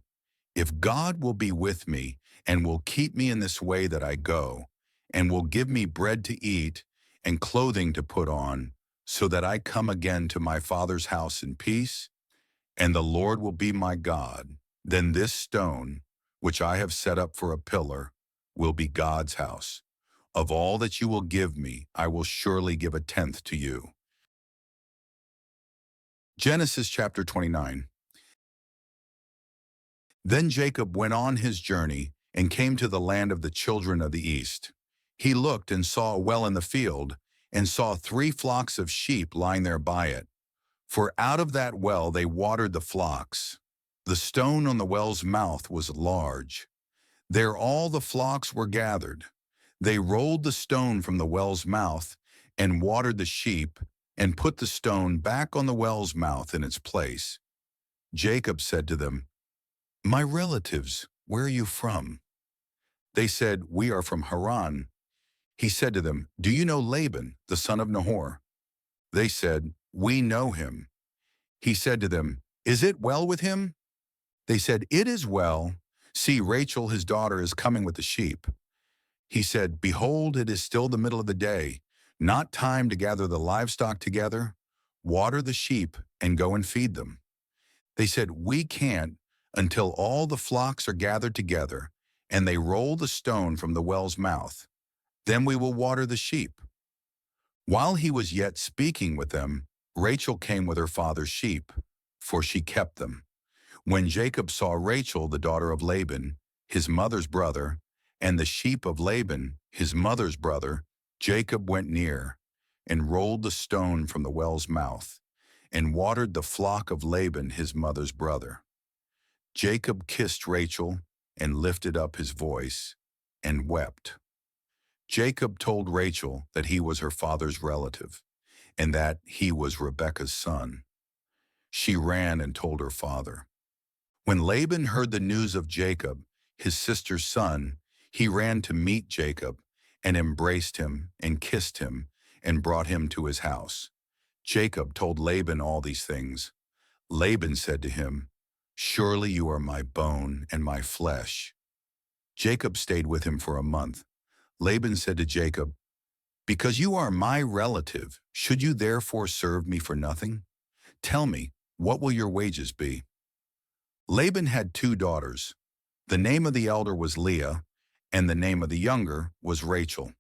If God will be with me and will keep me in this way that I go, and will give me bread to eat and clothing to put on, so that I come again to my father's house in peace, and the Lord will be my God, then this stone, which I have set up for a pillar, will be God's house. Of all that you will give me, I will surely give a tenth to you. Genesis chapter 29. Then Jacob went on his journey and came to the land of the children of the east. He looked and saw a well in the field, and saw 3 flocks of sheep lying there by it. For out of that well they watered the flocks. The stone on the well's mouth was large. There all the flocks were gathered. They rolled the stone from the well's mouth and watered the sheep, and put the stone back on the well's mouth in its place. Jacob said to them, My relatives, where are you from? They said, We are from Haran. He said to them, Do you know Laban, the son of Nahor? They said, We know him. He said to them, Is it well with him? They said, It is well. See, Rachel, his daughter, is coming with the sheep. He said, Behold, it is still the middle of the day, not time to gather the livestock together. Water the sheep and go and feed them. They said, We can't until all the flocks are gathered together, and they roll the stone from the well's mouth. Then we will water the sheep. While he was yet speaking with them, Rachel came with her father's sheep, for she kept them. When Jacob saw Rachel, the daughter of Laban, his mother's brother, and the sheep of Laban, his mother's brother, Jacob went near, and rolled the stone from the well's mouth, and watered the flock of Laban, his mother's brother. Jacob kissed Rachel and lifted up his voice and wept. Jacob told Rachel that he was her father's relative and that he was Rebekah's son. She ran and told her father. When Laban heard the news of Jacob, his sister's son, he ran to meet Jacob and embraced him and kissed him and brought him to his house. Jacob told Laban all these things. Laban said to him, "Surely you are my bone and my flesh." Jacob stayed with him for a month. Laban said to Jacob, "Because you are my relative, should you therefore serve me for nothing? Tell me, what will your wages be?" Laban had 2 daughters. The name of the elder was Leah, and the name of the younger was Rachel.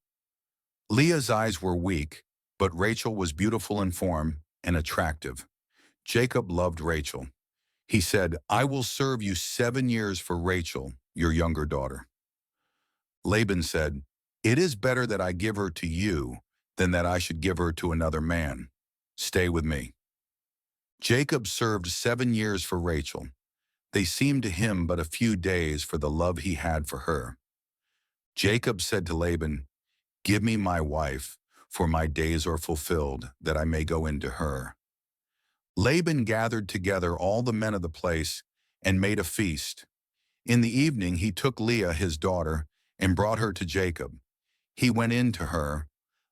Leah's eyes were weak, but Rachel was beautiful in form and attractive. Jacob loved Rachel. He said, "I will serve you 7 years for Rachel, your younger daughter." Laban said, "It is better that I give her to you than that I should give her to another man. Stay with me." Jacob served 7 years for Rachel. They seemed to him but a few days for the love he had for her. Jacob said to Laban, "Give me my wife, for my days are fulfilled, that I may go into her." Laban gathered together all the men of the place and made a feast. In the evening he took Leah his daughter and brought her to Jacob. He went in to her.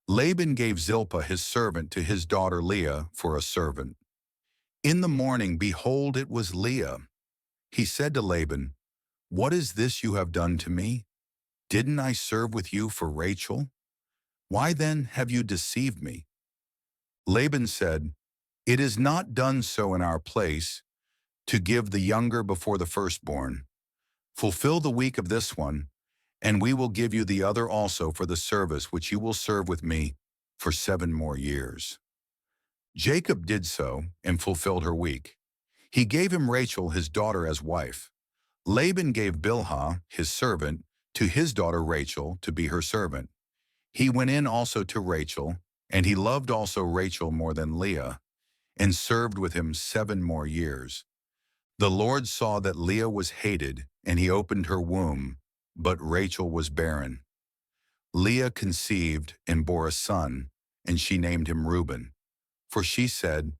Laban gave Zilpah his servant to his daughter Leah for a servant. In the morning, behold, it was Leah. He said to Laban, "What is this you have done to me? Didn't I serve with you for Rachel? Why then have you deceived me?" Laban said, "It is not done so in our place, to give the younger before the firstborn. Fulfill the week of this one, and we will give you the other also for the service which you will serve with me for 7 more years." Jacob did so and fulfilled her week. He gave him Rachel his daughter as wife. Laban gave Bilhah his servant to his daughter Rachel to be her servant. He went in also to Rachel, and he loved also Rachel more than Leah, and served with him 7 more years. The Lord saw that Leah was hated, and he opened her womb, but Rachel was barren. Leah conceived and bore a son, and she named him Reuben. For she said,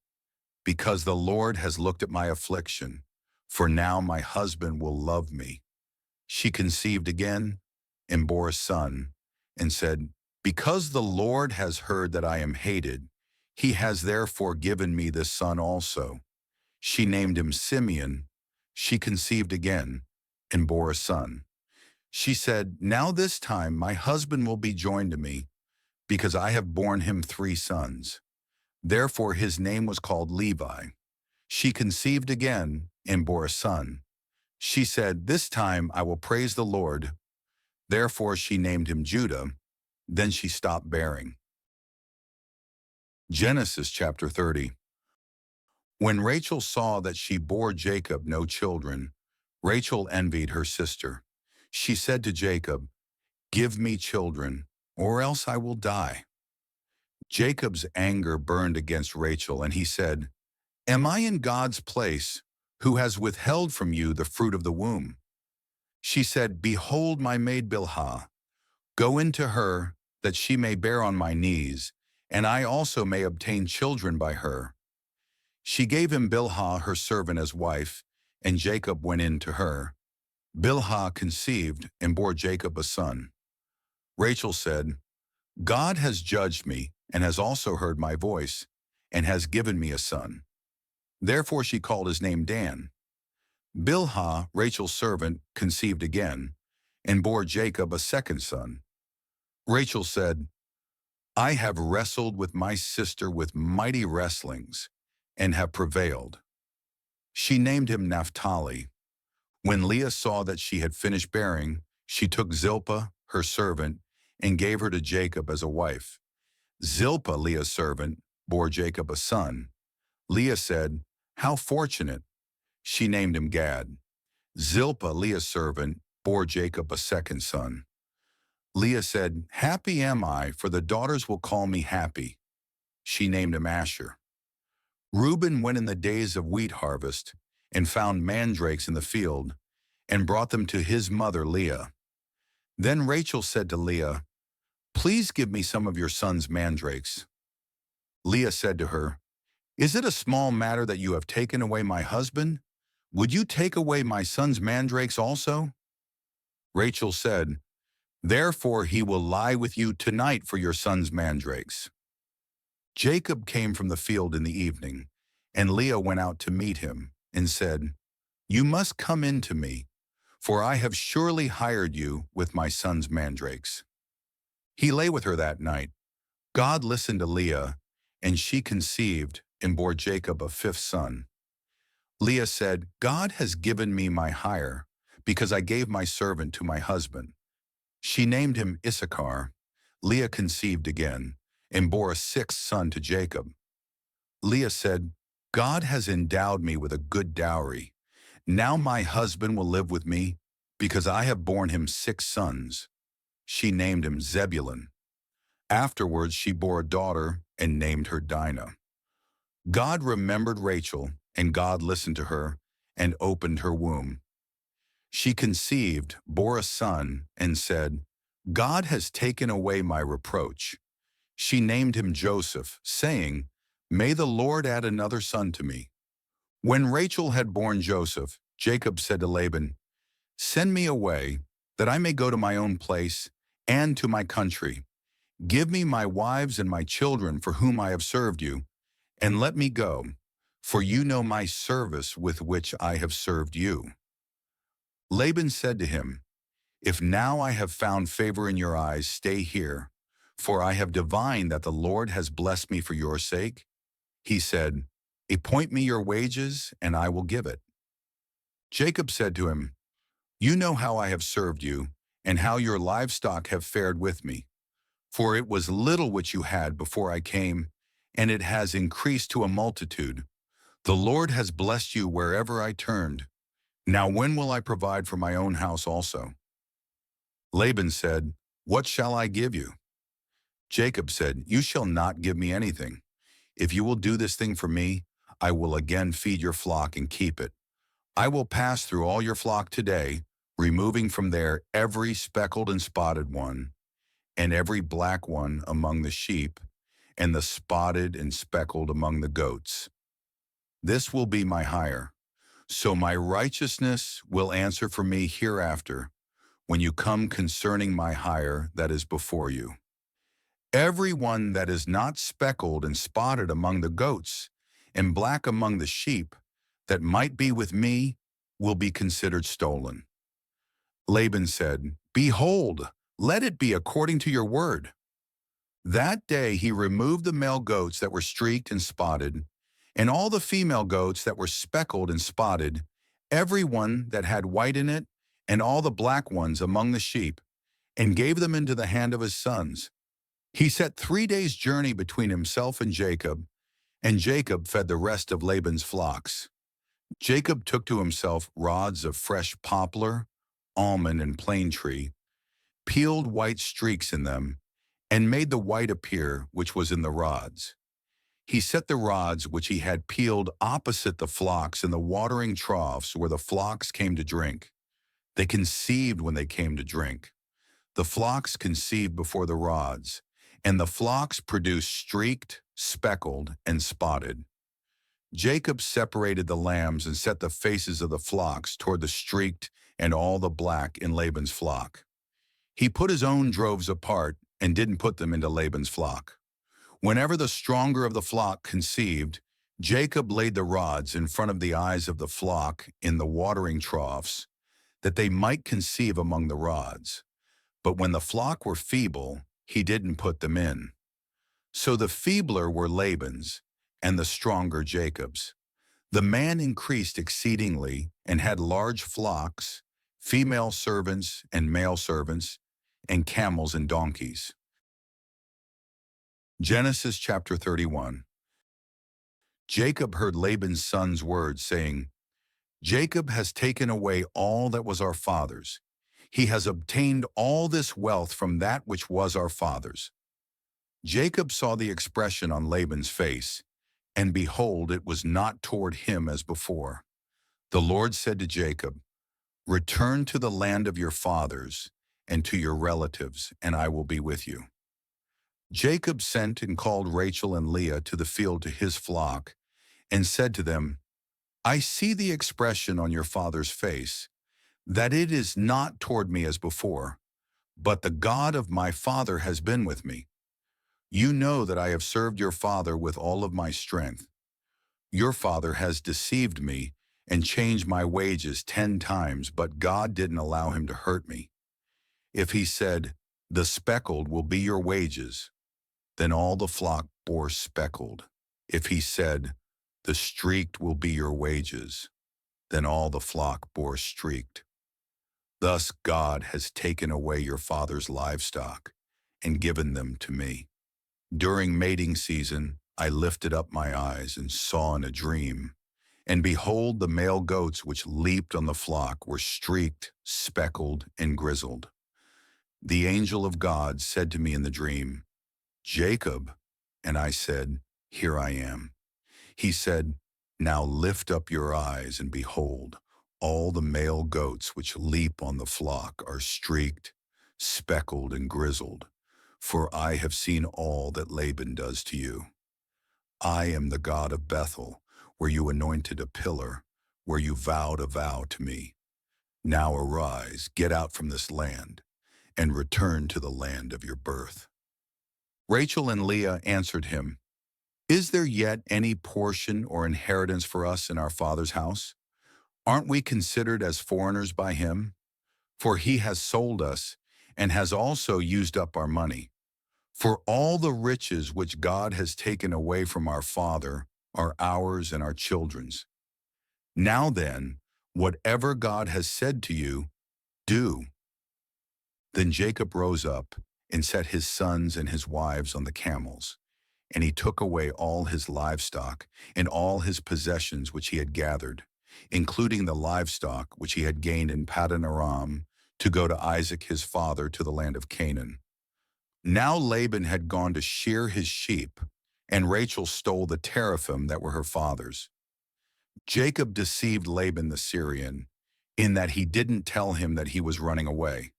"Because the Lord has looked at my affliction, for now my husband will love me." She conceived again and bore a son, and said, "Because the Lord has heard that I am hated, he has therefore given me this son also." She named him Simeon. She conceived again and bore a son. She said, "Now this time my husband will be joined to me, because I have borne him 3 sons. Therefore his name was called Levi. She conceived again and bore a son. She said, "This time I will praise the Lord." Therefore she named him Judah. Then she stopped bearing. Genesis chapter 30. When Rachel saw that she bore Jacob no children, Rachel envied her sister. She said to Jacob, "Give me children, or else I will die." Jacob's anger burned against Rachel, and he said, "Am I in God's place, who has withheld from you the fruit of the womb?" She said, "Behold my maid Bilhah. Go into her, that she may bear on my knees, and I also may obtain children by her." She gave him Bilhah her servant as wife, and Jacob went in to her. Bilhah conceived and bore Jacob a son. Rachel said, "God has judged me, and has also heard my voice, and has given me a son." Therefore she called his name Dan. Bilhah, Rachel's servant, conceived again, and bore Jacob a second son. Rachel said, "I have wrestled with my sister with mighty wrestlings, and have prevailed." She named him Naphtali. When Leah saw that she had finished bearing, she took Zilpah, her servant, and gave her to Jacob as a wife. Zilpah, Leah's servant, bore Jacob a son. Leah said, "How fortunate!" She named him Gad. Zilpah, Leah's servant, bore Jacob a second son. Leah said, "Happy am I, for the daughters will call me happy." She named him Asher. Reuben went in the days of wheat harvest, and found mandrakes in the field, and brought them to his mother Leah. Then Rachel said to Leah, "Please give me some of your son's mandrakes." Leah said to her, "Is it a small matter that you have taken away my husband? Would you take away my son's mandrakes also?" Rachel said, "Therefore he will lie with you tonight for your son's mandrakes." Jacob came from the field in the evening, and Leah went out to meet him and said, "You must come in to me, for I have surely hired you with my son's mandrakes." He lay with her that night. God listened to Leah, and she conceived and bore Jacob a fifth son. Leah said, "God has given me my hire, because I gave my servant to my husband." She named him Issachar. Leah conceived again, and bore a sixth son to Jacob. Leah said, "God has endowed me with a good dowry. Now my husband will live with me, because I have borne him six sons." She named him Zebulun. Afterwards she bore a daughter and named her Dinah. God remembered Rachel, and God listened to her and opened her womb. She conceived, bore a son, and said, "God has taken away my reproach." She named him Joseph, saying, "May the Lord add another son to me." When Rachel had borne Joseph, Jacob said to Laban, "Send me away, that I may go to my own place and to my country. Give me my wives and my children for whom I have served you, and let me go, for you know my service with which I have served you." Laban said to him, "If now I have found favor in your eyes, stay here, for I have divined that the Lord has blessed me for your sake." He said, "Appoint me your wages, and I will give it." Jacob said to him, "You know how I have served you, and how your livestock have fared with me. For it was little which you had before I came, and it has increased to a multitude. The Lord has blessed you wherever I turned. Now when will I provide for my own house also?" Laban said, "What shall I give you?" Jacob said, "You shall not give me anything. If you will do this thing for me, I will again feed your flock and keep it. I will pass through all your flock today, removing from there every speckled and spotted one, and every black one among the sheep, and the spotted and speckled among the goats. This will be my hire. So my righteousness will answer for me hereafter, when you come concerning my hire that is before you. Every one that is not speckled and spotted among the goats, and black among the sheep, that might be with me, will be considered stolen." Laban said, "Behold, let it be according to your word." That day he removed the male goats that were streaked and spotted, and all the female goats that were speckled and spotted, every one that had white in it, and all the black ones among the sheep, and gave them into the hand of his sons. He set 3 days' journey between himself and Jacob fed the rest of Laban's flocks. Jacob took to himself rods of fresh poplar, almond, and plane tree, peeled white streaks in them, and made the white appear which was in the rods. He set the rods which he had peeled opposite the flocks in the watering troughs where the flocks came to drink. They conceived when they came to drink. The flocks conceived before the rods, and the flocks produced streaked, speckled, and spotted. Jacob separated the lambs and set the faces of the flocks toward the streaked and all the black in Laban's flock. He put his own droves apart and didn't put them into Laban's flock. Whenever the stronger of the flock conceived, Jacob laid the rods in front of the eyes of the flock in the watering troughs, that they might conceive among the rods. But when the flock were feeble, he didn't put them in. So the feebler were Laban's, and the stronger Jacob's. The man increased exceedingly and had large flocks, female servants and male servants, and camels and donkeys. Genesis chapter 31. Jacob heard Laban's son's words, saying, "Jacob has taken away all that was our father's. He has obtained all this wealth from that which was our father's." Jacob saw the expression on Laban's face, and behold, it was not toward him as before. The Lord said to Jacob, "Return to the land of your fathers and to your relatives, and I will be with you." Jacob sent and called Rachel and Leah to the field to his flock, and said to them, "I see the expression on your father's face, that it is not toward me as before, but the God of my father has been with me. You know that I have served your father with all of my strength. Your father has deceived me and changed my wages 10 times, but God didn't allow him to hurt me. If he said, 'The speckled will be your wages,' then all the flock bore speckled. If he said, 'The streaked will be your wages,' then all the flock bore streaked. Thus God has taken away your father's livestock and given them to me. During mating season, I lifted up my eyes and saw in a dream, and behold, the male goats which leaped on the flock were streaked, speckled, and grizzled. The angel of God said to me in the dream, 'Jacob,' and I said, 'Here I am.' He said, 'Now lift up your eyes and behold, all the male goats which leap on the flock are streaked, speckled, and grizzled, for I have seen all that Laban does to you. I am the God of Bethel, where you anointed a pillar, where you vowed a vow to me. Now arise, get out from this land, and return to the land of your birth.'" Rachel and Leah answered him, "Is there yet any portion or inheritance for us in our father's house? Aren't we considered as foreigners by him? For he has sold us and has also used up our money. For all the riches which God has taken away from our father are ours and our children's. Now then, whatever God has said to you, do." Then Jacob rose up and set his sons and his wives on the camels, and he took away all his livestock and all his possessions which he had gathered, including the livestock which he had gained in Paddan Aram, to go to Isaac his father to the land of Canaan. Now Laban had gone to shear his sheep, and Rachel stole the teraphim that were her father's. Jacob deceived Laban the Syrian, in that he didn't tell him that he was running away.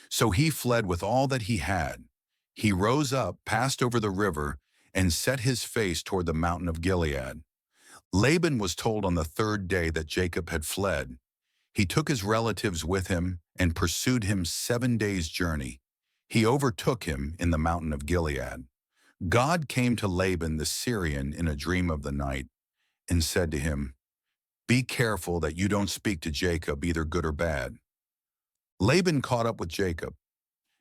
So he fled with all that he had. He rose up, passed over the river, and set his face toward the mountain of Gilead. Laban was told on the 3rd day that Jacob had fled. He took his relatives with him and pursued him 7 days' journey. He overtook him in the mountain of Gilead. God came to Laban the Syrian in a dream of the night and said to him, "Be careful that you don't speak to Jacob, either good or bad." Laban caught up with Jacob.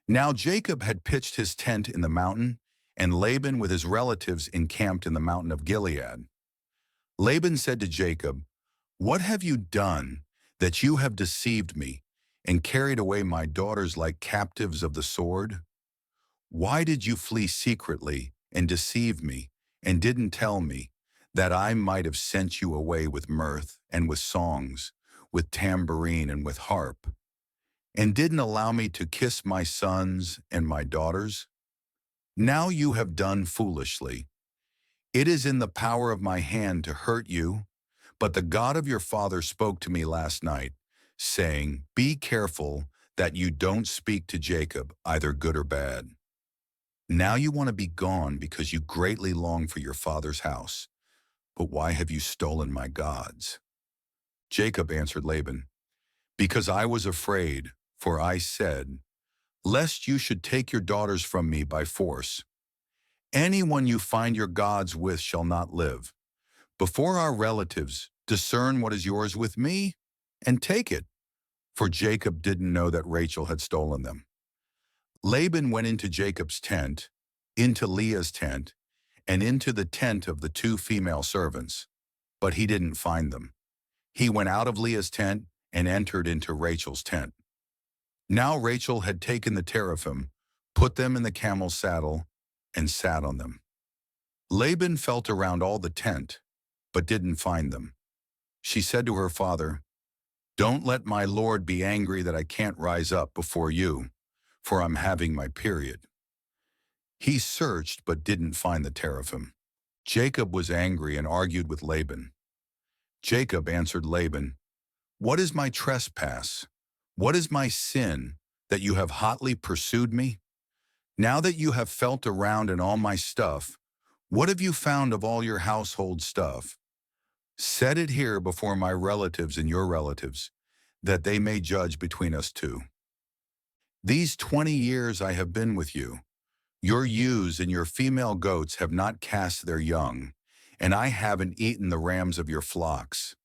Now Jacob had pitched his tent in the mountain, and Laban with his relatives encamped in the mountain of Gilead. Laban said to Jacob, "What have you done that you have deceived me and carried away my daughters like captives of the sword? Why did you flee secretly and deceive me and didn't tell me, that I might have sent you away with mirth and with songs, with tambourine and with harp, and didn't allow me to kiss my sons and my daughters? Now you have done foolishly. It is in the power of my hand to hurt you, but the God of your father spoke to me last night, saying, 'Be careful that you don't speak to Jacob, either good or bad.' Now you want to be gone because you greatly long for your father's house. But why have you stolen my gods?" Jacob answered Laban, "Because I was afraid, for I said, 'Lest you should take your daughters from me by force. Anyone you find your gods with shall not live. Before our relatives, discern what is yours with me, and take it.' For Jacob didn't know that Rachel had stolen them. Laban went into Jacob's tent, into Leah's tent, and into the tent of the 2 female servants, but he didn't find them. He went out of Leah's tent and entered into Rachel's tent. Now Rachel had taken the teraphim, put them in the camel's saddle, and sat on them. Laban felt around all the tent, but didn't find them. She said to her father, "Don't let my lord be angry that I can't rise up before you, for I'm having my period." He searched but didn't find the teraphim. Jacob was angry and argued with Laban. Jacob answered Laban, What is my trespass? What is my sin that you have hotly pursued me? Now that you have felt around in all my stuff, what have you found of all your household stuff? Set it here before my relatives and your relatives, that they may judge between us two. These 20 years I have been with you. Your ewes and your female goats have not cast their young, and I haven't eaten the rams of your flocks.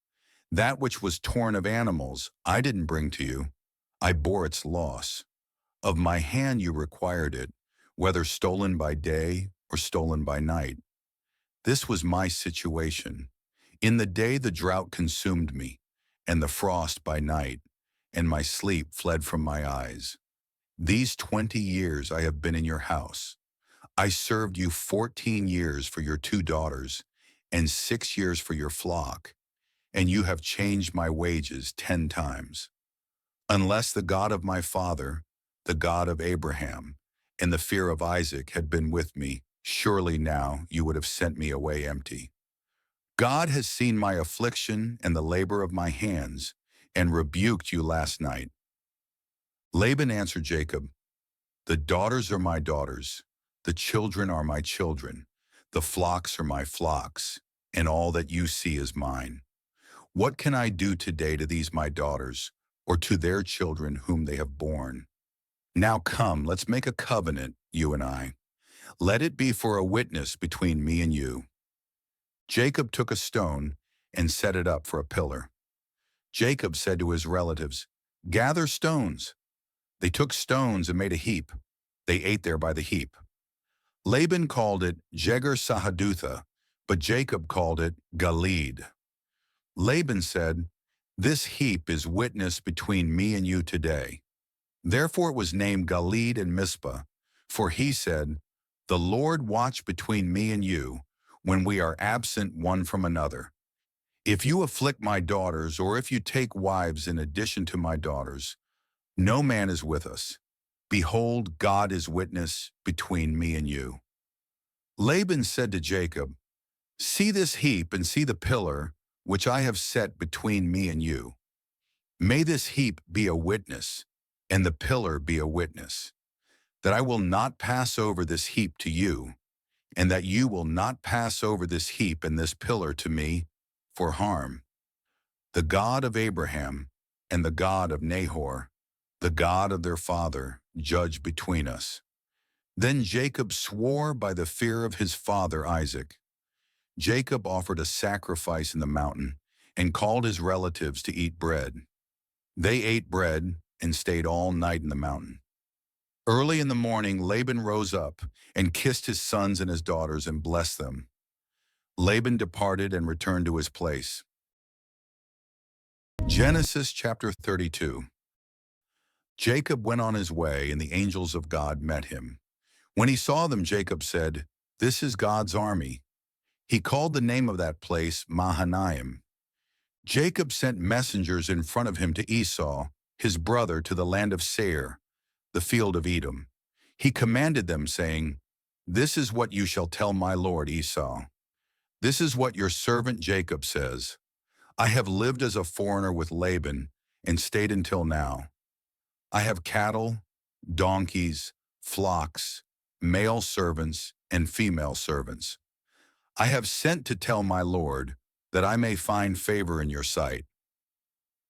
That which was torn of animals I didn't bring to you. I bore its loss. Of my hand you required it, whether stolen by day or stolen by night. This was my situation. In the day the drought consumed me, and the frost by night, and my sleep fled from my eyes. These 20 years I have been in your house. I served you 14 years for your 2 daughters, and 6 years for your flock, and you have changed my wages 10 times. Unless the God of my father, the God of Abraham, and the fear of Isaac had been with me, surely now you would have sent me away empty. God has seen my affliction and the labor of my hands, and rebuked you last night. Laban answered Jacob, the daughters are my daughters, the children are my children, the flocks are my flocks, and all that you see is mine. What can I do today to these my daughters, or to their children whom they have borne? Now come, let's make a covenant, you and I. Let it be for a witness between me and you. Jacob took a stone and set it up for a pillar. Jacob said to his relatives, gather stones. They took stones and made a heap. They ate there by the heap. Laban called it Jegar-Sahadutha, but Jacob called it Galeed. Laban said, this heap is witness between me and you today. Therefore it was named Galeed and Mizpah, for he said, the Lord watch between me and you when we are absent one from another. If you afflict my daughters, or if you take wives in addition to my daughters, no man is with us. Behold, God is witness between me and you. Laban said to Jacob, see this heap and see the pillar which I have set between me and you. May this heap be a witness, and the pillar be a witness, that I will not pass over this heap to you, and that you will not pass over this heap and this pillar to me for harm. The God of Abraham and the God of Nahor, the God of their father, judge between us. Then Jacob swore by the fear of his father Isaac. Jacob offered a sacrifice in the mountain and called his relatives to eat bread. They ate bread and stayed all night in the mountain. Early in the morning, Laban rose up and kissed his sons and his daughters and blessed them. Laban departed and returned to his place. Genesis chapter 32. Jacob went on his way, and the angels of God met him. When he saw them, Jacob said, this is God's army. He called the name of that place Mahanaim. Jacob sent messengers in front of him to Esau, his brother, to the land of Seir, the field of Edom. He commanded them, saying, this is what you shall tell my lord Esau. This is what your servant Jacob says. I have lived as a foreigner with Laban and stayed until now. I have cattle, donkeys, flocks, male servants, and female servants. I have sent to tell my lord that I may find favor in your sight.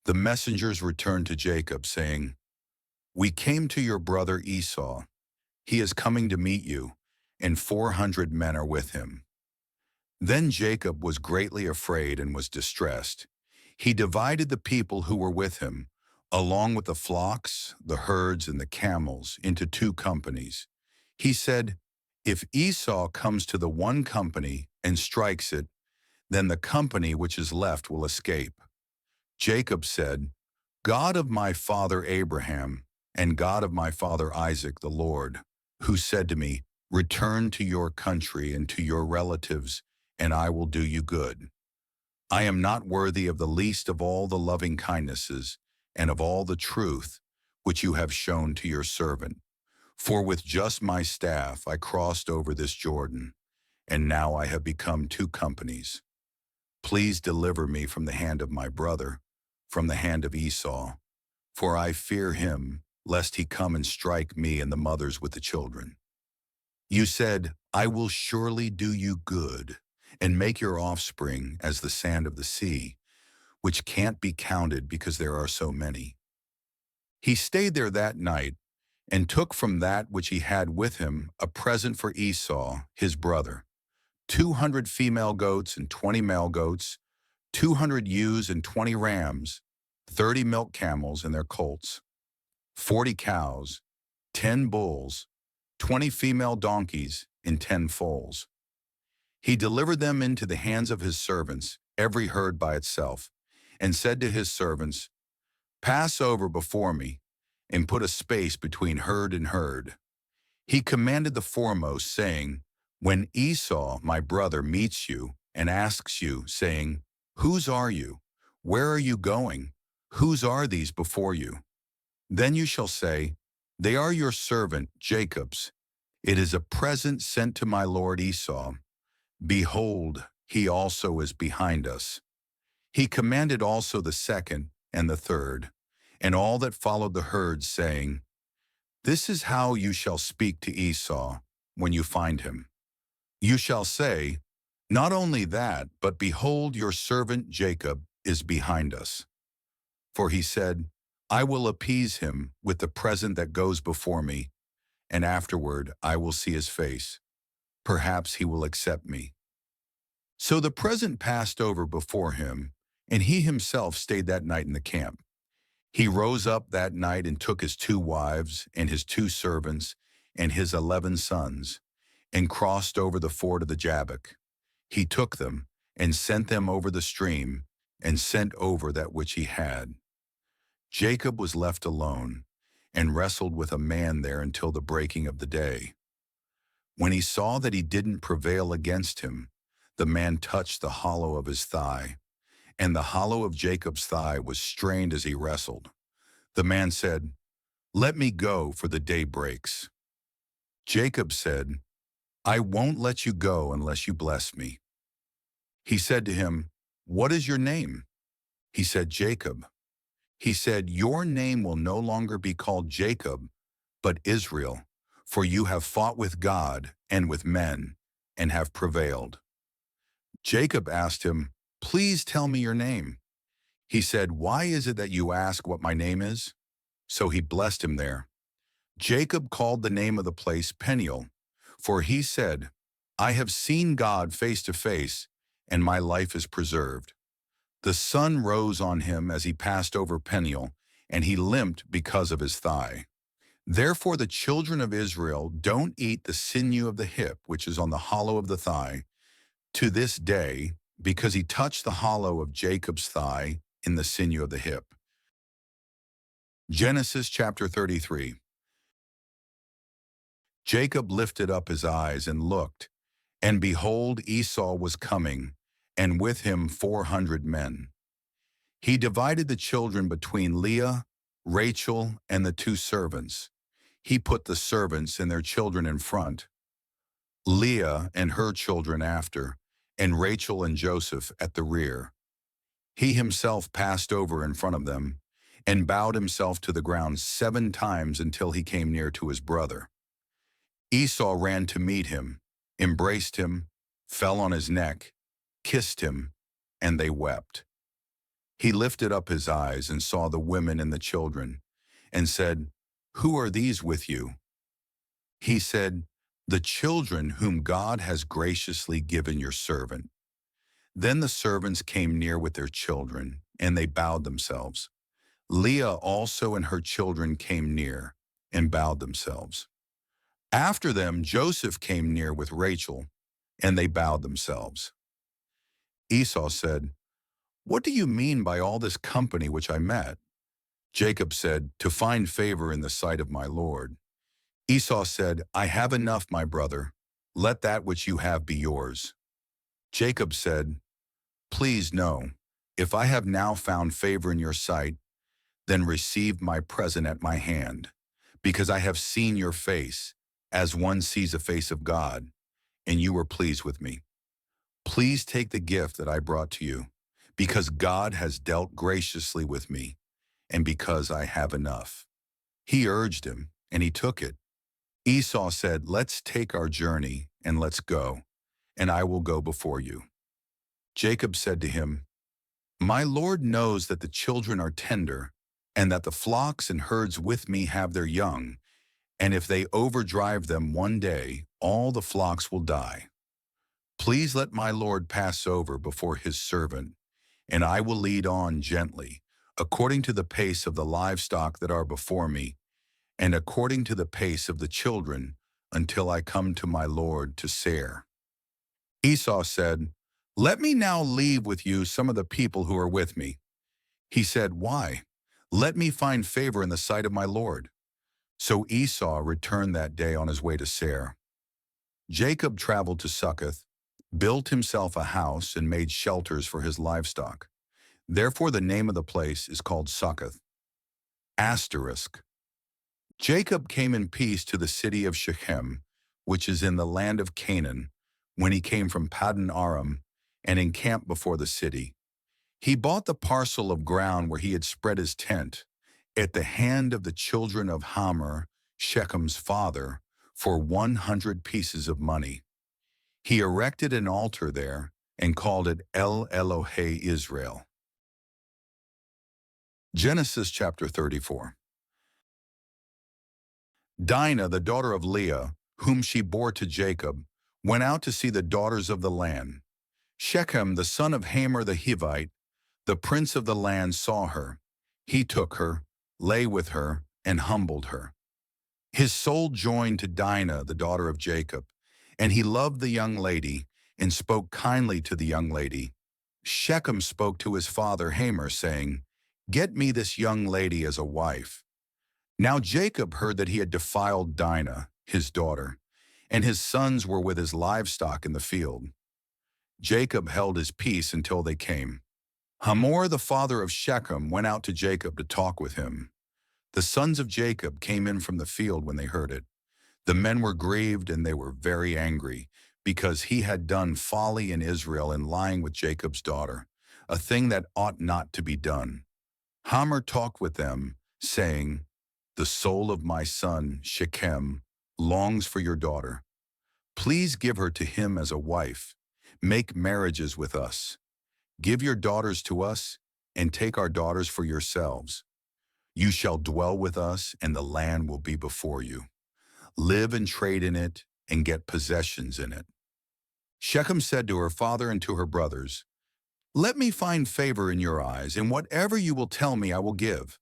The messengers returned to Jacob, saying, we came to your brother Esau. He is coming to meet you, and 400 men are with him. Then Jacob was greatly afraid and was distressed. He divided the people who were with him, along with the flocks, the herds, and the camels, into 2 companies. He said, if Esau comes to the one company and strikes it, then the company which is left will escape. Jacob said, God of my father Abraham, and God of my father Isaac, the Lord, who said to me, return to your country and to your relatives, and I will do you good. I am not worthy of the least of all the loving kindnesses and of all the truth which you have shown to your servant. For with just my staff I crossed over this Jordan, and now I have become 2 companies. Please deliver me from the hand of my brother, from the hand of Esau, for I fear him, lest he come and strike me and the mothers with the children. You said, I will surely do you good, and make your offspring as the sand of the sea, which can't be counted because there are so many. He stayed there that night, and took from that which he had with him a present for Esau, his brother, 200 female goats and 20 male goats, 200 ewes and 20 rams, 30 milk camels and their colts, 40 cows, 10 bulls, 20 female donkeys, and 10 foals. He delivered them into the hands of his servants, every herd by itself, and said to his servants, Pass over before me, and put a space between herd and herd. He commanded the foremost, saying, When Esau, my brother, meets you and asks you, saying, Whose are you? Where are you going? Whose are these before you? Then you shall say, They are your servant, Jacob's. It is a present sent to my lord Esau. Behold, he also is behind us. He commanded also the second and the third, and all that followed the herds, saying, This is how you shall speak to Esau when you find him. You shall say, Not only that, but behold, your servant Jacob is behind us. For he said, I will appease him with the present that goes before me, and afterward I will see his face. Perhaps he will accept me. So the present passed over before him, and he himself stayed that night in the camp. He rose up that night and took his 2 wives and his 2 servants and his 11 sons, and crossed over the ford of the Jabbok. He took them and sent them over the stream, and sent over that which he had. Jacob was left alone, and wrestled with a man there until the breaking of the day. When he saw that he didn't prevail against him, the man touched the hollow of his thigh, and the hollow of Jacob's thigh was strained as he wrestled. The man said, Let me go, for the day breaks. Jacob said, I won't let you go unless you bless me. He said to him, What is your name? He said, Jacob. He said, Your name will no longer be called Jacob, but Israel, for you have fought with God and with men, and have prevailed. Jacob asked him, Please tell me your name. He said, Why is it that you ask what my name is? So he blessed him there. Jacob called the name of the place Peniel, for he said, I have seen God face to face, and my life is preserved. The sun rose on him as he passed over Peniel, and he limped because of his thigh. Therefore the children of Israel don't eat the sinew of the hip, which is on the hollow of the thigh, to this day, because he touched the hollow of Jacob's thigh in the sinew of the hip. Genesis chapter 33. Jacob lifted up his eyes and looked, and behold, Esau was coming, and with him 400 men. He divided the children between Leah, Rachel, and the 2 servants. He put the servants and their children in front, Leah and her children after, and Rachel and Joseph at the rear. He himself passed over in front of them, and bowed himself to the ground 7 times until he came near to his brother. Esau ran to meet him, embraced him, fell on his neck, kissed him, and they wept. He lifted up his eyes and saw the women and the children, and said, Who are these with you? He said, The children whom God has graciously given your servant. Then the servants came near with their children, and they bowed themselves. Leah also and her children came near, and bowed themselves. After them Joseph came near with Rachel, and they bowed themselves. Esau said, What do you mean by all this company which I met? Jacob said, To find favor in the sight of my Lord. Esau said, I have enough, my brother. Let that which you have be yours. Jacob said, Please know, if I have now found favor in your sight, then receive my present at my hand, because I have seen your face, as one sees the face of God, and you were pleased with me. Please take the gift that I brought to you, because God has dealt graciously with me, and because I have enough." He urged him, and he took it. Esau said, "Let's take our journey, and let's go, and I will go before you." Jacob said to him, "My Lord knows that the children are tender, and that the flocks and herds with me have their young, and if they overdrive them one day, all the flocks will die. Please let my Lord pass over before his servant, and I will lead on gently, according to the pace of the livestock that are before me, and according to the pace of the children, until I come to my Lord to Seir." Esau said, "Let me now leave with you some of the people who are with me." He said, "Why? Let me find favor in the sight of my Lord." So Esau returned that day on his way to Seir. Jacob traveled to Succoth, built himself a house, and made shelters for his livestock. Therefore the name of the place is called Succoth. Asterisk. Jacob came in peace to the city of Shechem, which is in the land of Canaan, when he came from Paddan Aram, and encamped before the city. He bought the parcel of ground where he had spread his tent, at the hand of the children of Hamor, Shechem's father, for 100 pieces of money. He erected an altar there and called it El Elohe Israel. Genesis chapter 34. Dinah, the daughter of Leah, whom she bore to Jacob, went out to see the daughters of the land. Shechem, the son of Hamor the Hivite, the prince of the land, saw her. He took her, lay with her, and humbled her. His soul joined to Dinah, the daughter of Jacob, and he loved the young lady and spoke kindly to the young lady. Shechem spoke to his father Hamor, saying, "Get me this young lady as a wife." Now Jacob heard that he had defiled Dinah, his daughter, and his sons were with his livestock in the field. Jacob held his peace until they came. Hamor, the father of Shechem, went out to Jacob to talk with him. The sons of Jacob came in from the field when they heard it. The men were grieved and they were very angry, because he had done folly in Israel in lying with Jacob's daughter, a thing that ought not to be done. Hamor talked with them, saying, "The soul of my son, Shechem, longs for your daughter. Please give her to him as a wife. Make marriages with us. Give your daughters to us, and take our daughters for yourselves. You shall dwell with us, and the land will be before you. Live and trade in it, and get possessions in it." Shechem said to her father and to her brothers, "Let me find favor in your eyes, and whatever you will tell me I will give.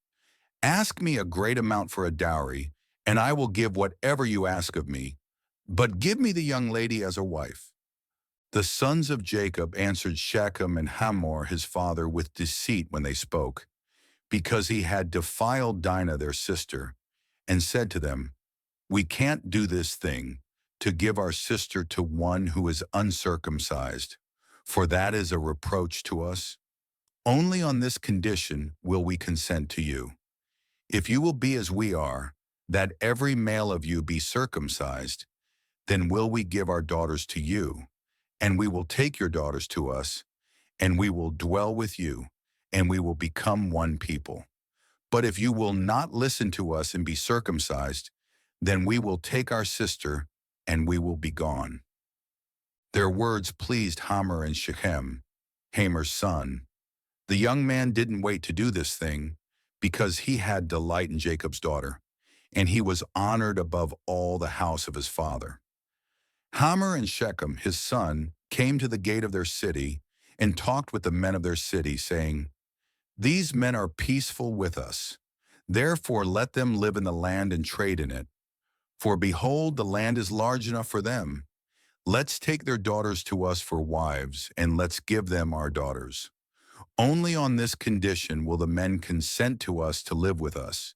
Ask me a great amount for a dowry, and I will give whatever you ask of me, but give me the young lady as a wife." The sons of Jacob answered Shechem and Hamor his father with deceit when they spoke, because he had defiled Dinah their sister, and said to them, "We can't do this thing, to give our sister to one who is uncircumcised, for that is a reproach to us. Only on this condition will we consent to you. If you will be as we are, that every male of you be circumcised, then will we give our daughters to you, and we will take your daughters to us, and we will dwell with you, and we will become one people. But if you will not listen to us and be circumcised, then we will take our sister, and we will be gone." Their words pleased Hamor and Shechem, Hamor's son. The young man didn't wait to do this thing, because he had delight in Jacob's daughter, and he was honored above all the house of his father. Hamor and Shechem, his son, came to the gate of their city and talked with the men of their city, saying, "These men are peaceful with us. Therefore let them live in the land and trade in it. For behold, the land is large enough for them. Let's take their daughters to us for wives, and let's give them our daughters. Only on this condition will the men consent to us to live with us,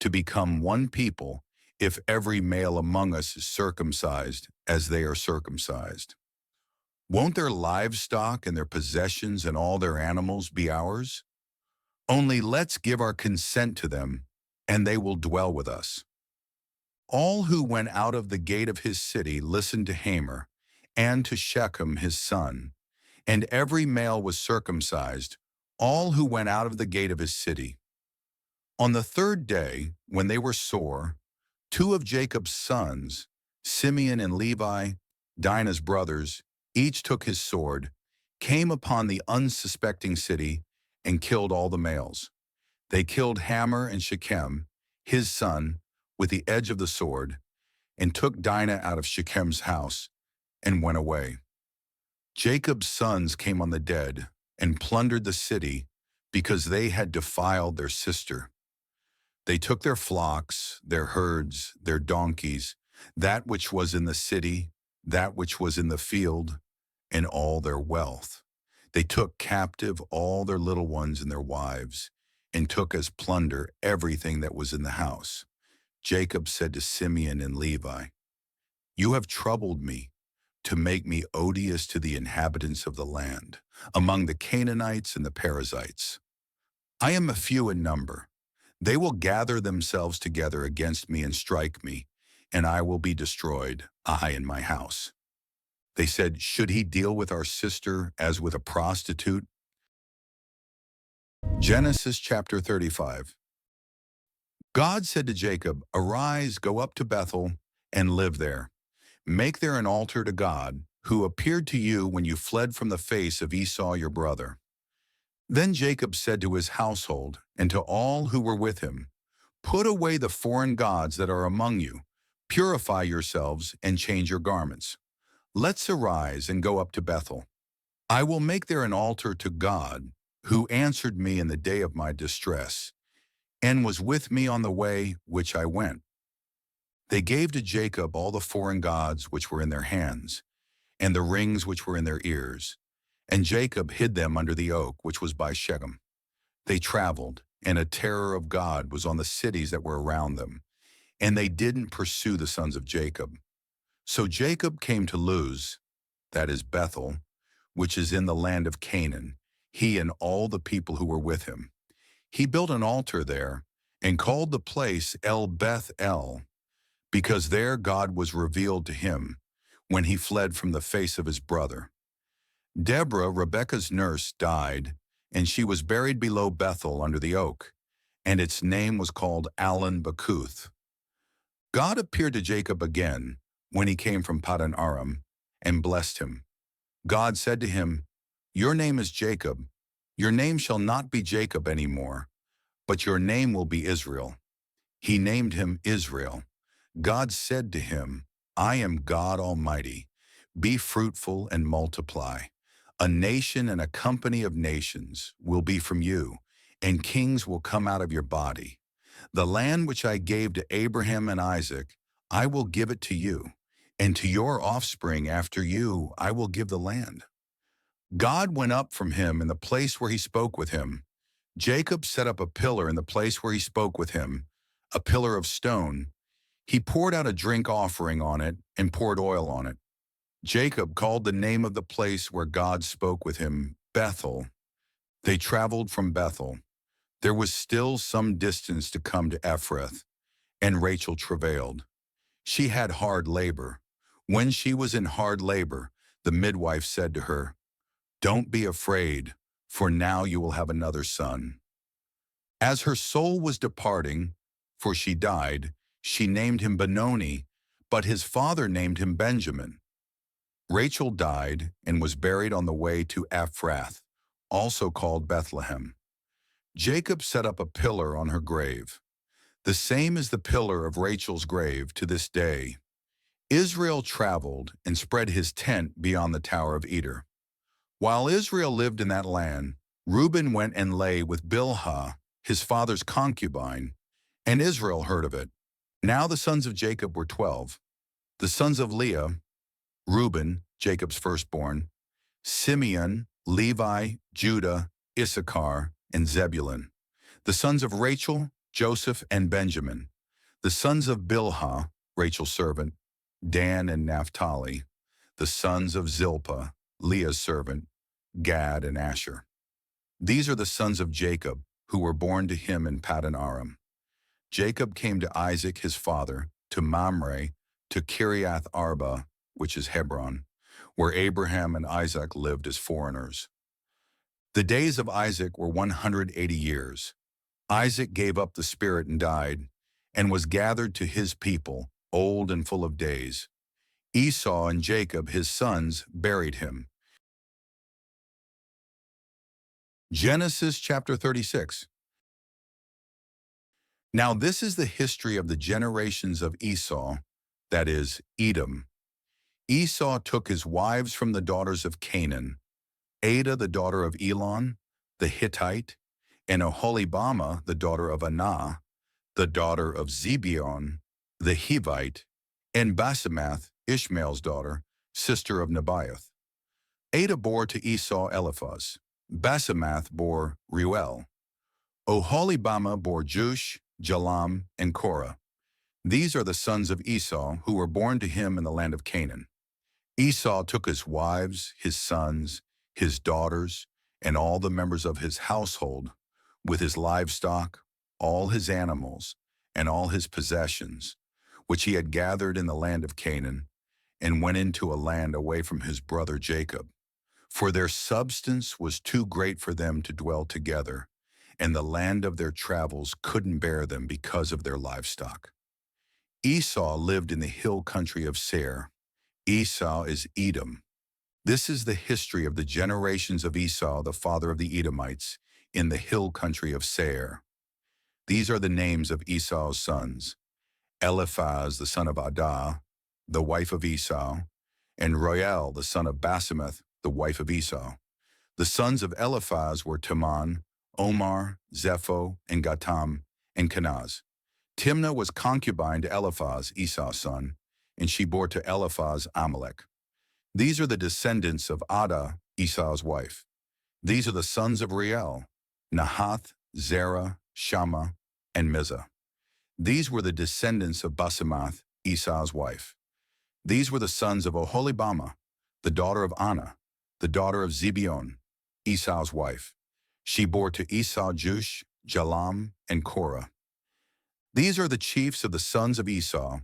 to become one people, if every male among us is circumcised as they are circumcised. Won't their livestock and their possessions and all their animals be ours? Only let's give our consent to them, and they will dwell with us." All who went out of the gate of his city listened to Hamor and to Shechem his son, and every male was circumcised, all who went out of the gate of his city. On the third day, when they were sore, two of Jacob's sons, Simeon and Levi, Dinah's brothers, each took his sword, came upon the unsuspecting city, and killed all the males. They killed Hamor and Shechem, his son, with the edge of the sword, and took Dinah out of Shechem's house, and went away. Jacob's sons came on the dead, and plundered the city, because they had defiled their sister. They took their flocks, their herds, their donkeys, that which was in the city, that which was in the field, and all their wealth. They took captive all their little ones and their wives, and took as plunder everything that was in the house. Jacob said to Simeon and Levi, "You have troubled me to make me odious to the inhabitants of the land, among the Canaanites and the Perizzites. I am a few in number. They will gather themselves together against me and strike me, and I will be destroyed, I and my house." They said, "Should he deal with our sister as with a prostitute?" Genesis chapter 35. God said to Jacob, "Arise, go up to Bethel, and live there. Make there an altar to God, who appeared to you when you fled from the face of Esau your brother." Then Jacob said to his household and to all who were with him, "Put away the foreign gods that are among you, purify yourselves and change your garments. Let's arise and go up to Bethel. I will make there an altar to God, who answered me in the day of my distress, and was with me on the way which I went." They gave to Jacob all the foreign gods which were in their hands, and the rings which were in their ears, and Jacob hid them under the oak which was by Shechem. They traveled, and a terror of God was on the cities that were around them, and they didn't pursue the sons of Jacob. So Jacob came to Luz, that is Bethel, which is in the land of Canaan, he and all the people who were with him. He built an altar there and called the place El Beth El, because there God was revealed to him when he fled from the face of his brother. Deborah, Rebekah's nurse, died, and she was buried below Bethel under the oak, and its name was called Allon Bakuth. God appeared to Jacob again when he came from Paddan Aram, and blessed him. God said to him, "Your name is Jacob. Your name shall not be Jacob anymore, but your name will be Israel." He named him Israel. God said to him, "I am God Almighty. Be fruitful and multiply. A nation and a company of nations will be from you, and kings will come out of your body. The land which I gave to Abraham and Isaac, I will give it to you, and to your offspring after you I will give the land." God went up from him in the place where he spoke with him. Jacob set up a pillar in the place where he spoke with him, a pillar of stone. He poured out a drink offering on it and poured oil on it. Jacob called the name of the place where God spoke with him Bethel. They traveled from Bethel. There was still some distance to come to Ephrath, and Rachel travailed. She had hard labor. When she was in hard labor, the midwife said to her, "Don't be afraid, for now you will have another son." As her soul was departing, for she died, she named him Benoni, but his father named him Benjamin. Rachel died and was buried on the way to Ephrath, also called Bethlehem. Jacob set up a pillar on her grave. The same is the pillar of Rachel's grave to this day. Israel traveled and spread his tent beyond the Tower of Eder. While Israel lived in that land, Reuben went and lay with Bilhah, his father's concubine, and Israel heard of it. Now the sons of Jacob were 12. The sons of Leah, Reuben, Jacob's firstborn, Simeon, Levi, Judah, Issachar, and Zebulun. The sons of Rachel, Joseph, and Benjamin. The sons of Bilhah, Rachel's servant, Dan and Naphtali. The sons of Zilpah, Leah's servant, Gad and Asher. These are the sons of Jacob, who were born to him in Paddan Aram. Jacob came to Isaac his father, to Mamre, to Kiriath Arba, which is Hebron, where Abraham and Isaac lived as foreigners. The days of Isaac were 180 years. Isaac gave up the spirit and died, and was gathered to his people, old and full of days. Esau and Jacob, his sons, buried him. Genesis chapter 36. Now this is the history of the generations of Esau, that is, Edom. Esau took his wives from the daughters of Canaan, Adah the daughter of Elon, the Hittite, and Oholibamah the daughter of Anah, the daughter of Zibeon, the Hivite, and Basemath, Ishmael's daughter, sister of Nebaioth. Adah bore to Esau Eliphaz. Basemath bore Reuel. Oholibamah bore Jush, Jalam, and Korah. These are the sons of Esau who were born to him in the land of Canaan. Esau took his wives, his sons, his daughters, and all the members of his household, with his livestock, all his animals, and all his possessions, which he had gathered in the land of Canaan, and went into a land away from his brother Jacob. For their substance was too great for them to dwell together, and the land of their travels couldn't bear them because of their livestock. Esau lived in the hill country of Seir. Esau is Edom. This is the history of the generations of Esau, the father of the Edomites, in the hill country of Seir. These are the names of Esau's sons: Eliphaz, the son of Adah, the wife of Esau, and Reuel, the son of Basemath, the wife of Esau. The sons of Eliphaz were Teman, Omar, Zepho, and Gatam, and Kenaz. Timnah was concubine to Eliphaz, Esau's son, and she bore to Eliphaz Amalek. These are the descendants of Adah, Esau's wife. These are the sons of Reuel: Nahath, Zerah, Shammah, and Mizah. These were the descendants of Basemath, Esau's wife. These were the sons of Oholibamah, the daughter of Anah, the daughter of Zibeon, Esau's wife. She bore to Esau Jush, Jalam, and Korah. These are the chiefs of the sons of Esau,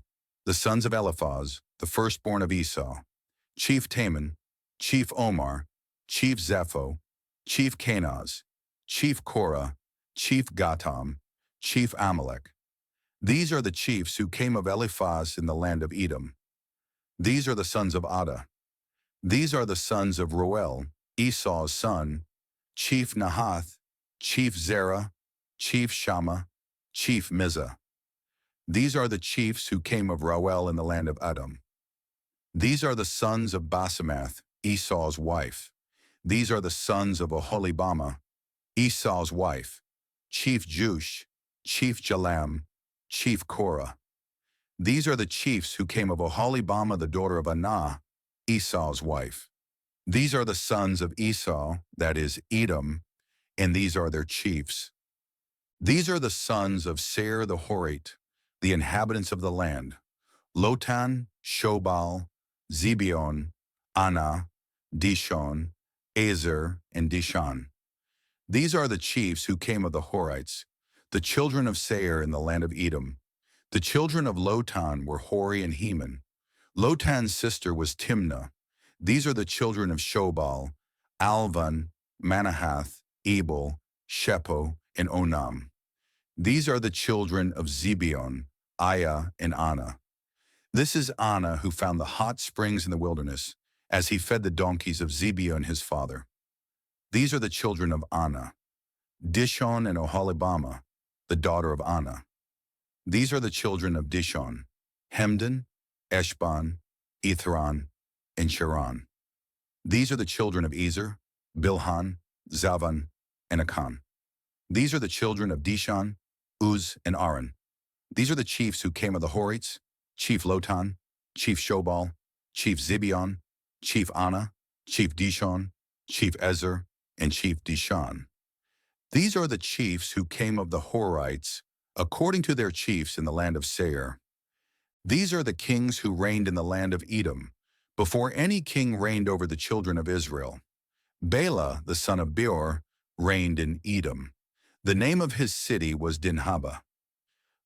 the sons of Eliphaz, the firstborn of Esau: Chief Taman, Chief Omar, Chief Zepho, Chief Kenaz, Chief Korah, Chief Gatam, Chief Amalek. These are the chiefs who came of Eliphaz in the land of Edom. These are the sons of Adah. These are the sons of Reuel, Esau's son: Chief Nahath, Chief Zerah, Chief Shammah, Chief Mizah. These are the chiefs who came of Reuel in the land of Edom. These are the sons of Basemath, Esau's wife. These are the sons of Oholibamah, Esau's wife: Chief Jush, Chief Jalam, Chief Korah. These are the chiefs who came of Oholibamah, the daughter of Anah, Esau's wife. These are the sons of Esau, that is, Edom, and these are their chiefs. These are the sons of Seir the Horite, the inhabitants of the land: Lotan, Shobal, Zibeon, Anah, Dishon, Ezer, and Dishan. These are the chiefs who came of the Horites, the children of Seir in the land of Edom. The children of Lotan were Hori and Heman. Lotan's sister was Timnah. These are the children of Shobal: Alvan, Manahath, Ebal, Shepo, and Onam. These are the children of Zibeon, Aiah, and Anah. This is Anah who found the hot springs in the wilderness, as he fed the donkeys of Zibeon his father. These are the children of Anah: Dishon and Oholibamah, the daughter of Anah. These are the children of Dishon: Hemdan, Eshban, Ithran, and Sharon. These are the children of Ezer, Bilhan, Zavan, and Akan. These are the children of Dishan, Uz, and Aran. These are the chiefs who came of the Horites: Chief Lotan, Chief Shobal, Chief Zibeon, Chief Anah, Chief Dishon, Chief Ezer, and Chief Dishan. These are the chiefs who came of the Horites, according to their chiefs in the land of Seir. These are the kings who reigned in the land of Edom, before any king reigned over the children of Israel. Bela, the son of Beor, reigned in Edom. The name of his city was Dinhabah.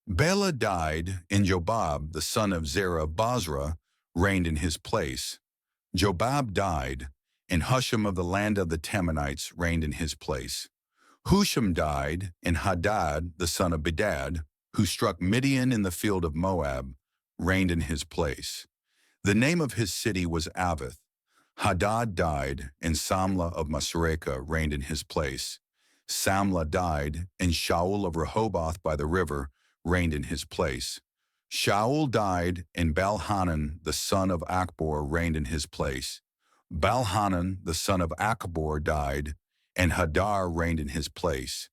Bela died, and Jobab, the son of Zerah of Basra, reigned in his place. Jobab died, and Husham of the land of the Temanites reigned in his place. Husham died, and Hadad, the son of Bedad, who struck Midian in the field of Moab, reigned in his place. The name of his city was Avith. Hadad died, and Samlah of Masrekah reigned in his place. Samlah died, and Shaul of Rehoboth by the river reigned in his place. Shaul died, and Balhanan the son of Achbor reigned in his place. Balhanan the son of Achbor died, and Hadar reigned in his place.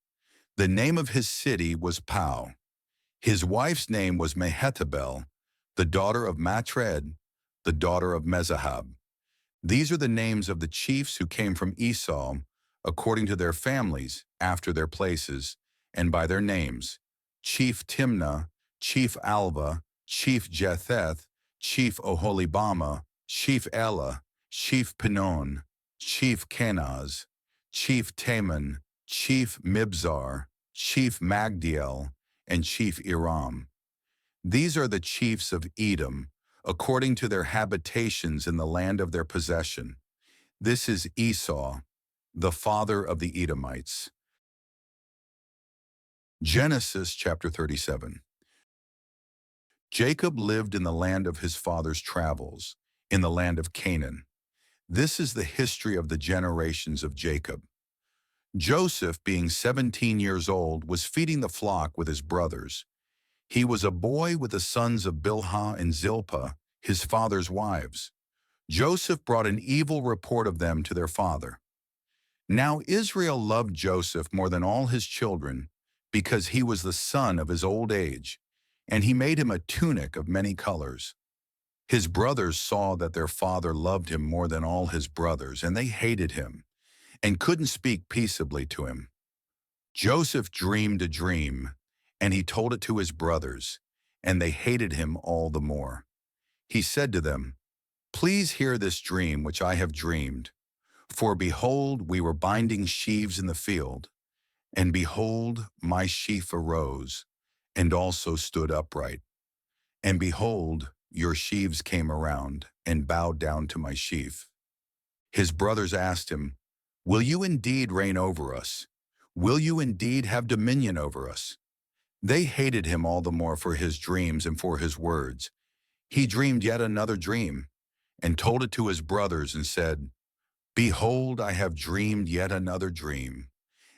The name of his city was Pau. His wife's name was Mehetabel, the daughter of Matred, the daughter of Mezahab. These are the names of the chiefs who came from Esau, according to their families, after their places, and by their names: Chief Timnah, Chief Alva, Chief Jetheth, Chief Oholibama, Chief Elah, Chief Pinon, Chief Kenaz, Chief Taman, Chief Mibzar, Chief Magdiel, and Chief Iram. These are the chiefs of Edom, according to their habitations in the land of their possession. This is Esau, the father of the Edomites. Genesis chapter 37. Jacob lived in the land of his father's travels, in the land of Canaan. This is the history of the generations of Jacob. Joseph, being 17 years old, was feeding the flock with his brothers. He was a boy with the sons of Bilhah and Zilpah, his father's wives. Joseph brought an evil report of them to their father. Now Israel loved Joseph more than all his children, because he was the son of his old age, and he made him a tunic of many colors. His brothers saw that their father loved him more than all his brothers, and they hated him, and couldn't speak peaceably to him. Joseph dreamed a dream, and he told it to his brothers, and they hated him all the more. He said to them, "Please hear this dream which I have dreamed. For behold, we were binding sheaves in the field, and behold, my sheaf arose, and also stood upright. And behold, your sheaves came around, and bowed down to my sheaf." His brothers asked him, "Will you indeed reign over us? Will you indeed have dominion over us?" They hated him all the more for his dreams and for his words. He dreamed yet another dream, and told it to his brothers, and said, "Behold, I have dreamed yet another dream.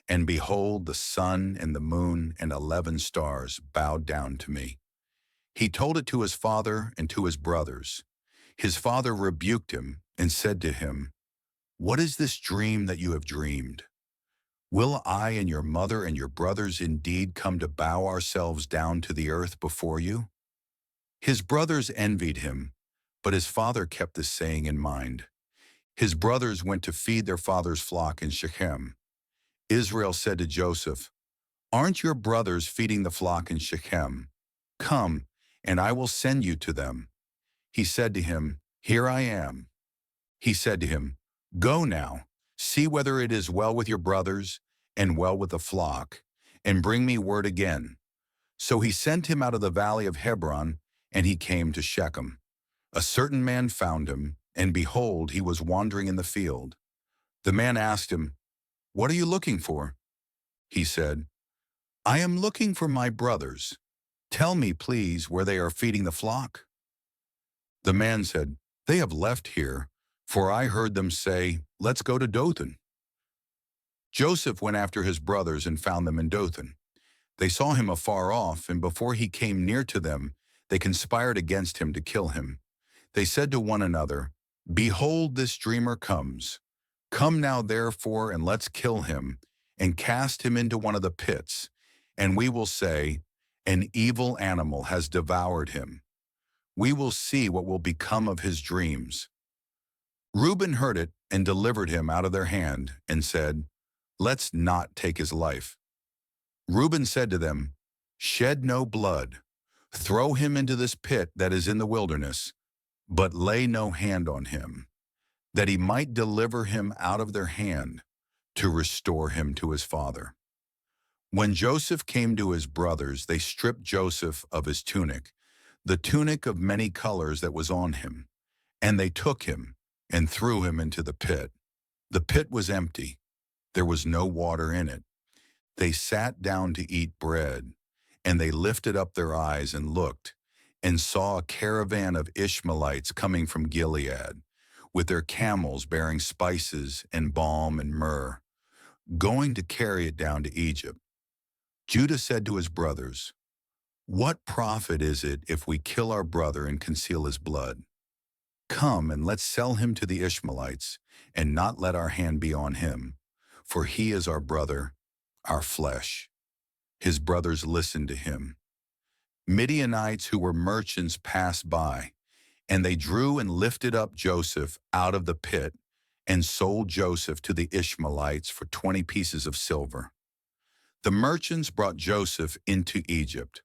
And behold, the sun and the moon and 11 stars bowed down to me." He told it to his father and to his brothers. His father rebuked him and said to him, "What is this dream that you have dreamed? Will I and your mother and your brothers indeed come to bow ourselves down to the earth before you?" His brothers envied him, but his father kept this saying in mind. His brothers went to feed their father's flock in Shechem. Israel said to Joseph, "Aren't your brothers feeding the flock in Shechem? Come, and I will send you to them." He said to him, "Here I am." He said to him, "Go now, see whether it is well with your brothers and well with the flock, and bring me word again." So he sent him out of the valley of Hebron, and he came to Shechem. A certain man found him, and behold, he was wandering in the field. The man asked him, "What are you looking for?" He said, "I am looking for my brothers. Tell me, please, where they are feeding the flock." The man said, "They have left here, for I heard them say, 'Let's go to Dothan.'" Joseph went after his brothers and found them in Dothan. They saw him afar off, and before he came near to them, they conspired against him to kill him. They said to one another, "Behold, this dreamer comes. Come now, therefore, and let's kill him, and cast him into one of the pits, and we will say, 'An evil animal has devoured him.' We will see what will become of his dreams." Reuben heard it and delivered him out of their hand, and said, "Let's not take his life." Reuben said to them, "Shed no blood. Throw him into this pit that is in the wilderness, but lay no hand on him, that he might deliver him out of their hand, to restore him to his father." When Joseph came to his brothers, they stripped Joseph of his tunic, the tunic of many colors that was on him, and they took him, and threw him into the pit. The pit was empty. There was no water in it. They sat down to eat bread, and they lifted up their eyes and looked, and saw a caravan of Ishmaelites coming from Gilead, with their camels bearing spices and balm and myrrh, going to carry it down to Egypt. Judah said to his brothers, "What profit is it if we kill our brother and conceal his blood? Come and let's sell him to the Ishmaelites, and not let our hand be on him, for he is our brother, our flesh." His brothers listened to him. Midianites who were merchants passed by, and they drew and lifted up Joseph out of the pit and sold Joseph to the Ishmaelites for 20 pieces of silver. The merchants brought Joseph into Egypt.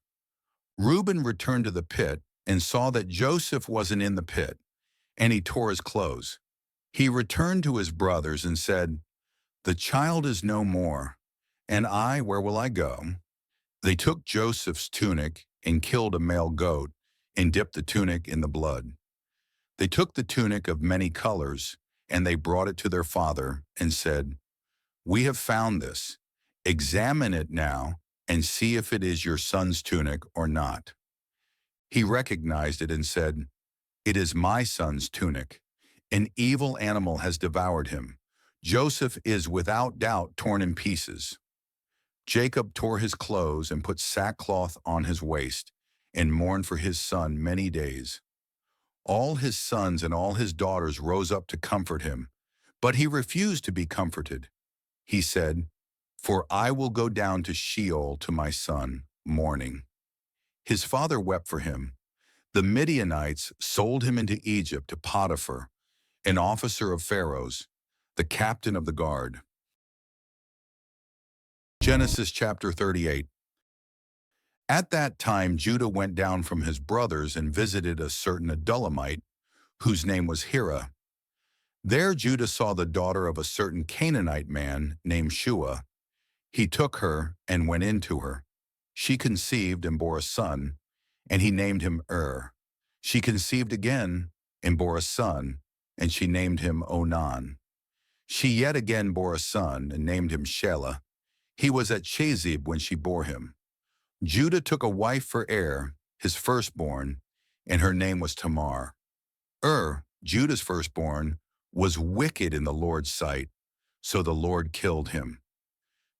Reuben returned to the pit and saw that Joseph wasn't in the pit, and he tore his clothes. He returned to his brothers and said, "The child is no more, and where will I go?" They took Joseph's tunic and killed a male goat and dipped the tunic in the blood. They took the tunic of many colors, and they brought it to their father and said, "We have found this. Examine it now and see if it is your son's tunic or not." He recognized it and said, "It is my son's tunic. An evil animal has devoured him. Joseph is without doubt torn in pieces." Jacob tore his clothes and put sackcloth on his waist and mourned for his son many days. All his sons and all his daughters rose up to comfort him, but he refused to be comforted. He said, "For I will go down to Sheol to my son, mourning." His father wept for him. The Midianites sold him into Egypt to Potiphar, an officer of Pharaoh's, the captain of the guard. Genesis chapter 38. At that time Judah went down from his brothers and visited a certain Adullamite, whose name was Hira. There Judah saw the daughter of a certain Canaanite man named Shua. He took her and went in to her. She conceived and bore a son, and he named him She conceived again and bore a son, and she named him Onan. She yet again bore a son and named him Shelah. He was at Chezib when she bore him. Judah took a wife for his firstborn, and her name was Tamar. Judah's firstborn, was wicked in the Lord's sight, so the Lord killed him.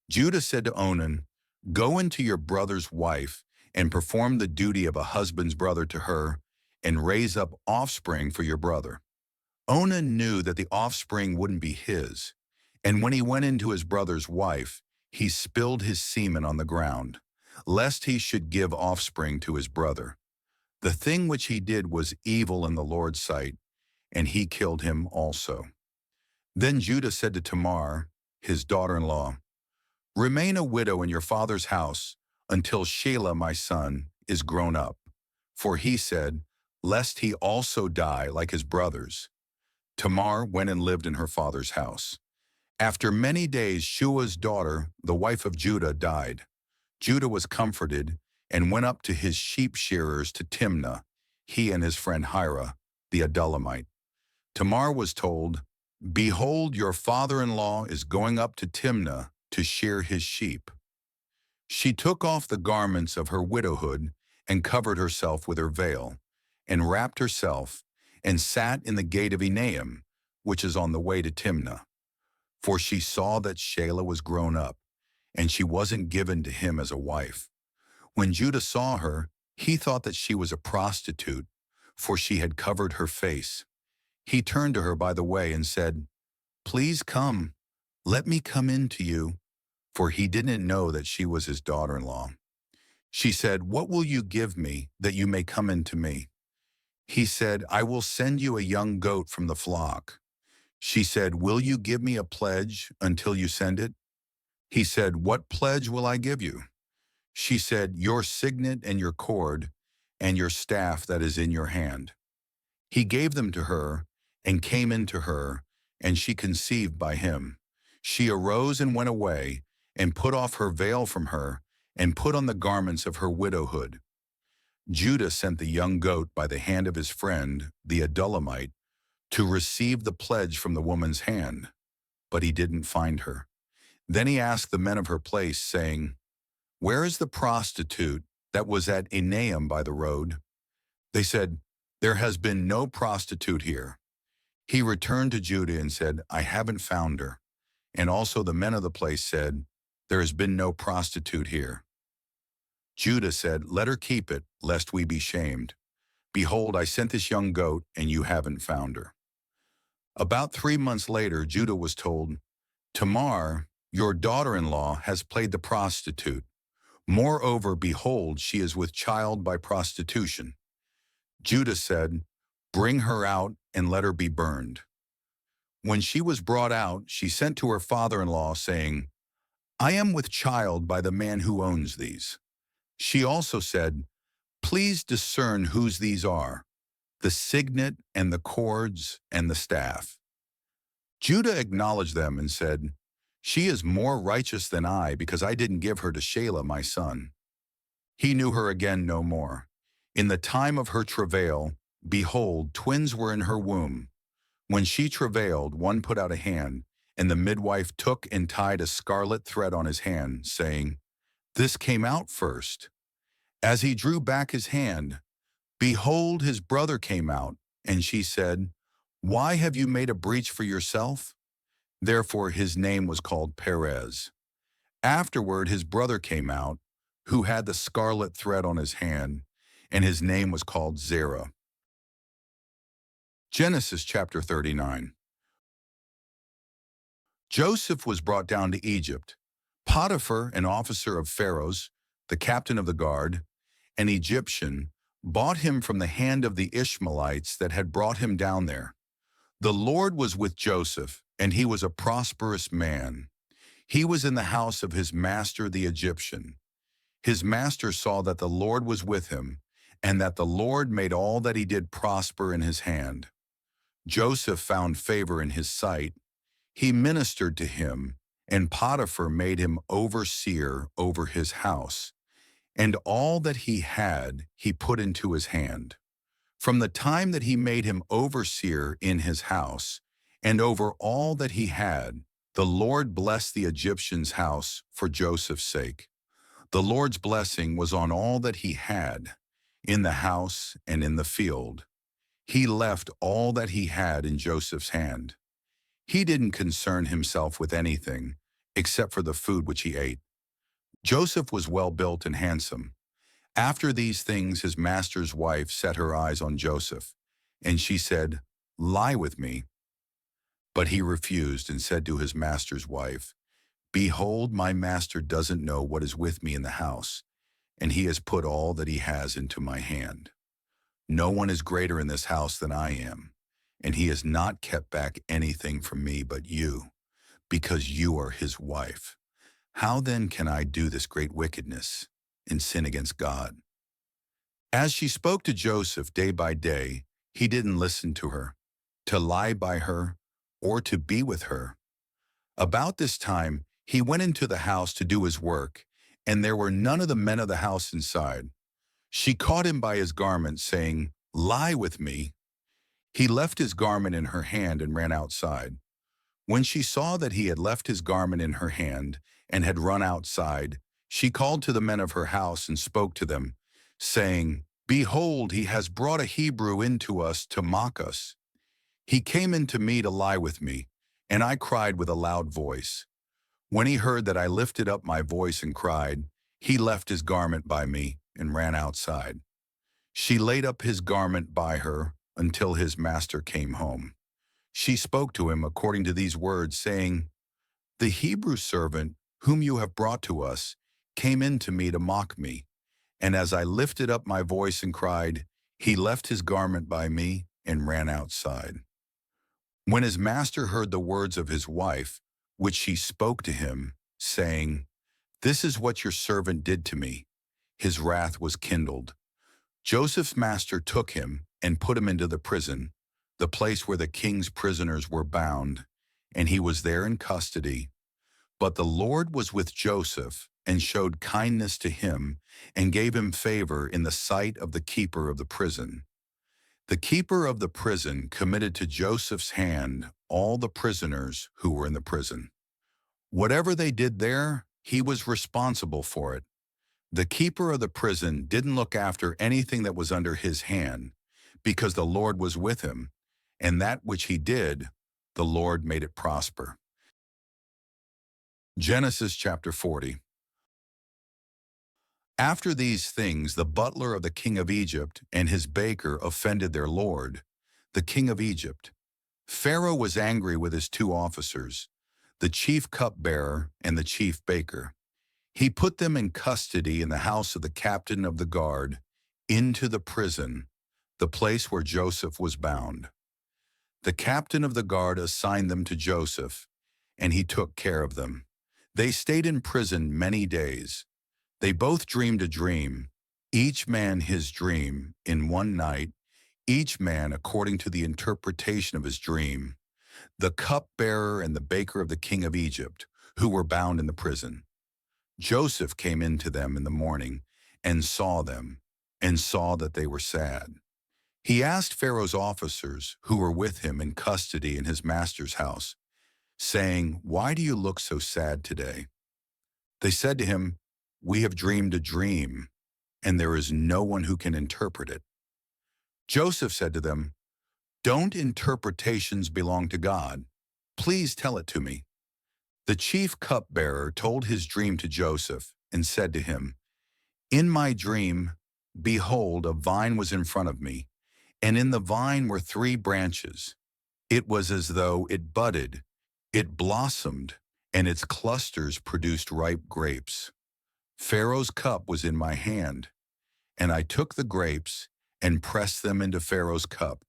Judah said to Onan, "Go into your brother's wife and perform the duty of a husband's brother to her, and raise up offspring for your brother." Onan knew that the offspring wouldn't be his, and when he went into his brother's wife, he spilled his semen on the ground, lest he should give offspring to his brother. The thing which he did was evil in the Lord's sight, and he killed him also. Then Judah said to Tamar, his daughter-in-law, "Remain a widow in your father's house until Shelah my son is grown up." For he said, "Lest he also die like his brothers." Tamar went and lived in her father's house. After many days, Shua's daughter, the wife of Judah, died. Judah was comforted and went up to his sheep shearers to Timnah, he and his friend Hira, the Adullamite. Tamar was told, "Behold, your father-in-law is going up to Timnah to shear his sheep." She took off the garments of her widowhood and covered herself with her veil, and wrapped herself, and sat in the gate of Enaim, which is on the way to Timnah. For she saw that Shelah was grown up, and she wasn't given to him as a wife. When Judah saw her, he thought that she was a prostitute, for she had covered her face. He turned to her by the way and said, "Please come, let me come in to you," for he didn't know that she was his daughter-in-law. She said, "What will you give me that you may come in to me?" He said, "I will send you a young goat from the flock." She said, "Will you give me a pledge until you send it?" He said, "What pledge will I give you?" She said, "Your signet and your cord, and your staff that is in your hand." He gave them to her, and came into her, and she conceived by him. She arose and went away, and put off her veil from her, and put on the garments of her widowhood. Judah sent the young goat by the hand of his friend, the Adullamite, to receive the pledge from the woman's hand, but he didn't find her. Then he asked the men of her place, saying, "Where is the prostitute that was at Enaim by the road?" They said, "There has been no prostitute here." He returned to Judah and said, "I haven't found her." And also the men of the place said, "There has been no prostitute here." Judah said, "Let her keep it, lest we be shamed. Behold, I sent this young goat, and you haven't found her." About 3 months later, Judah was told, "Tamar, your daughter-in-law, has played the prostitute. Moreover, behold, she is with child by prostitution." Judah said, "Bring her out and let her be burned." When she was brought out, she sent to her father-in-law, saying, "I am with child by the man who owns these." She also said, "Please discern whose these are, the signet and the cords and the staff." Judah acknowledged them and said, "She is more righteous than I, because I didn't give her to Shelah my son." He knew her again no more. In the time of her travail, behold, twins were in her womb. When she travailed, one put out a hand, and the midwife took and tied a scarlet thread on his hand, saying, "This came out first." As he drew back his hand, behold, his brother came out, and she said, "Why have you made a breach for yourself?" Therefore his name was called Perez. Afterward his brother came out, who had the scarlet thread on his hand, and his name was called Zerah. Genesis chapter 39. Joseph was brought down to Egypt. Potiphar, an officer of Pharaoh's, the captain of the guard, an Egyptian, bought him from the hand of the Ishmaelites that had brought him down there. The Lord was with Joseph, and he was a prosperous man. He was in the house of his master the Egyptian. His master saw that the Lord was with him, and that the Lord made all that he did prosper in his hand. Joseph found favor in his sight. He ministered to him, and Potiphar made him overseer over his house. And all that he had, he put into his hand. From the time that he made him overseer in his house, and over all that he had, the Lord blessed the Egyptian's house for Joseph's sake. The Lord's blessing was on all that he had, in the house and in the field. He left all that he had in Joseph's hand. He didn't concern himself with anything, except for the food which he ate. Joseph was well built and handsome. After these things his master's wife set her eyes on Joseph, and she said, "Lie with me." But he refused and said to his master's wife, "Behold, my master doesn't know what is with me in the house, and he has put all that he has into my hand. No one is greater in this house than I am, and he has not kept back anything from me but you, because you are his wife. How then can I do this great wickedness and sin against God?" As she spoke to Joseph day by day, he didn't listen to her, to lie by her, or to be with her. About this time, he went into the house to do his work, and there were none of the men of the house inside. She caught him by his garment, saying, "Lie with me." He left his garment in her hand and ran outside. When she saw that he had left his garment in her hand and had run outside, she called to the men of her house and spoke to them, saying, "Behold, he has brought a Hebrew into us to mock us. He came in to me to lie with me, and I cried with a loud voice. When he heard that I lifted up my voice and cried, he left his garment by me and ran outside." She laid up his garment by her until his master came home. She spoke to him according to these words, saying, "The Hebrew servant whom you have brought to us came in to me to mock me, and as I lifted up my voice and cried, he left his garment by me and ran outside." When his master heard the words of his wife, which she spoke to him, saying, "This is what your servant did to me," his wrath was kindled. Joseph's master took him and put him into the prison, the place where the king's prisoners were bound, and he was there in custody. But the Lord was with Joseph and showed kindness to him and gave him favor in the sight of the keeper of the prison. The keeper of the prison committed to Joseph's hand all the prisoners who were in the prison. Whatever they did there, he was responsible for it. The keeper of the prison didn't look after anything that was under his hand, because the Lord was with him, and that which he did, the Lord made it prosper. Genesis chapter 40. After these things, the butler of the king of Egypt and his baker offended their lord, the king of Egypt. Pharaoh was angry with his two officers, the chief cupbearer and the chief baker. He put them in custody in the house of the captain of the guard, into the prison, the place where Joseph was bound. The captain of the guard assigned them to Joseph, and he took care of them. They stayed in prison many days. They both dreamed a dream, each man his dream, in one night, each man according to the interpretation of his dream, the cupbearer and the baker of the king of Egypt, who were bound in the prison. Joseph came in to them in the morning and saw them, and saw that they were sad. He asked Pharaoh's officers, who were with him in custody in his master's house, saying, "Why do you look so sad today?" They said to him, "We have dreamed a dream, and there is no one who can interpret it." Joseph said to them, "Don't interpretations belong to God? Please tell it to me." The chief cupbearer told his dream to Joseph and said to him, "In my dream, behold, a vine was in front of me, and in the vine were 3 branches. It was as though it budded, it blossomed, and its clusters produced ripe grapes. Pharaoh's cup was in my hand, and I took the grapes and pressed them into Pharaoh's cup,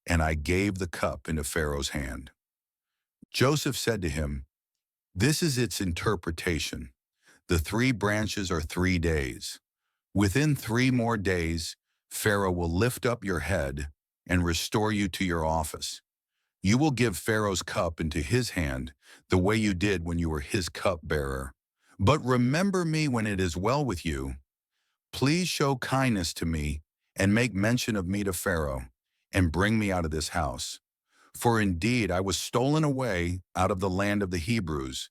and I gave the cup into Pharaoh's hand." Joseph said to him, "This is its interpretation. The 3 branches are 3 days. Within 3 more days, Pharaoh will lift up your head and restore you to your office. You will give Pharaoh's cup into his hand the way you did when you were his cupbearer. But remember me when it is well with you. Please show kindness to me and make mention of me to Pharaoh, and bring me out of this house. For indeed I was stolen away out of the land of the Hebrews,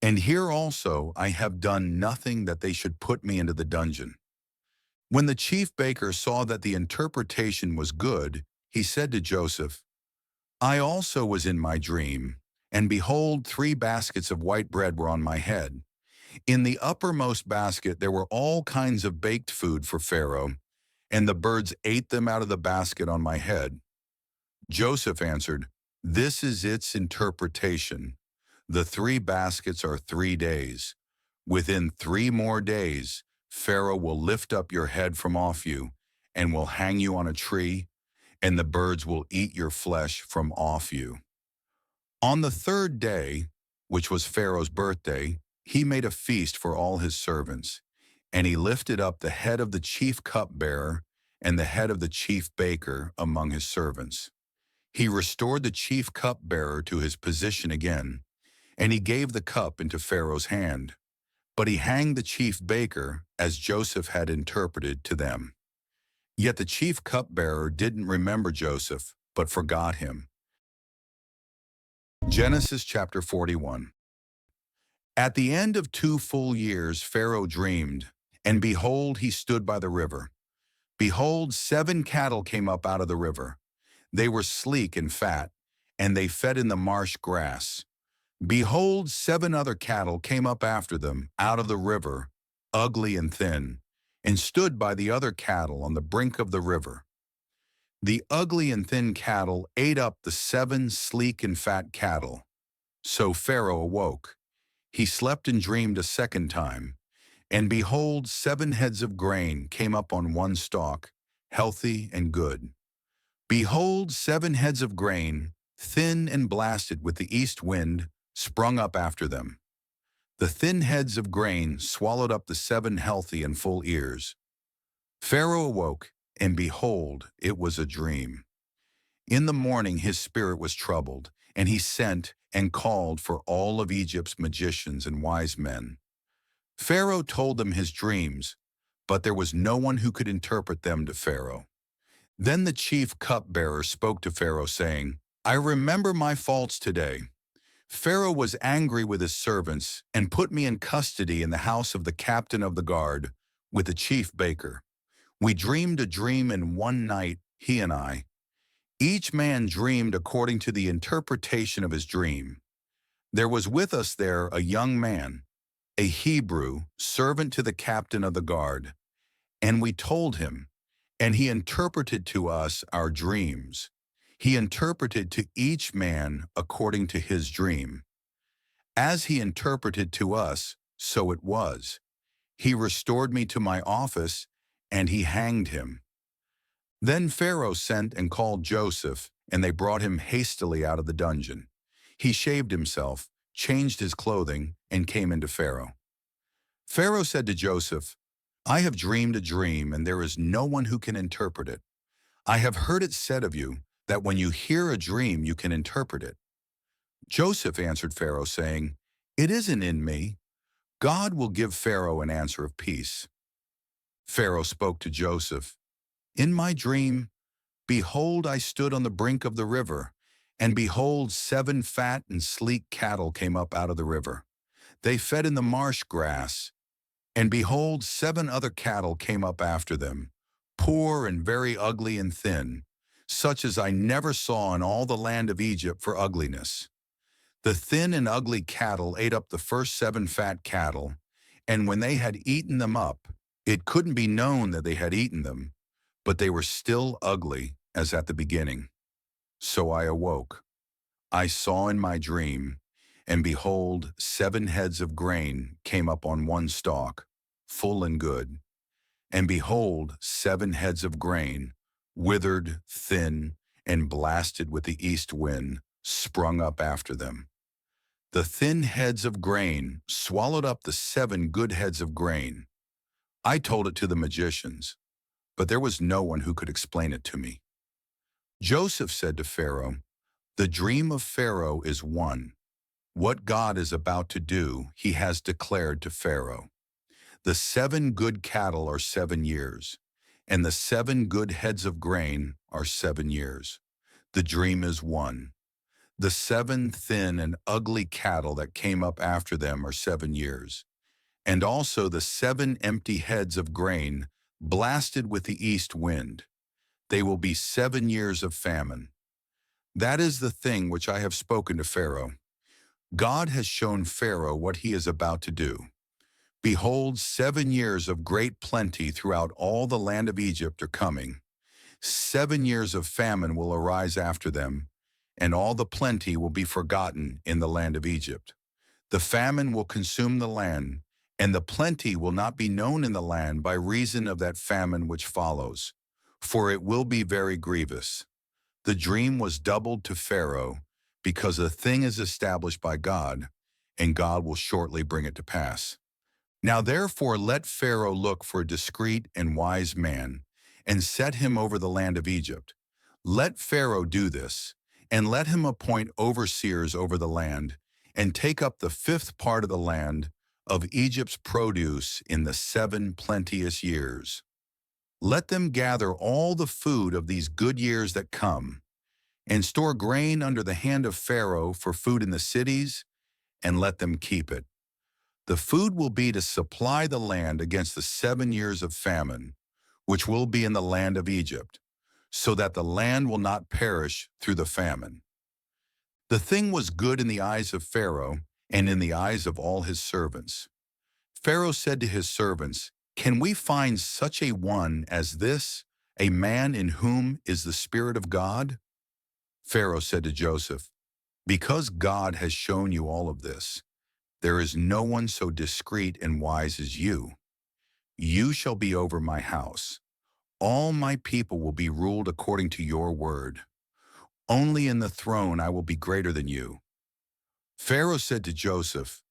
and here also I have done nothing that they should put me into the dungeon." When the chief baker saw that the interpretation was good, he said to Joseph, "I also was in my dream, and behold, 3 baskets of white bread were on my head. In the uppermost basket there were all kinds of baked food for Pharaoh, and the birds ate them out of the basket on my head." Joseph answered, "This is its interpretation. The 3 baskets are 3 days. Within 3 more days, Pharaoh will lift up your head from off you, and will hang you on a tree, and the birds will eat your flesh from off you." On the 3rd day, which was Pharaoh's birthday, he made a feast for all his servants, and he lifted up the head of the chief cupbearer and the head of the chief baker among his servants. He restored the chief cupbearer to his position again, and he gave the cup into Pharaoh's hand. But he hanged the chief baker, as Joseph had interpreted to them. Yet the chief cupbearer didn't remember Joseph, but forgot him. Genesis chapter 41. At the end of 2 full years Pharaoh dreamed, and behold, he stood by the river. Behold, 7 cattle came up out of the river. They were sleek and fat, and they fed in the marsh grass. Behold, 7 other cattle came up after them out of the river, ugly and thin, and stood by the other cattle on the brink of the river. The ugly and thin cattle ate up the 7 sleek and fat cattle. So Pharaoh awoke. He slept and dreamed a second time, and behold, 7 heads of grain came up on one stalk, healthy and good. Behold, 7 heads of grain, thin and blasted with the east wind, sprung up after them. The thin heads of grain swallowed up the 7 healthy and full ears. Pharaoh awoke, and behold, it was a dream. In the morning his spirit was troubled, and he sent and called for all of Egypt's magicians and wise men. Pharaoh told them his dreams, but there was no one who could interpret them to Pharaoh. Then the chief cupbearer spoke to Pharaoh, saying, I remember my faults today. Pharaoh was angry with his servants and put me in custody in the house of the captain of the guard with the chief baker. We dreamed a dream in one night, he and I. Each man dreamed according to the interpretation of his dream. There was with us there a young man, a Hebrew, servant to the captain of the guard, and we told him, and he interpreted to us our dreams. He interpreted to each man according to his dream. As he interpreted to us, so it was. He restored me to my office, and he hanged him. Then Pharaoh sent and called Joseph, and they brought him hastily out of the dungeon. He shaved himself, changed his clothing, and came into Pharaoh. Pharaoh said to Joseph, I have dreamed a dream, and there is no one who can interpret it. I have heard it said of you that when you hear a dream, you can interpret it. Joseph answered Pharaoh, saying, It isn't in me. God will give Pharaoh an answer of peace. Pharaoh spoke to Joseph, In my dream, behold, I stood on the brink of the river, and behold, 7 fat and sleek cattle came up out of the river. They fed in the marsh grass, and behold, 7 other cattle came up after them, poor and very ugly and thin, such as I never saw in all the land of Egypt for ugliness. The thin and ugly cattle ate up the first 7 fat cattle, and when they had eaten them up, it couldn't be known that they had eaten them, but they were still ugly as at the beginning. So I awoke. I saw in my dream, and behold, 7 heads of grain came up on one stalk, full and good. And behold, 7 heads of grain, withered, thin, and blasted with the east wind, sprung up after them. The thin heads of grain swallowed up the 7 good heads of grain. I told it to the magicians, but there was no one who could explain it to me. Joseph said to Pharaoh, The dream of Pharaoh is one. What God is about to do, he has declared to Pharaoh. The 7 good cattle are 7 years, and the 7 good heads of grain are 7 years. The dream is one. The 7 thin and ugly cattle that came up after them are 7 years, and also the 7 empty heads of grain blasted with the east wind. They will be 7 years of famine. That is the thing which I have spoken to Pharaoh. God has shown Pharaoh what he is about to do. Behold, 7 years of great plenty throughout all the land of Egypt are coming. 7 years of famine will arise after them, and all the plenty will be forgotten in the land of Egypt. The famine will consume the land, and the plenty will not be known in the land by reason of that famine which follows, for it will be very grievous. The dream was doubled to Pharaoh, because a thing is established by God, and God will shortly bring it to pass. Now therefore let Pharaoh look for a discreet and wise man, and set him over the land of Egypt. Let Pharaoh do this, and let him appoint overseers over the land, and take up the 5th part of the land of Egypt's produce in the 7 plenteous years. Let them gather all the food of these good years that come, and store grain under the hand of Pharaoh for food in the cities, and let them keep it. The food will be to supply the land against the 7 years of famine, which will be in the land of Egypt, so that the land will not perish through the famine. The thing was good in the eyes of Pharaoh and in the eyes of all his servants. Pharaoh said to his servants, Can we find such a one as this, a man in whom is the Spirit of God? Pharaoh said to Joseph, Because God has shown you all of this, there is no one so discreet and wise as you. You shall be over my house. All my people will be ruled according to your word. Only in the throne I will be greater than you. Pharaoh said to Joseph,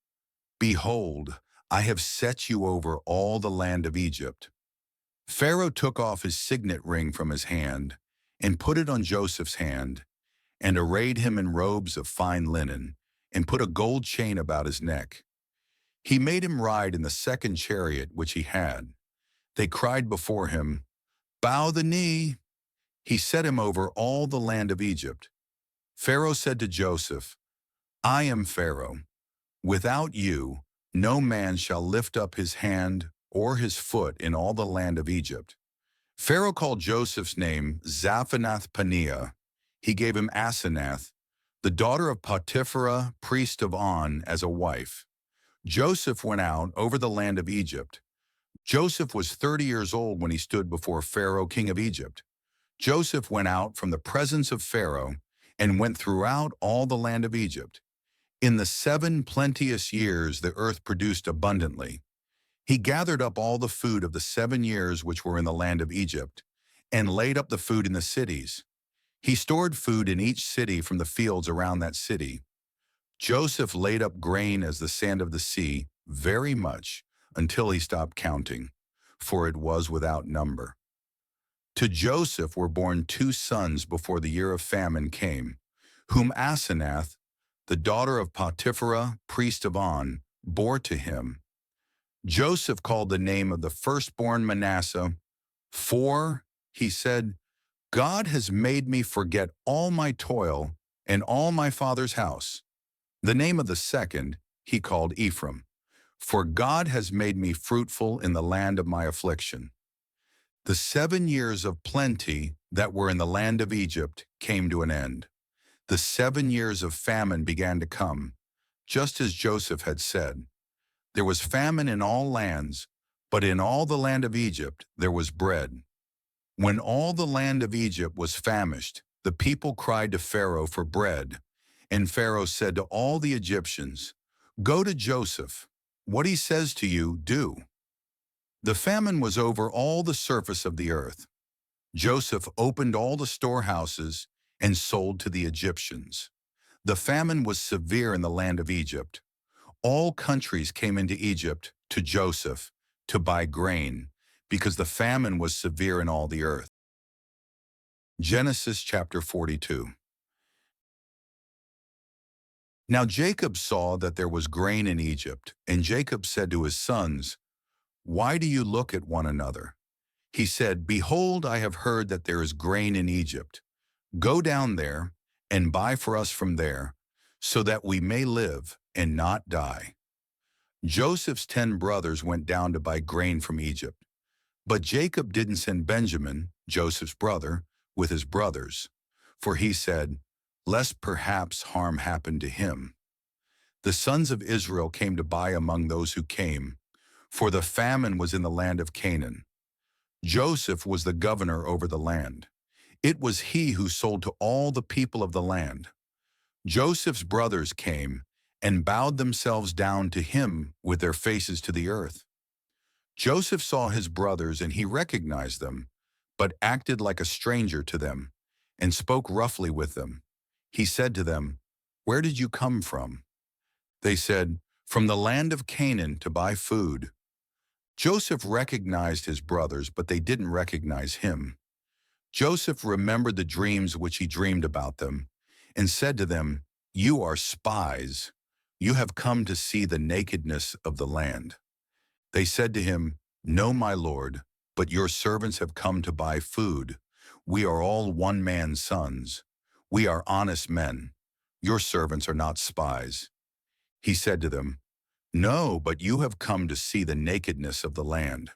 Behold, I have set you over all the land of Egypt. Pharaoh took off his signet ring from his hand and put it on Joseph's hand, and arrayed him in robes of fine linen, and put a gold chain about his neck. He made him ride in the 2nd chariot which he had. They cried before him, Bow the knee. He set him over all the land of Egypt. Pharaoh said to Joseph, I am Pharaoh. Without you, no man shall lift up his hand or his foot in all the land of Egypt. Pharaoh called Joseph's name Zaphenath-Paneah. He gave him Asenath, the daughter of Potiphera, priest of On, as a wife. Joseph went out over the land of Egypt. Joseph was 30 years old when he stood before Pharaoh, king of Egypt. Joseph went out from the presence of Pharaoh and went throughout all the land of Egypt. In the 7 plenteous years the earth produced abundantly. He gathered up all the food of the 7 years which were in the land of Egypt, and laid up the food in the cities. He stored food in each city from the fields around that city. Joseph laid up grain as the sand of the sea, very much, until he stopped counting, for it was without number. To Joseph were born 2 sons before the year of famine came, whom Asenath, the daughter of Potiphera, priest of On, bore to him. Joseph called the name of the firstborn Manasseh, for, he said, God has made me forget all my toil and all my father's house. The name of the second he called Ephraim, for God has made me fruitful in the land of my affliction. The 7 years of plenty that were in the land of Egypt came to an end. The 7 years of famine began to come, just as Joseph had said. There was famine in all lands, but in all the land of Egypt there was bread. When all the land of Egypt was famished, the people cried to Pharaoh for bread, and Pharaoh said to all the Egyptians, Go to Joseph. What he says to you, do. The famine was over all the surface of the earth. Joseph opened all the storehouses and sold to the Egyptians. The famine was severe in the land of Egypt. All countries came into Egypt to Joseph to buy grain, because the famine was severe in all the earth. Genesis chapter 42. Now Jacob saw that there was grain in Egypt, and Jacob said to his sons, Why do you look at one another? He said, Behold, I have heard that there is grain in Egypt. Go down there and buy for us from there, so that we may live and not die. Joseph's 10 brothers went down to buy grain from Egypt. But Jacob didn't send Benjamin, Joseph's brother, with his brothers, for he said, Lest perhaps harm happen to him. The sons of Israel came to buy among those who came, for the famine was in the land of Canaan. Joseph was the governor over the land. It was he who sold to all the people of the land. Joseph's brothers came and bowed themselves down to him with their faces to the earth. Joseph saw his brothers and he recognized them, but acted like a stranger to them, and spoke roughly with them. He said to them, Where did you come from? They said, From the land of Canaan to buy food. Joseph recognized his brothers, but they didn't recognize him. Joseph remembered the dreams which he dreamed about them, and said to them, You are spies. You have come to see the nakedness of the land. They said to him, No, my lord, but your servants have come to buy food. We are all one man's sons. We are honest men. Your servants are not spies. He said to them, No, but you have come to see the nakedness of the land.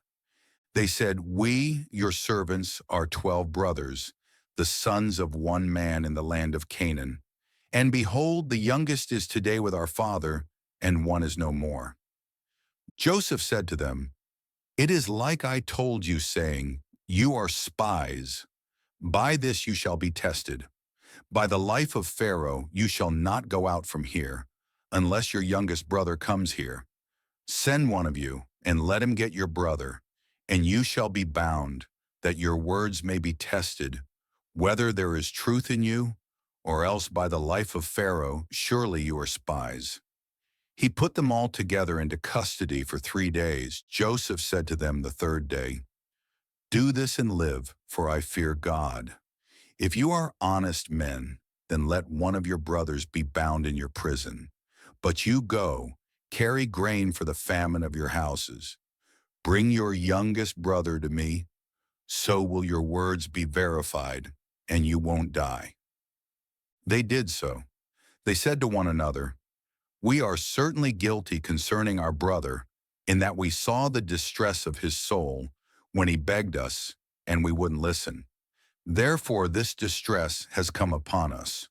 They said, We, your servants, are 12 brothers, the sons of one man in the land of Canaan. And behold, the youngest is today with our father, and one is no more. Joseph said to them, It is like I told you, saying, You are spies. By this you shall be tested. By the life of Pharaoh you shall not go out from here, unless your youngest brother comes here. Send one of you, and let him get your brother, and you shall be bound, that your words may be tested, whether there is truth in you, or else by the life of Pharaoh surely you are spies. He put them all together into custody for 3 days. Joseph said to them the 3rd day, Do this and live, for I fear God. If you are honest men, then let one of your brothers be bound in your prison. But you go, carry grain for the famine of your houses. Bring your youngest brother to me. so will your words be verified, and you won't die." They did so. They said to one another, "We are certainly guilty concerning our brother, in that we saw the distress of his soul when he begged us, and we wouldn't listen. Therefore this distress has come upon us."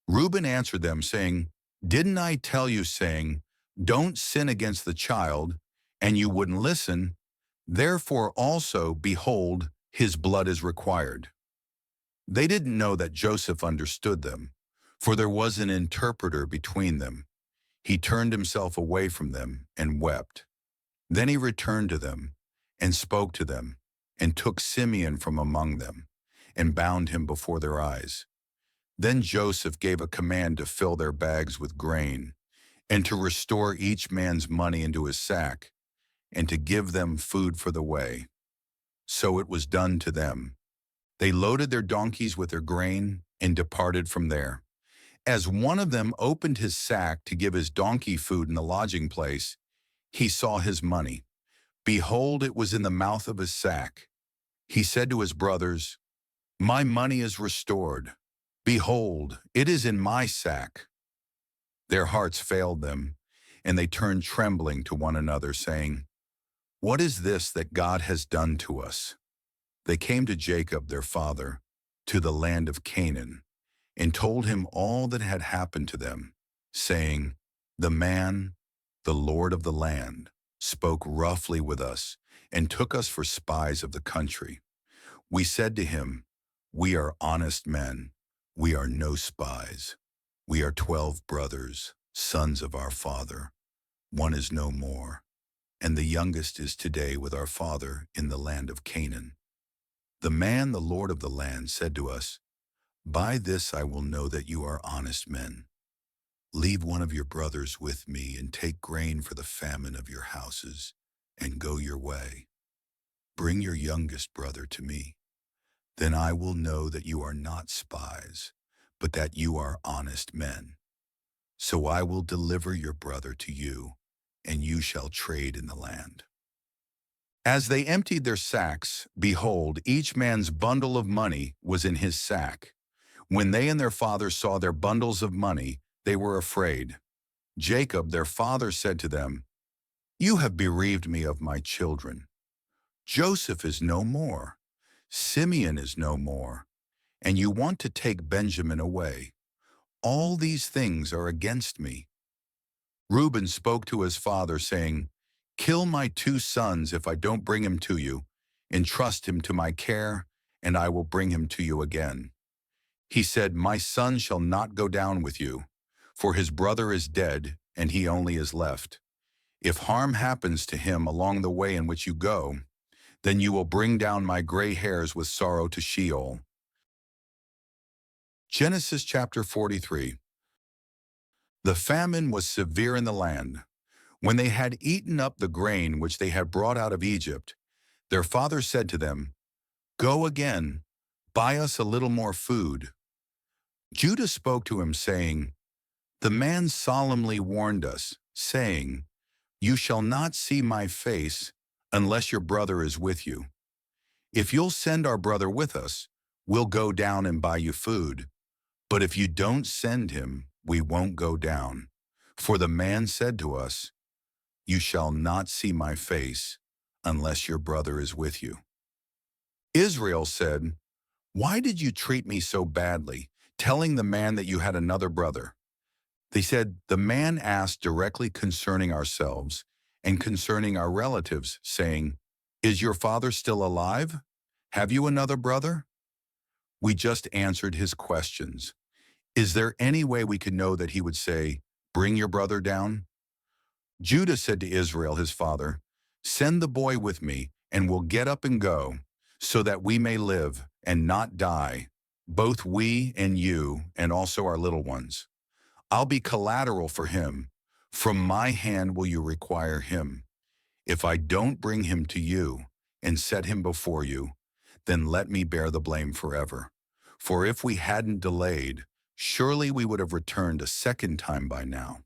Reuben answered them, saying, "Didn't I tell you, saying, 'Don't sin against the child,' and you wouldn't listen? Therefore also, behold, his blood is required." They didn't know that Joseph understood them, for there was an interpreter between them. He turned himself away from them and wept. Then he returned to them and spoke to them, and took Simeon from among them, and bound him before their eyes. Then Joseph gave a command to fill their bags with grain, and to restore each man's money into his sack, and to give them food for the way. So it was done to them. They loaded their donkeys with their grain and departed from there. As one of them opened his sack to give his donkey food in the lodging place, he saw his money. Behold, it was in the mouth of his sack. He said to his brothers, "My money is restored. Behold, it is in my sack." Their hearts failed them, and they turned trembling to one another, saying, "What is this that God has done to us?" They came to Jacob their father, to the land of Canaan, and told him all that had happened to them, saying, "The man, the Lord of the land, spoke roughly with us, and took us for spies of the country. We said to him, 'We are honest men. We are no spies. We are 12 brothers, sons of our father. One is no more, and the youngest is today with our father in the land of Canaan.' The man, the Lord of the land, said to us, 'By this I will know that you are honest men. Leave one of your brothers with me, and take grain for the famine of your houses, and go your way. Bring your youngest brother to me. Then I will know that you are not spies, but that you are honest men. So I will deliver your brother to you, and you shall trade in the land.' As they emptied their sacks, behold, each man's bundle of money was in his sack. When they and their father saw their bundles of money, they were afraid. Jacob, their father, said to them, 'You have bereaved me of my children. Joseph is no more. Simeon is no more. And you want to take Benjamin away. All these things are against me.' Reuben spoke to his father, saying, 'Kill my 2 sons if I don't bring him to you. Entrust him to my care, and I will bring him to you again.' He said, 'My son shall not go down with you, for his brother is dead, and he only is left. If harm happens to him along the way in which you go, then you will bring down my gray hairs with sorrow to Sheol.'" Genesis chapter 43. The famine was severe in the land. When they had eaten up the grain which they had brought out of Egypt, their father said to them, "Go again, buy us a little more food." Judah spoke to him, saying, "The man solemnly warned us, saying, 'You shall not see my face unless your brother is with you. If you'll send our brother with us, we'll go down and buy you food. But if you don't send him, we won't go down. For the man said to us, "You shall not see my face unless your brother is with you."' Israel said, 'Why did you treat me so badly, telling the man that you had another brother?' They said, 'The man asked directly concerning ourselves and concerning our relatives, saying, "Is your father still alive? Have you another brother?" We just answered his questions. Is there any way we could know that he would say, 'Bring your brother down'?' Judah said to Israel his father, 'Send the boy with me, and we'll get up and go, so that we may live and not die, both we and you, and also our little ones. I'll be collateral for him. From my hand will you require him. If I don't bring him to you and set him before you, then let me bear the blame forever. For if we hadn't delayed, surely we would have returned a second time by now.'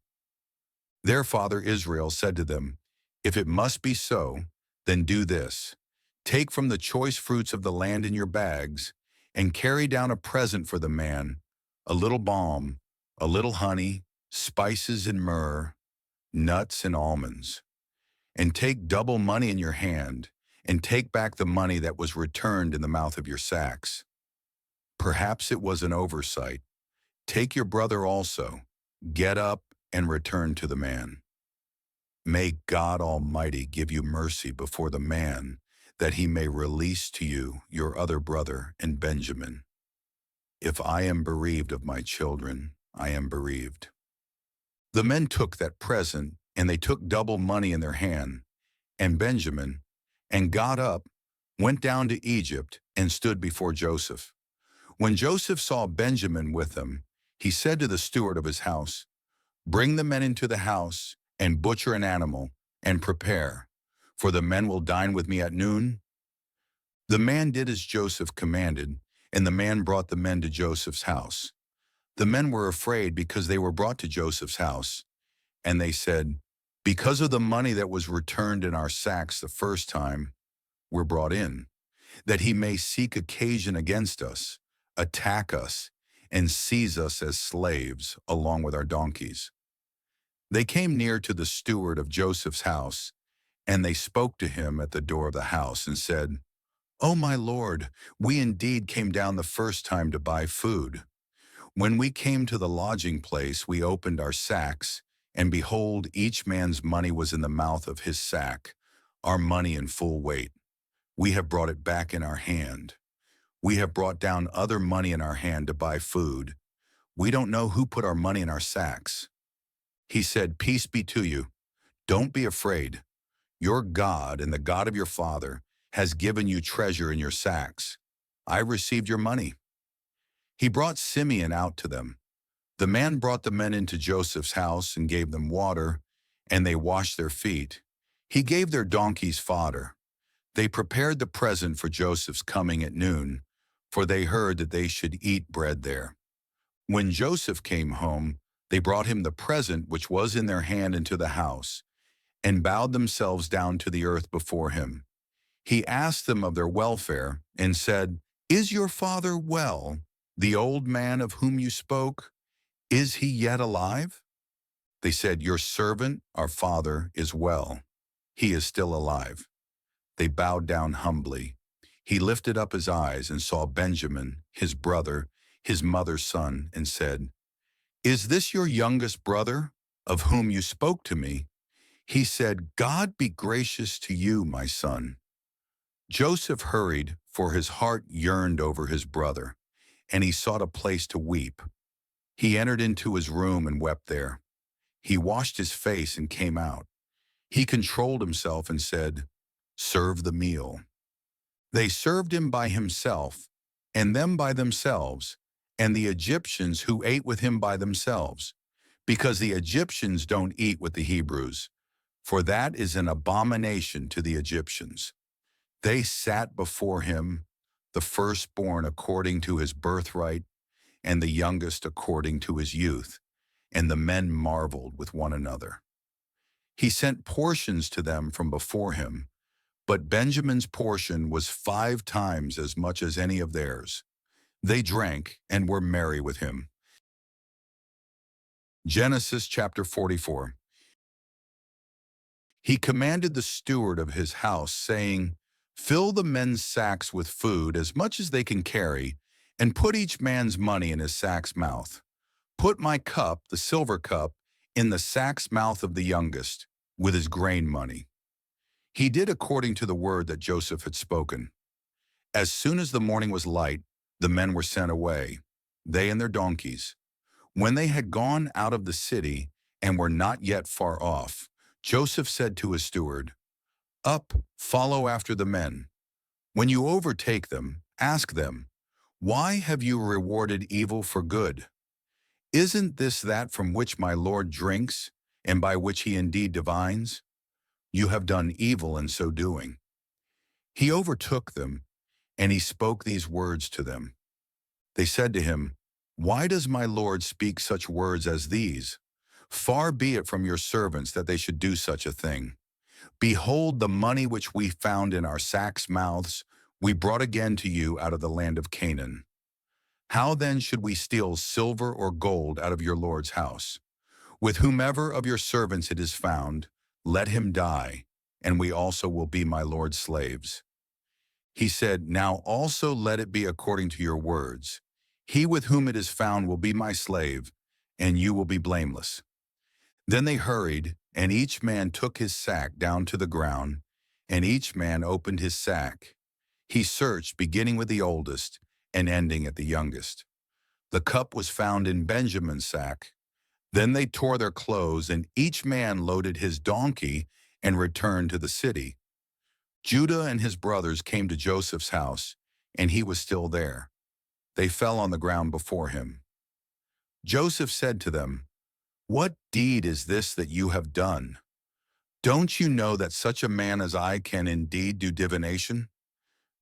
Their father Israel said to them, 'If it must be so, then do this. Take from the choice fruits of the land in your bags, and carry down a present for the man, a little balm, a little honey, spices and myrrh, nuts and almonds. And take double money in your hand, and take back the money that was returned in the mouth of your sacks. Perhaps it was an oversight. Take your brother also. Get up and return to the man. May God Almighty give you mercy before the man, that he may release to you your other brother and Benjamin. If I am bereaved of my children, I am bereaved. The men took that present, and they took double money in their hand, and Benjamin, and got up, went down to Egypt, and stood before Joseph. When Joseph saw Benjamin with them, he said to the steward of his house, "Bring the men into the house, and butcher an animal, and prepare, for the men will dine with me at noon." The man did as Joseph commanded, and the man brought the men to Joseph's house. The men were afraid because they were brought to Joseph's house, and they said, "Because of the money that was returned in our sacks the first time, we're brought in, that he may seek occasion against us, attack us, and seize us as slaves along with our donkeys." They came near to the steward of Joseph's house, and they spoke to him at the door of the house and said, "Oh, my lord, we indeed came down the first time to buy food. When we came to the lodging place, we opened our sacks, and behold, each man's money was in the mouth of his sack, our money in full weight. We have brought it back in our hand. We have brought down other money in our hand to buy food. We don't know who put our money in our sacks." He said, "Peace be to you. Don't be afraid. Your God and the God of your father has given you treasure in your sacks. I received your money." He brought Simeon out to them. The man brought the men into Joseph's house and gave them water, and they washed their feet. He gave their donkeys fodder. They prepared the present for Joseph's coming at noon, for they heard that they should eat bread there. When Joseph came home, they brought him the present which was in their hand into the house, and bowed themselves down to the earth before him. He asked them of their welfare, and said, "Is your father well? The old man of whom you spoke, is he yet alive?" They said, "Your servant, our father, is well. He is still alive." They bowed down humbly. He lifted up his eyes and saw Benjamin, his brother, his mother's son, and said, "Is this your youngest brother, of whom you spoke to me?" He said, "God be gracious to you, my son." Joseph hurried, for his heart yearned over his brother, and he sought a place to weep. He entered into his room and wept there. He washed his face and came out. He controlled himself and said, "Serve the meal." They served him by himself, and them by themselves, and the Egyptians who ate with him by themselves, because the Egyptians don't eat with the Hebrews, for that is an abomination to the Egyptians. They sat before him, the firstborn according to his birthright, and the youngest according to his youth, and the men marveled with one another. He sent portions to them from before him, but Benjamin's portion was 5 times as much as any of theirs. They drank and were merry with him. Genesis chapter 44. He commanded the steward of his house, saying, "Fill the men's sacks with food as much as they can carry, and put each man's money in his sack's mouth. Put my cup, the silver cup, in the sack's mouth of the youngest, with his grain money." He did according to the word that Joseph had spoken. As soon as the morning was light, the men were sent away, they and their donkeys. When they had gone out of the city and were not yet far off, Joseph said to his steward, "Up, follow after the men. When you overtake them, ask them, 'Why have you rewarded evil for good? Isn't this that from which my Lord drinks, and by which he indeed divines? You have done evil in so doing.'" He overtook them, and he spoke these words to them. They said to him, "Why does my Lord speak such words as these? Far be it from your servants that they should do such a thing. Behold, the money which we found in our sacks' mouths, we brought again to you out of the land of Canaan. How then should we steal silver or gold out of your Lord's house? With whomever of your servants it is found, let him die, and we also will be my Lord's slaves. He said, Now also let it be according to your words. He with whom it is found will be my slave, and you will be blameless. Then they hurried, and each man took his sack down to the ground, and each man opened his sack. He searched, beginning with the oldest and ending at the youngest. The cup was found in Benjamin's sack. Then they tore their clothes, and each man loaded his donkey and returned to the city. Judah and his brothers came to Joseph's house, and he was still there. They fell on the ground before him. Joseph said to them, What deed is this that you have done? Don't you know that such a man as I can indeed do divination?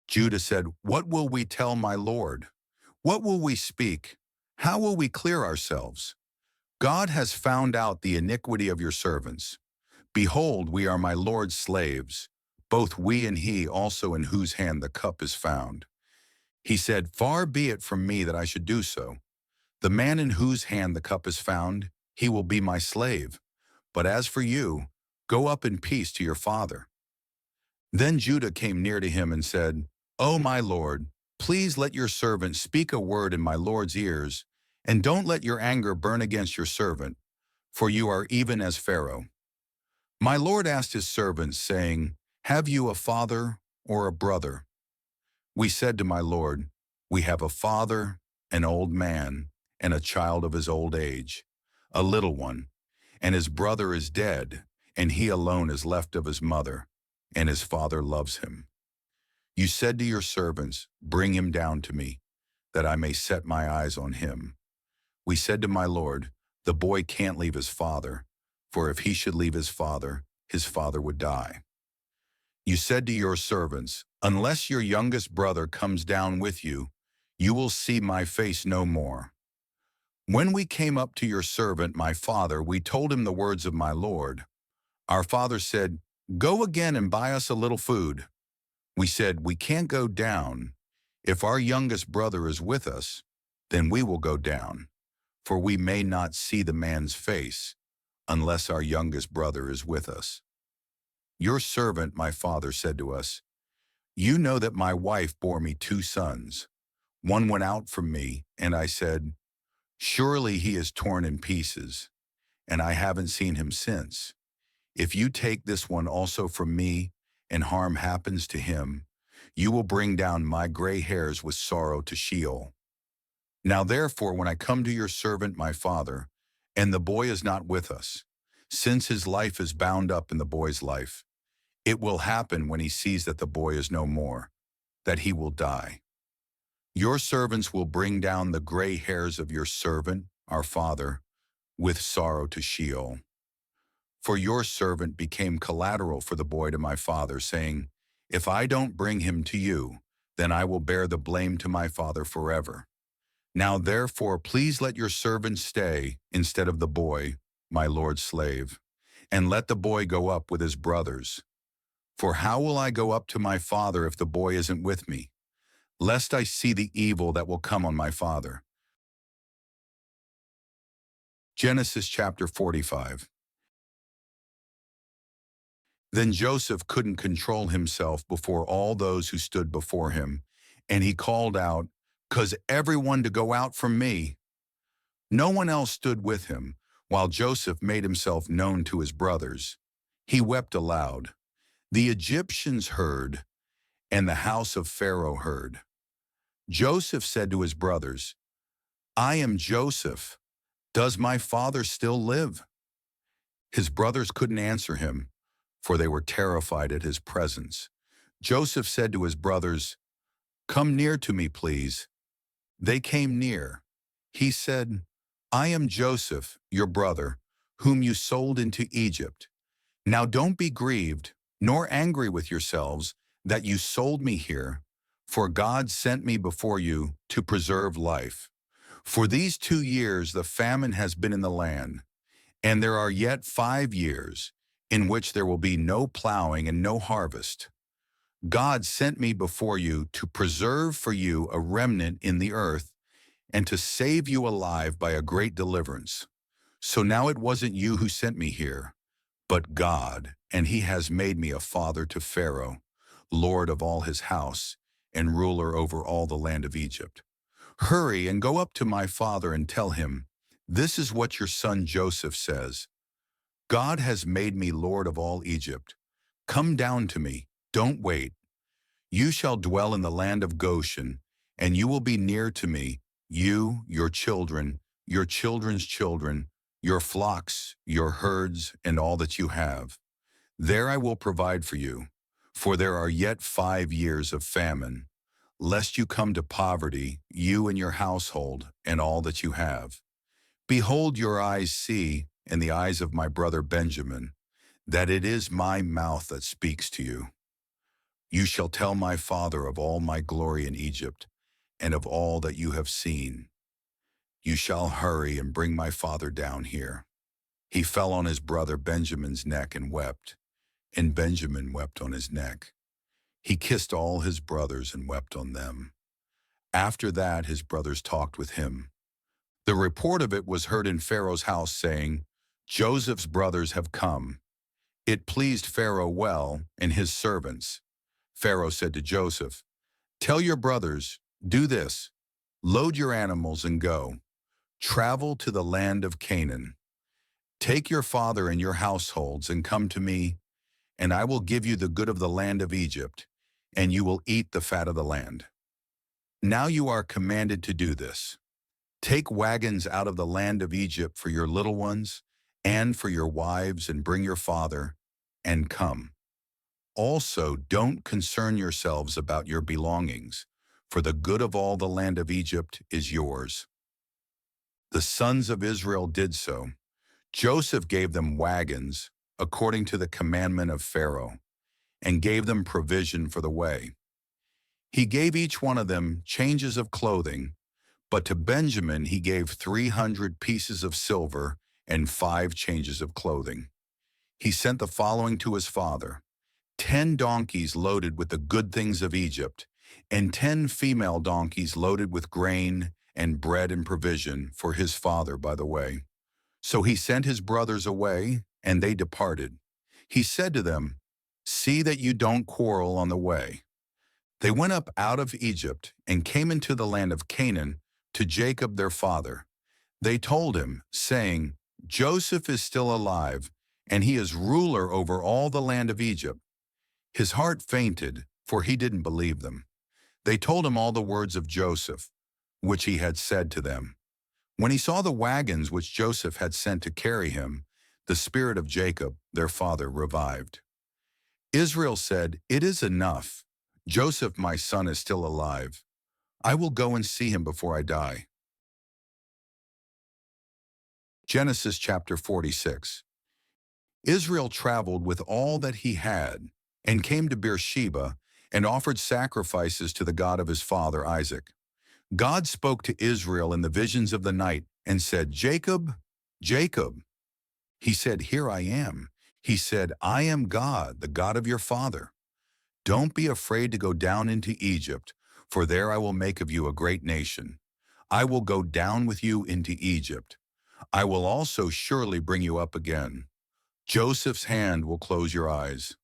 Judah said, What will we tell my Lord? What will we speak? How will we clear ourselves? God has found out the iniquity of your servants. Behold, we are my Lord's slaves, both we and he also in whose hand the cup is found. He said, Far be it from me that I should do so. The man in whose hand the cup is found, he will be my slave. But as for you, go up in peace to your father. Then Judah came near to him and said, O my Lord, please let your servant speak a word in my Lord's ears, and don't let your anger burn against your servant, for you are even as Pharaoh. My Lord asked his servants, saying, Have you a father or a brother? We said to my Lord, We have a father, an old man, and a child of his old age, a little one, and his brother is dead, and he alone is left of his mother, and his father loves him. You said to your servants, Bring him down to me, that I may set my eyes on him. We said to my Lord, The boy can't leave his father, for if he should leave his father would die. You said to your servants, Unless your youngest brother comes down with you, you will see my face no more. When we came up to your servant, my father, we told him the words of my Lord. Our father said, Go again and buy us a little food. We said, We can't go down. If our youngest brother is with us, then we will go down, for we may not see the man's face unless our youngest brother is with us. Your servant, my father, said to us, You know that my wife bore me 2 sons. One went out from me, and I said, Surely he is torn in pieces, and I haven't seen him since. If you take this one also from me, and harm happens to him, you will bring down my gray hairs with sorrow to Sheol. Now therefore, when I come to your servant my father, and the boy is not with us, since his life is bound up in the boy's life, it will happen when he sees that the boy is no more, that he will die. Your servants will bring down the gray hairs of your servant, our father, with sorrow to Sheol. For your servant became collateral for the boy to my father, saying, If I don't bring him to you, then I will bear the blame to my father forever. Now therefore, please let your servant stay instead of the boy, my Lord's slave, and let the boy go up with his brothers. For how will I go up to my father if the boy isn't with me, lest I see the evil that will come on my father? Genesis chapter 45. Then Joseph couldn't control himself before all those who stood before him, and he called out, "'Cause everyone to go out from me." No one else stood with him, while Joseph made himself known to his brothers. He wept aloud. The Egyptians heard, and the house of Pharaoh heard. Joseph said to his brothers, "I am Joseph. Does my father still live?" His brothers couldn't answer him, for they were terrified at his presence. Joseph said to his brothers, "Come near to me, please." They came near. He said, "I am Joseph, your brother, whom you sold into Egypt. Now don't be grieved, nor angry with yourselves that you sold me here, for God sent me before you to preserve life. For these 2 years the famine has been in the land, and there are yet 5 years, in which there will be no plowing and no harvest. God sent me before you to preserve for you a remnant in the earth and to save you alive by a great deliverance. So now it wasn't you who sent me here, but God, and he has made me a father to Pharaoh, lord of all his house, and ruler over all the land of Egypt. Hurry and go up to my father and tell him, this is what your son Joseph says. God has made me lord of all Egypt. Come down to me, don't wait. You shall dwell in the land of Goshen, and you will be near to me, you, your children, your children's children, your flocks, your herds, and all that you have. There I will provide for you, for there are yet 5 years of famine, lest you come to poverty, you and your household, and all that you have. Behold, your eyes see, and the eyes of my brother Benjamin, that it is my mouth that speaks to you. You shall tell my father of all my glory in Egypt, and of all that you have seen. You shall hurry and bring my father down here. He fell on his brother Benjamin's neck and wept, and Benjamin wept on his neck. He kissed all his brothers and wept on them. After that his brothers talked with him. The report of it was heard in Pharaoh's house, saying, Joseph's brothers have come. It pleased Pharaoh well, and his servants. Pharaoh said to Joseph, tell your brothers, do this, load your animals and go. Travel to the land of Canaan. Take your father and your households and come to me, and I will give you the good of the land of Egypt, and you will eat the fat of the land. Now you are commanded to do this. Take wagons out of the land of Egypt for your little ones and for your wives, and bring your father, and come. Also, don't concern yourselves about your belongings, for the good of all the land of Egypt is yours. The sons of Israel did so. Joseph gave them wagons, according to the commandment of Pharaoh, and gave them provision for the way. He gave each one of them changes of clothing, but to Benjamin he gave 300 pieces of silver and 5 changes of clothing. He sent the following to his father: 10 donkeys loaded with the good things of Egypt, and 10 female donkeys loaded with grain and bread and provision for his father by the way. So he sent his brothers away, and they departed. He said to them, see that you don't quarrel on the way. They went up out of Egypt and came into the land of Canaan to Jacob their father. They told him, saying, Joseph is still alive, and he is ruler over all the land of Egypt. His heart fainted, for he didn't believe them. They told him all the words of Joseph, which he had said to them. When he saw the wagons which Joseph had sent to carry him, the spirit of Jacob, their father, revived. Israel said, it is enough. Joseph, my son, is still alive. I will go and see him before I die. Genesis chapter 46. Israel traveled with all that he had, and came to Beersheba, and offered sacrifices to the God of his father Isaac. God spoke to Israel in the visions of the night, and said, Jacob, Jacob. He said, here I am. He said, I am God, the God of your father. Don't be afraid to go down into Egypt, for there I will make of you a great nation. I will go down with you into Egypt. I will also surely bring you up again. Joseph's hand will close your eyes.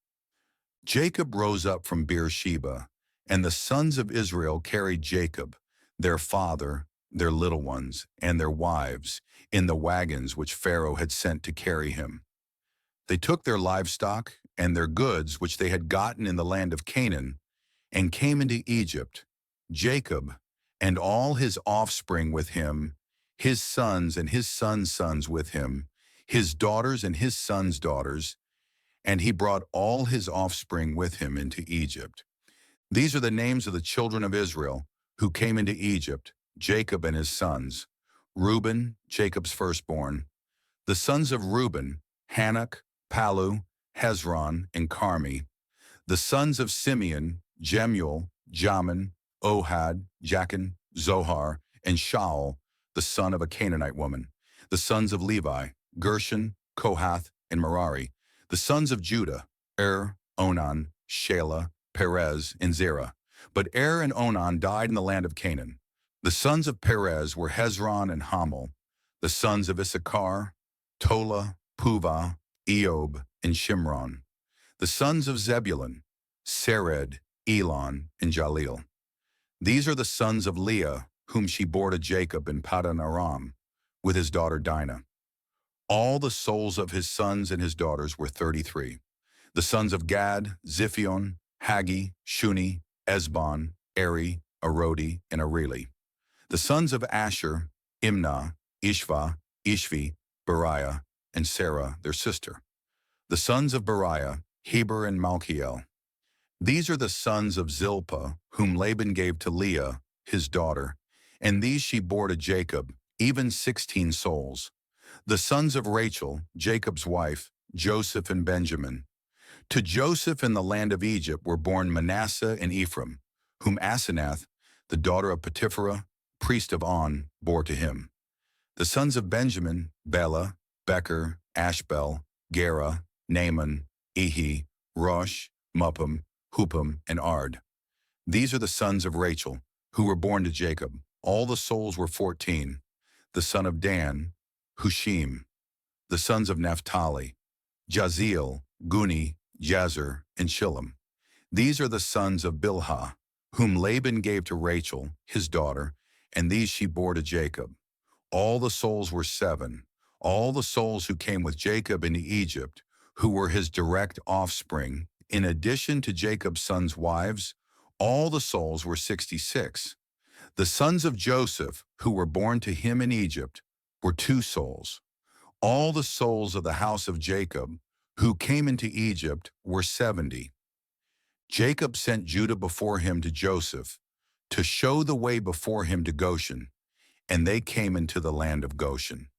Jacob rose up from Beersheba, and the sons of Israel carried Jacob, their father, their little ones, and their wives, in the wagons which Pharaoh had sent to carry him. They took their livestock and their goods which they had gotten in the land of Canaan, and came into Egypt, Jacob and all his offspring with him, his sons and his sons' sons with him, his daughters and his sons' daughters, and he brought all his offspring with him into Egypt. These are the names of the children of Israel who came into Egypt, Jacob and his sons: Reuben, Jacob's firstborn. The sons of Reuben: Hanok, Palu, Hezron, and Carmi. The sons of Simeon: Jemuel, Jamin, Ohad, Jachin, Zohar, and Shaul, the son of a Canaanite woman. The sons of Levi: Gershon, Kohath, and Merari. The sons of Judah, Onan, Shelah, Perez, and Zerah. But and Onan died in the land of Canaan. The sons of Perez were Hezron and Hamel. The sons of Issachar, Tola, Puvah, Eob, and Shimron. The sons of Zebulun, Sered, Elon, and Jaleel. These are the sons of Leah, whom she bore to Jacob in Paddan Aram, with his daughter Dinah. All the souls of his sons and his daughters were 33. The sons of Gad, Ziphion, Haggi, Shuni, Esbon, Eri, Arodi, and Areli. The sons of Asher, Imnah, Ishva, Ishvi, Beriah, and Sarah, their sister. The sons of Beriah, Heber and Malchiel. These are the sons of Zilpah, whom Laban gave to Leah, his daughter, and these she bore to Jacob, even 16 souls. The sons of Rachel, Jacob's wife, Joseph and Benjamin. To Joseph in the land of Egypt were born Manasseh and Ephraim, whom Asenath, the daughter of Potipherah, priest of On, bore to him. The sons of Benjamin, Bela, Becher, Ashbel, Gera, Naaman, Ehi, Rosh, Muppim, Huppim, and Ard. These are the sons of Rachel, who were born to Jacob. All the souls were 14. The son of Dan, Hushim. The sons of Naphtali, Jaziel, Guni, Jazer, and Shillem. These are the sons of Bilhah, whom Laban gave to Rachel, his daughter, and these she bore to Jacob. All the souls were 7. All the souls who came with Jacob into Egypt, who were his direct offspring, in addition to Jacob's sons' wives, all the souls were 66. The sons of Joseph, who were born to him in Egypt, were 2 souls. All the souls of the house of Jacob, who came into Egypt, were 70. Jacob sent Judah before him to Joseph, to show the way before him to Goshen, and they came into the land of Goshen.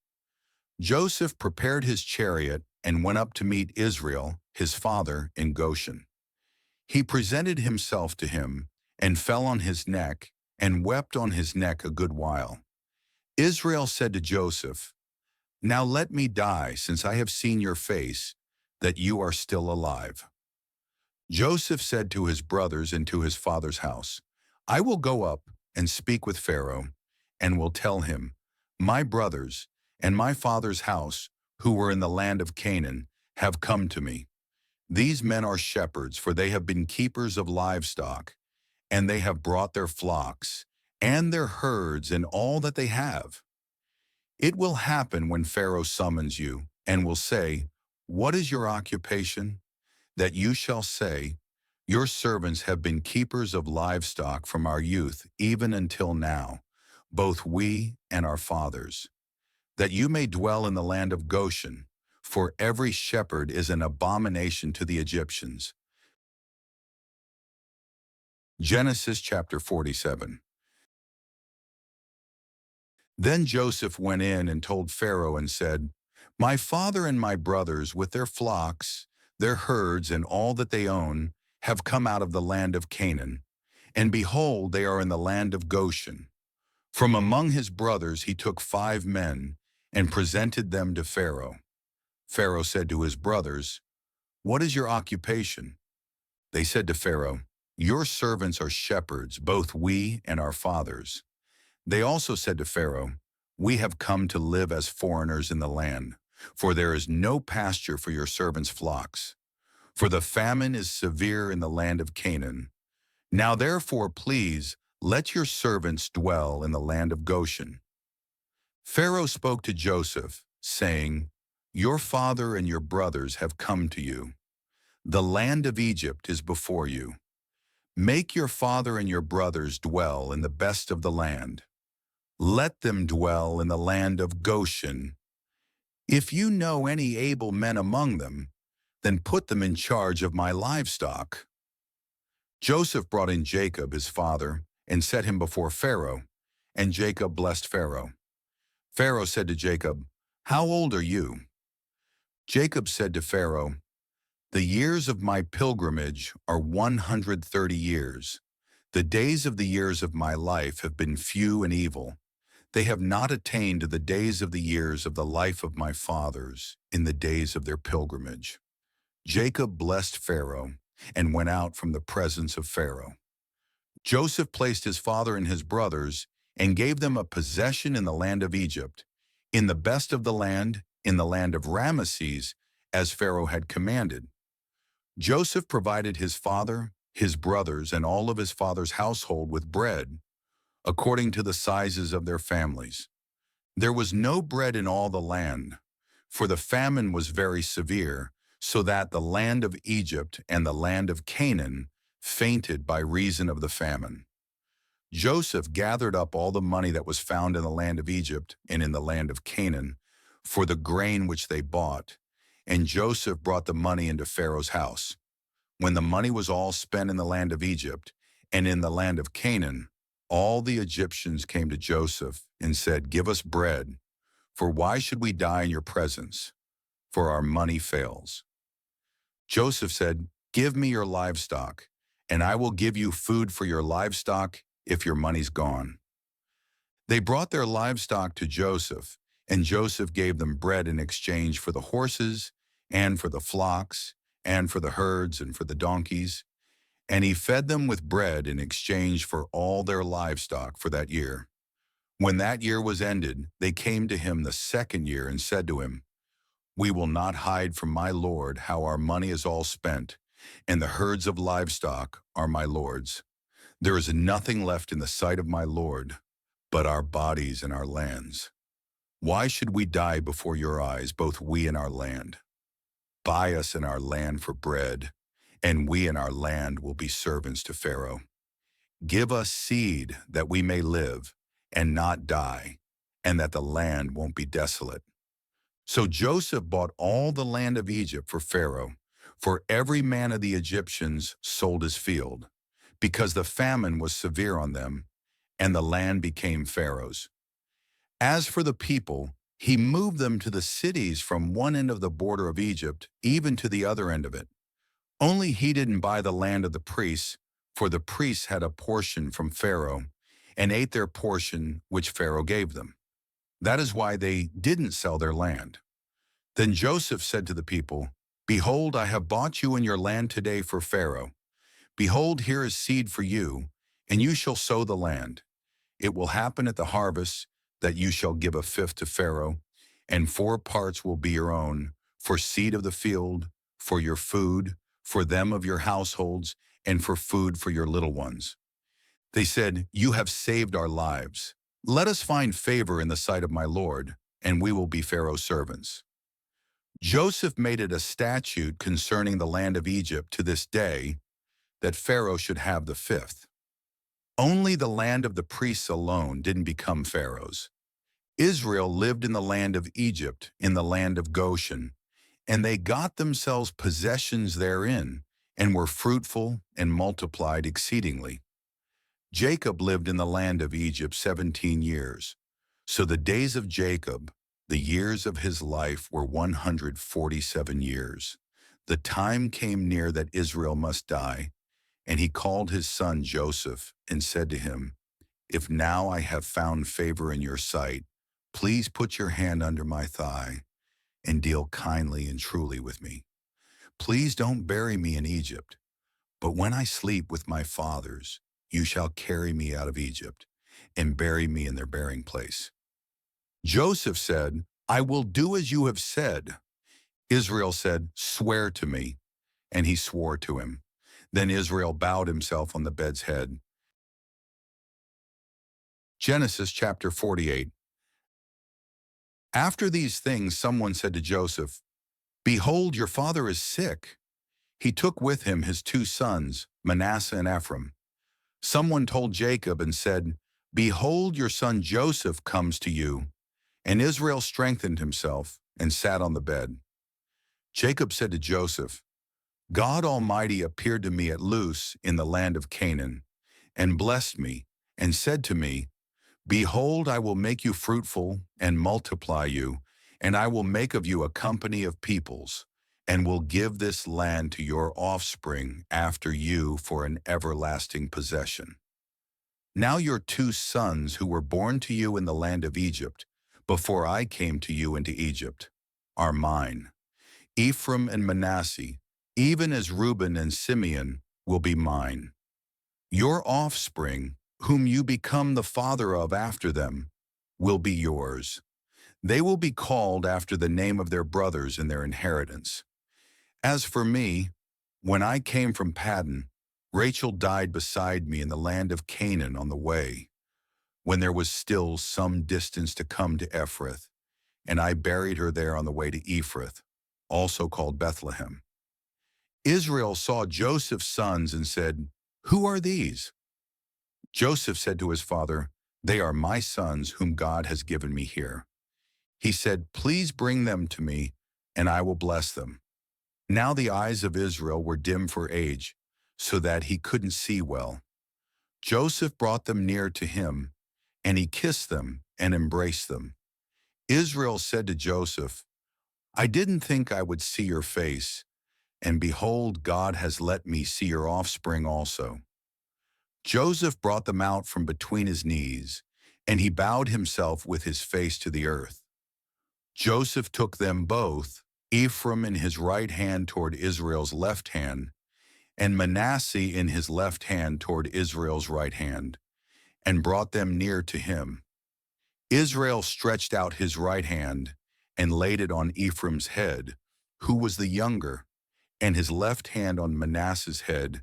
Joseph prepared his chariot and went up to meet Israel, his father, in Goshen. He presented himself to him, and fell on his neck, and wept on his neck a good while. Israel said to Joseph, "Now let me die, since I have seen your face, that you are still alive." Joseph said to his brothers and to his father's house, "I will go up and speak with Pharaoh, and will tell him, my brothers and my father's house, who were in the land of Canaan, have come to me. These men are shepherds, for they have been keepers of livestock, and they have brought their flocks and their herds and all that they have. It will happen when Pharaoh summons you and will say, 'What is your occupation?' that you shall say, 'Your servants have been keepers of livestock from our youth even until now, both we and our fathers,' that you may dwell in the land of Goshen, for every shepherd is an abomination to the Egyptians." Genesis chapter 47. Then Joseph went in and told Pharaoh and said, "My father and my brothers with their flocks, their herds, and all that they own, have come out of the land of Canaan, and behold, they are in the land of Goshen." From among his brothers he took 5 men and presented them to Pharaoh. Pharaoh said to his brothers, "What is your occupation?" They said to Pharaoh, "Your servants are shepherds, both we and our fathers." They also said to Pharaoh, "We have come to live as foreigners in the land, for there is no pasture for your servants' flocks. For the famine is severe in the land of Canaan. Now therefore, please, let your servants dwell in the land of Goshen." Pharaoh spoke to Joseph, saying, "Your father and your brothers have come to you. The land of Egypt is before you. Make your father and your brothers dwell in the best of the land. Let them dwell in the land of Goshen. If you know any able men among them, then put them in charge of my livestock." Joseph brought in Jacob, his father, and set him before Pharaoh, and Jacob blessed Pharaoh. Pharaoh said to Jacob, "How old are you?" Jacob said to Pharaoh, "The years of my pilgrimage are 130 years. The days of the years of my life have been few and evil. They have not attained to the days of the years of the life of my fathers in the days of their pilgrimage." Jacob blessed Pharaoh and went out from the presence of Pharaoh. Joseph placed his father and his brothers and gave them a possession in the land of Egypt, in the best of the land, in the land of Ramesses, as Pharaoh had commanded. Joseph provided his father, his brothers, and all of his father's household with bread, according to the sizes of their families. There was no bread in all the land, for the famine was very severe, so that the land of Egypt and the land of Canaan fainted by reason of the famine. Joseph gathered up all the money that was found in the land of Egypt and in the land of Canaan for the grain which they bought, and Joseph brought the money into Pharaoh's house. When the money was all spent in the land of Egypt and in the land of Canaan, all the Egyptians came to Joseph and said, "Give us bread, for why should we die in your presence? For our money fails." Joseph said, "Give me your livestock, and I will give you food for your livestock if your money's gone." They brought their livestock to Joseph, and Joseph gave them bread in exchange for the horses, and for the flocks, and for the herds, and for the donkeys. And he fed them with bread in exchange for all their livestock for that year. When that year was ended, they came to him the second year and said to him, "We will not hide from my lord how our money is all spent, and the herds of livestock are my lord's. There is nothing left in the sight of my lord but our bodies and our lands. Why should we die before your eyes, both we and our land? Buy us and our land for bread, and we and our land will be servants to Pharaoh. Give us seed that we may live and not die, and that the land won't be desolate." So Joseph bought all the land of Egypt for Pharaoh, for every man of the Egyptians sold his field, because the famine was severe on them, and the land became Pharaoh's. As for the people, he moved them to the cities from one end of the border of Egypt, even to the other end of it. Only he didn't buy the land of the priests, for the priests had a portion from Pharaoh, and ate their portion which Pharaoh gave them. That is why they didn't sell their land. Then Joseph said to the people, "Behold, I have bought you and your land today for Pharaoh. Behold, here is seed for you, and you shall sow the land. It will happen at the harvest that you shall give a fifth to Pharaoh, and 4 parts will be your own, for seed of the field, for your food, for them of your households, and for food for your little ones." They said, "You have saved our lives. Let us find favor in the sight of my lord, and we will be Pharaoh's servants." Joseph made it a statute concerning the land of Egypt to this day that Pharaoh should have the fifth. Only the land of the priests alone didn't become Pharaoh's. Israel lived in the land of Egypt, in the land of Goshen, and they got themselves possessions therein, and were fruitful and multiplied exceedingly. Jacob lived in the land of Egypt 17 years. So the days of Jacob, the years of his life, were 147 years. The time came near that Israel must die, and he called his son Joseph and said to him, "If now I have found favor in your sight, please put your hand under my thigh and deal kindly and truly with me. Please don't bury me in Egypt, but when I sleep with my fathers, you shall carry me out of Egypt and bury me in their burying place." Joseph said, "I will do as you have said." Israel said, "Swear to me." And he swore to him. Then Israel bowed himself on the bed's head. Genesis chapter 48. After these things, someone said to Joseph, "Behold, your father is sick." He took with him his 2 sons, Manasseh and Ephraim. Someone told Jacob and said, "Behold, your son Joseph comes to you." And Israel strengthened himself and sat on the bed. Jacob said to Joseph, "God Almighty appeared to me at Luz in the land of Canaan, and blessed me, and said to me, 'Behold, I will make you fruitful and multiply you, and I will make of you a company of peoples, and will give this land to your offspring after you for an everlasting possession.' Now your 2 sons who were born to you in the land of Egypt, before I came to you into Egypt, are mine. Ephraim and Manasseh, even as Reuben and Simeon will be mine. Your offspring, whom you become the father of after them, will be yours. They will be called after the name of their brothers in their inheritance. As for me, when I came from Paddan, Rachel died beside me in the land of Canaan on the way, when there was still some distance to come to Ephrath, and I buried her there on the way to Ephrath, also called Bethlehem. Israel saw Joseph's sons and said, "Who are these?" Joseph said to his father, "They are my sons whom God has given me here." He said, "Please bring them to me, and I will bless them." Now the eyes of Israel were dim for age, so that he couldn't see well. Joseph brought them near to him, and he kissed them and embraced them. Israel said to Joseph, "I didn't think I would see your face, and behold, God has let me see your offspring also." Joseph brought them out from between his knees, and he bowed himself with his face to the earth. Joseph took them both, Ephraim in his right hand toward Israel's left hand, and Manasseh in his left hand toward Israel's right hand, and brought them near to him. Israel stretched out his right hand and laid it on Ephraim's head, who was the younger, and his left hand on Manasseh's head,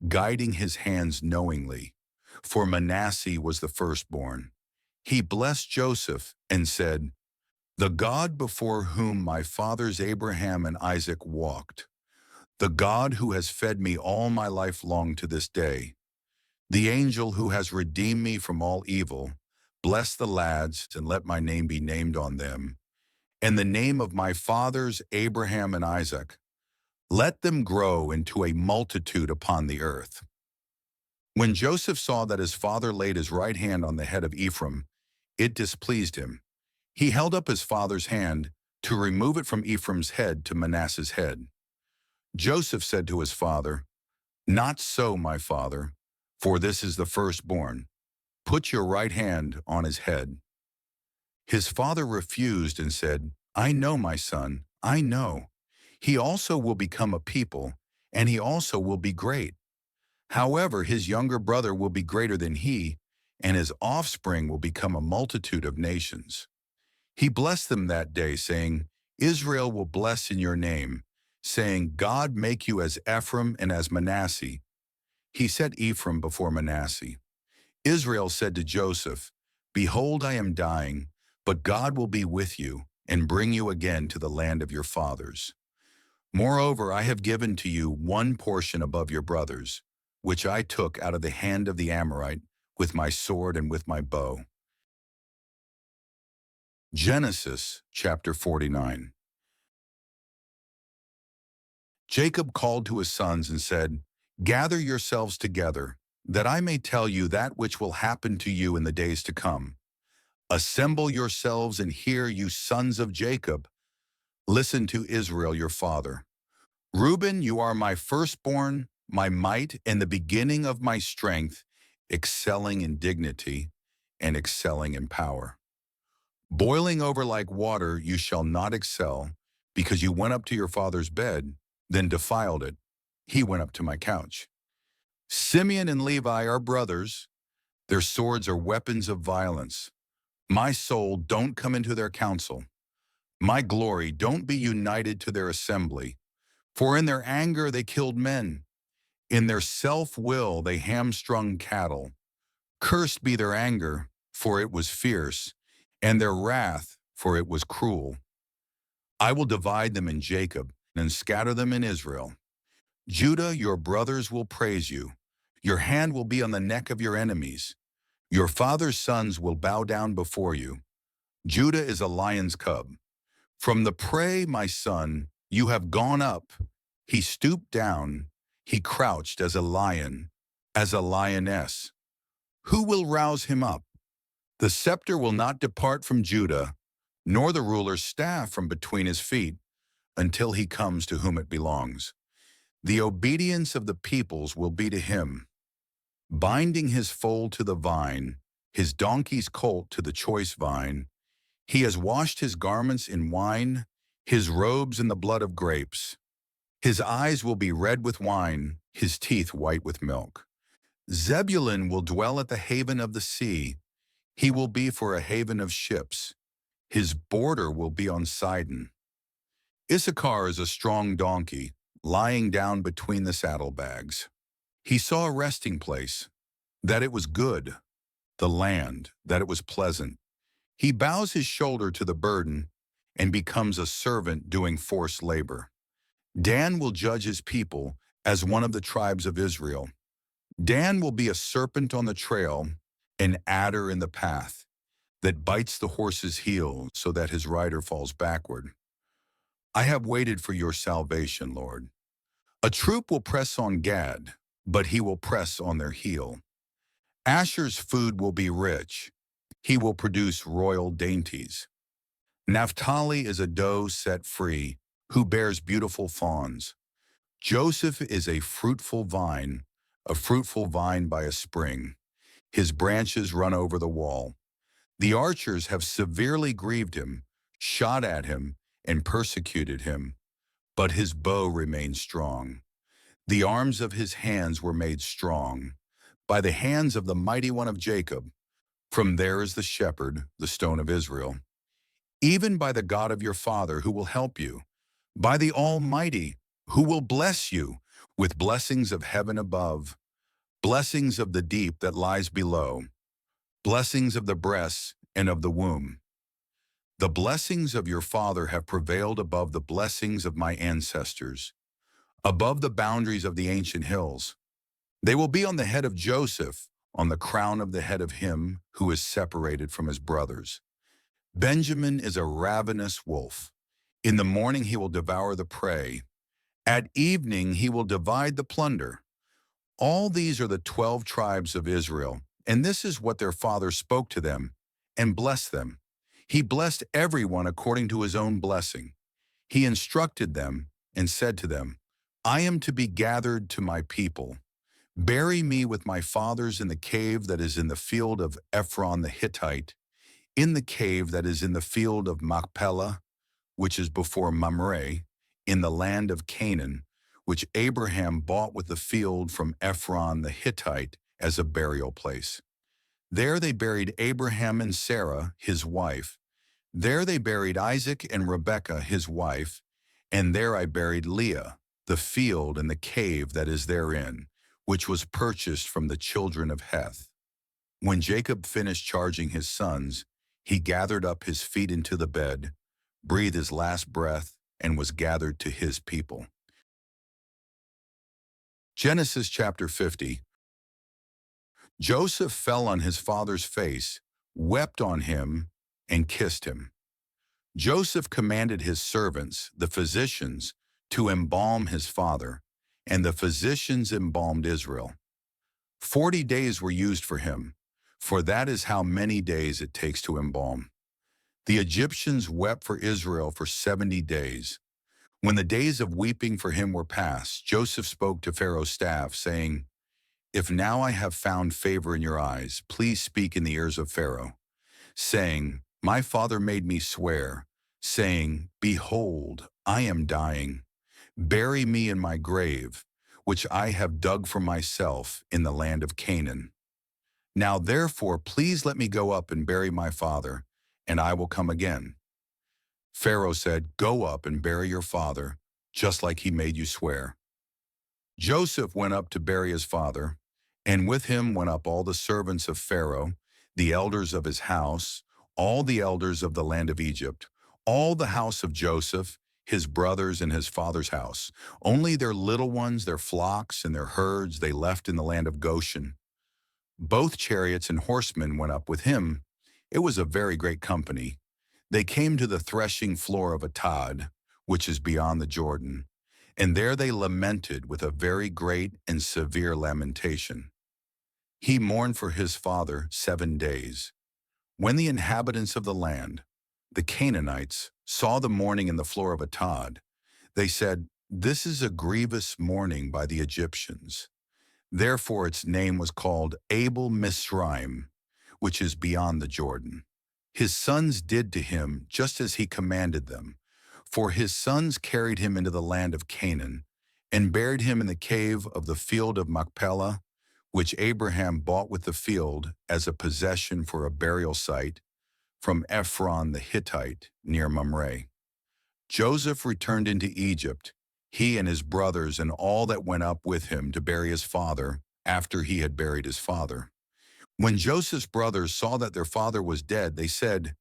guiding his hands knowingly, for Manasseh was the firstborn. He blessed Joseph and said, "The God before whom my fathers Abraham and Isaac walked, the God who has fed me all my life long to this day, the angel who has redeemed me from all evil, bless the lads and let my name be named on them, and the name of my fathers Abraham and Isaac. Let them grow into a multitude upon the earth." When Joseph saw that his father laid his right hand on the head of Ephraim, it displeased him. He held up his father's hand to remove it from Ephraim's head to Manasseh's head. Joseph said to his father, "Not so, my father, for this is the firstborn. Put your right hand on his head." His father refused and said, "I know, my son, I know. He also will become a people, and he also will be great. However, his younger brother will be greater than he, and his offspring will become a multitude of nations." He blessed them that day, saying, "Israel will bless in your name," saying, "God make you as Ephraim and as Manasseh." He set Ephraim before Manasseh. Israel said to Joseph, "Behold, I am dying, but God will be with you and bring you again to the land of your fathers. Moreover, I have given to you one portion above your brothers, which I took out of the hand of the Amorite with my sword and with my bow." Genesis chapter 49. Jacob called to his sons and said, "Gather yourselves together, that I may tell you that which will happen to you in the days to come. Assemble yourselves and hear, you sons of Jacob. Listen to Israel your father. Reuben, you are my firstborn, my might, and the beginning of my strength, excelling in dignity and excelling in power. Boiling over like water, you shall not excel, because you went up to your father's bed, then defiled it. He went up to my couch. Simeon and Levi are brothers. Their swords are weapons of violence. My soul, don't come into their council. My glory, don't be united to their assembly. For in their anger they killed men. In their self-will they hamstrung cattle. Cursed be their anger, for it was fierce, and their wrath, for it was cruel. I will divide them in Jacob and scatter them in Israel. Judah, your brothers will praise you. Your hand will be on the neck of your enemies. Your father's sons will bow down before you. Judah is a lion's cub. From the prey, my son, you have gone up. He stooped down. He crouched as a lion, as a lioness. Who will rouse him up? The scepter will not depart from Judah, nor the ruler's staff from between his feet, until he comes to whom it belongs. The obedience of the peoples will be to him, binding his foal to the vine, his donkey's colt to the choice vine. He has washed his garments in wine, his robes in the blood of grapes. His eyes will be red with wine, his teeth white with milk. Zebulun will dwell at the haven of the sea. He will be for a haven of ships. His border will be on Sidon. Issachar is a strong donkey, lying down between the saddlebags. He saw a resting place, that it was good, the land, that it was pleasant. He bows his shoulder to the burden and becomes a servant doing forced labor. Dan will judge his people as one of the tribes of Israel. Dan will be a serpent on the trail, an adder in the path, that bites the horse's heel so that his rider falls backward. I have waited for your salvation, Lord. A troop will press on Gad, but he will press on their heel. Asher's food will be rich. He will produce royal dainties. Naphtali is a doe set free, who bears beautiful fawns. Joseph is a fruitful vine by a spring. His branches run over the wall. The archers have severely grieved him, shot at him, and persecuted him, but his bow remained strong. The arms of his hands were made strong by the hands of the mighty one of Jacob. From there is the shepherd, the stone of Israel. Even by the God of your father who will help you, by the Almighty who will bless you with blessings of heaven above, blessings of the deep that lies below, blessings of the breasts and of the womb. The blessings of your father have prevailed above the blessings of my ancestors, above the boundaries of the ancient hills. They will be on the head of Joseph, on the crown of the head of him who is separated from his brothers. Benjamin is a ravenous wolf. In the morning he will devour the prey. At evening he will divide the plunder. All these are the 12 tribes of Israel, and this is what their father spoke to them and blessed them. He blessed everyone according to his own blessing. He instructed them and said to them, I am to be gathered to my people. Bury me with my fathers in the cave that is in the field of Ephron the Hittite, in the cave that is in the field of Machpelah, which is before Mamre, in the land of Canaan, which Abraham bought with the field from Ephron the Hittite as a burial place. There they buried Abraham and Sarah, his wife. There they buried Isaac and Rebekah, his wife. And there I buried Leah, the field and the cave that is therein, which was purchased from the children of Heth. When Jacob finished charging his sons, he gathered up his feet into the bed, breathed his last breath, and was gathered to his people. Genesis chapter 50. Joseph fell on his father's face, wept on him, and kissed him. Joseph commanded his servants, the physicians, to embalm his father, and the physicians embalmed Israel. 40 days were used for him, for that is how many days it takes to embalm. The Egyptians wept for Israel for 70 days. When the days of weeping for him were past, Joseph spoke to Pharaoh's staff, saying, If now I have found favor in your eyes, please speak in the ears of Pharaoh, saying, My father made me swear, saying, Behold, I am dying. Bury me in my grave, which I have dug for myself in the land of Canaan. Now therefore, please let me go up and bury my father, and I will come again. Pharaoh said, Go up and bury your father, just like he made you swear. Joseph went up to bury his father, and with him went up all the servants of Pharaoh, the elders of his house, all the elders of the land of Egypt, all the house of Joseph, his brothers and his father's house. Only their little ones, their flocks, and their herds they left in the land of Goshen. Both chariots and horsemen went up with him. It was a very great company. They came to the threshing floor of Atad, which is beyond the Jordan, and there they lamented with a very great and severe lamentation. He mourned for his father 7 days. When the inhabitants of the land, the Canaanites, saw the mourning in the floor of Atad, they said, This is a grievous mourning by the Egyptians. Therefore its name was called Abel Misraim, which is beyond the Jordan. His sons did to him just as he commanded them, for his sons carried him into the land of Canaan, and buried him in the cave of the field of Machpelah, which Abraham bought with the field as a possession for a burial site from Ephron the Hittite near Mamre. Joseph returned into Egypt, he and his brothers and all that went up with him to bury his father after he had buried his father. When Joseph's brothers saw that their father was dead, they said,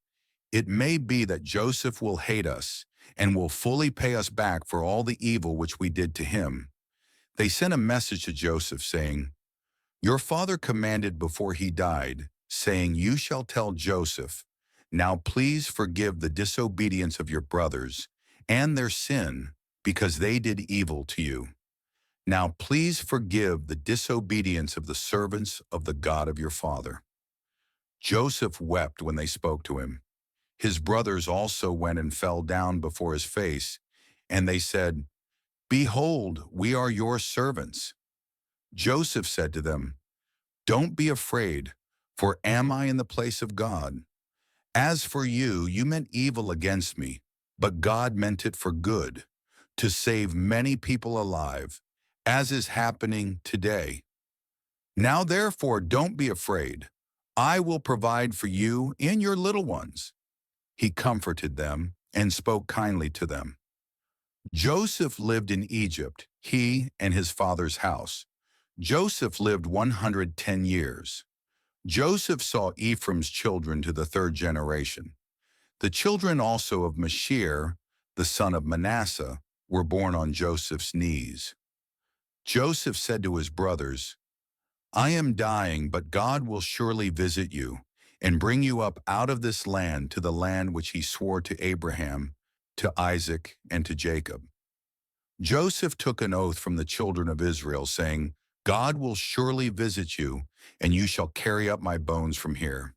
"It may be that Joseph will hate us and will fully pay us back for all the evil which we did to him." They sent a message to Joseph saying, "Your father commanded before he died, saying, 'You shall tell Joseph, now please forgive the disobedience of your brothers and their sin, because they did evil to you. Now please forgive the disobedience of the servants of the God of your father.'" Joseph wept when they spoke to him. His brothers also went and fell down before his face, and they said, "Behold, we are your servants." Joseph said to them, "Don't be afraid, for am I in the place of God? As for you, you meant evil against me, but God meant it for good, to save many people alive, as is happening today. Now therefore, don't be afraid. I will provide for you and your little ones." He comforted them and spoke kindly to them. Joseph lived in Egypt, he and his father's house. Joseph lived 110 years. Joseph saw Ephraim's children to the third generation. The children also of Machir, the son of Manasseh, were born on Joseph's knees. Joseph said to his brothers, "I am dying, but God will surely visit you and bring you up out of this land to the land which he swore to Abraham, to Isaac, and to Jacob." Joseph took an oath from the children of Israel, saying, "God will surely visit you, and you shall carry up my bones from here."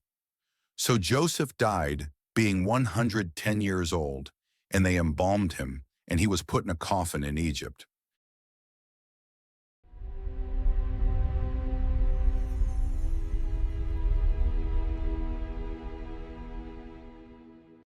So Joseph died, being 110 years old, and they embalmed him, and he was put in a coffin in Egypt.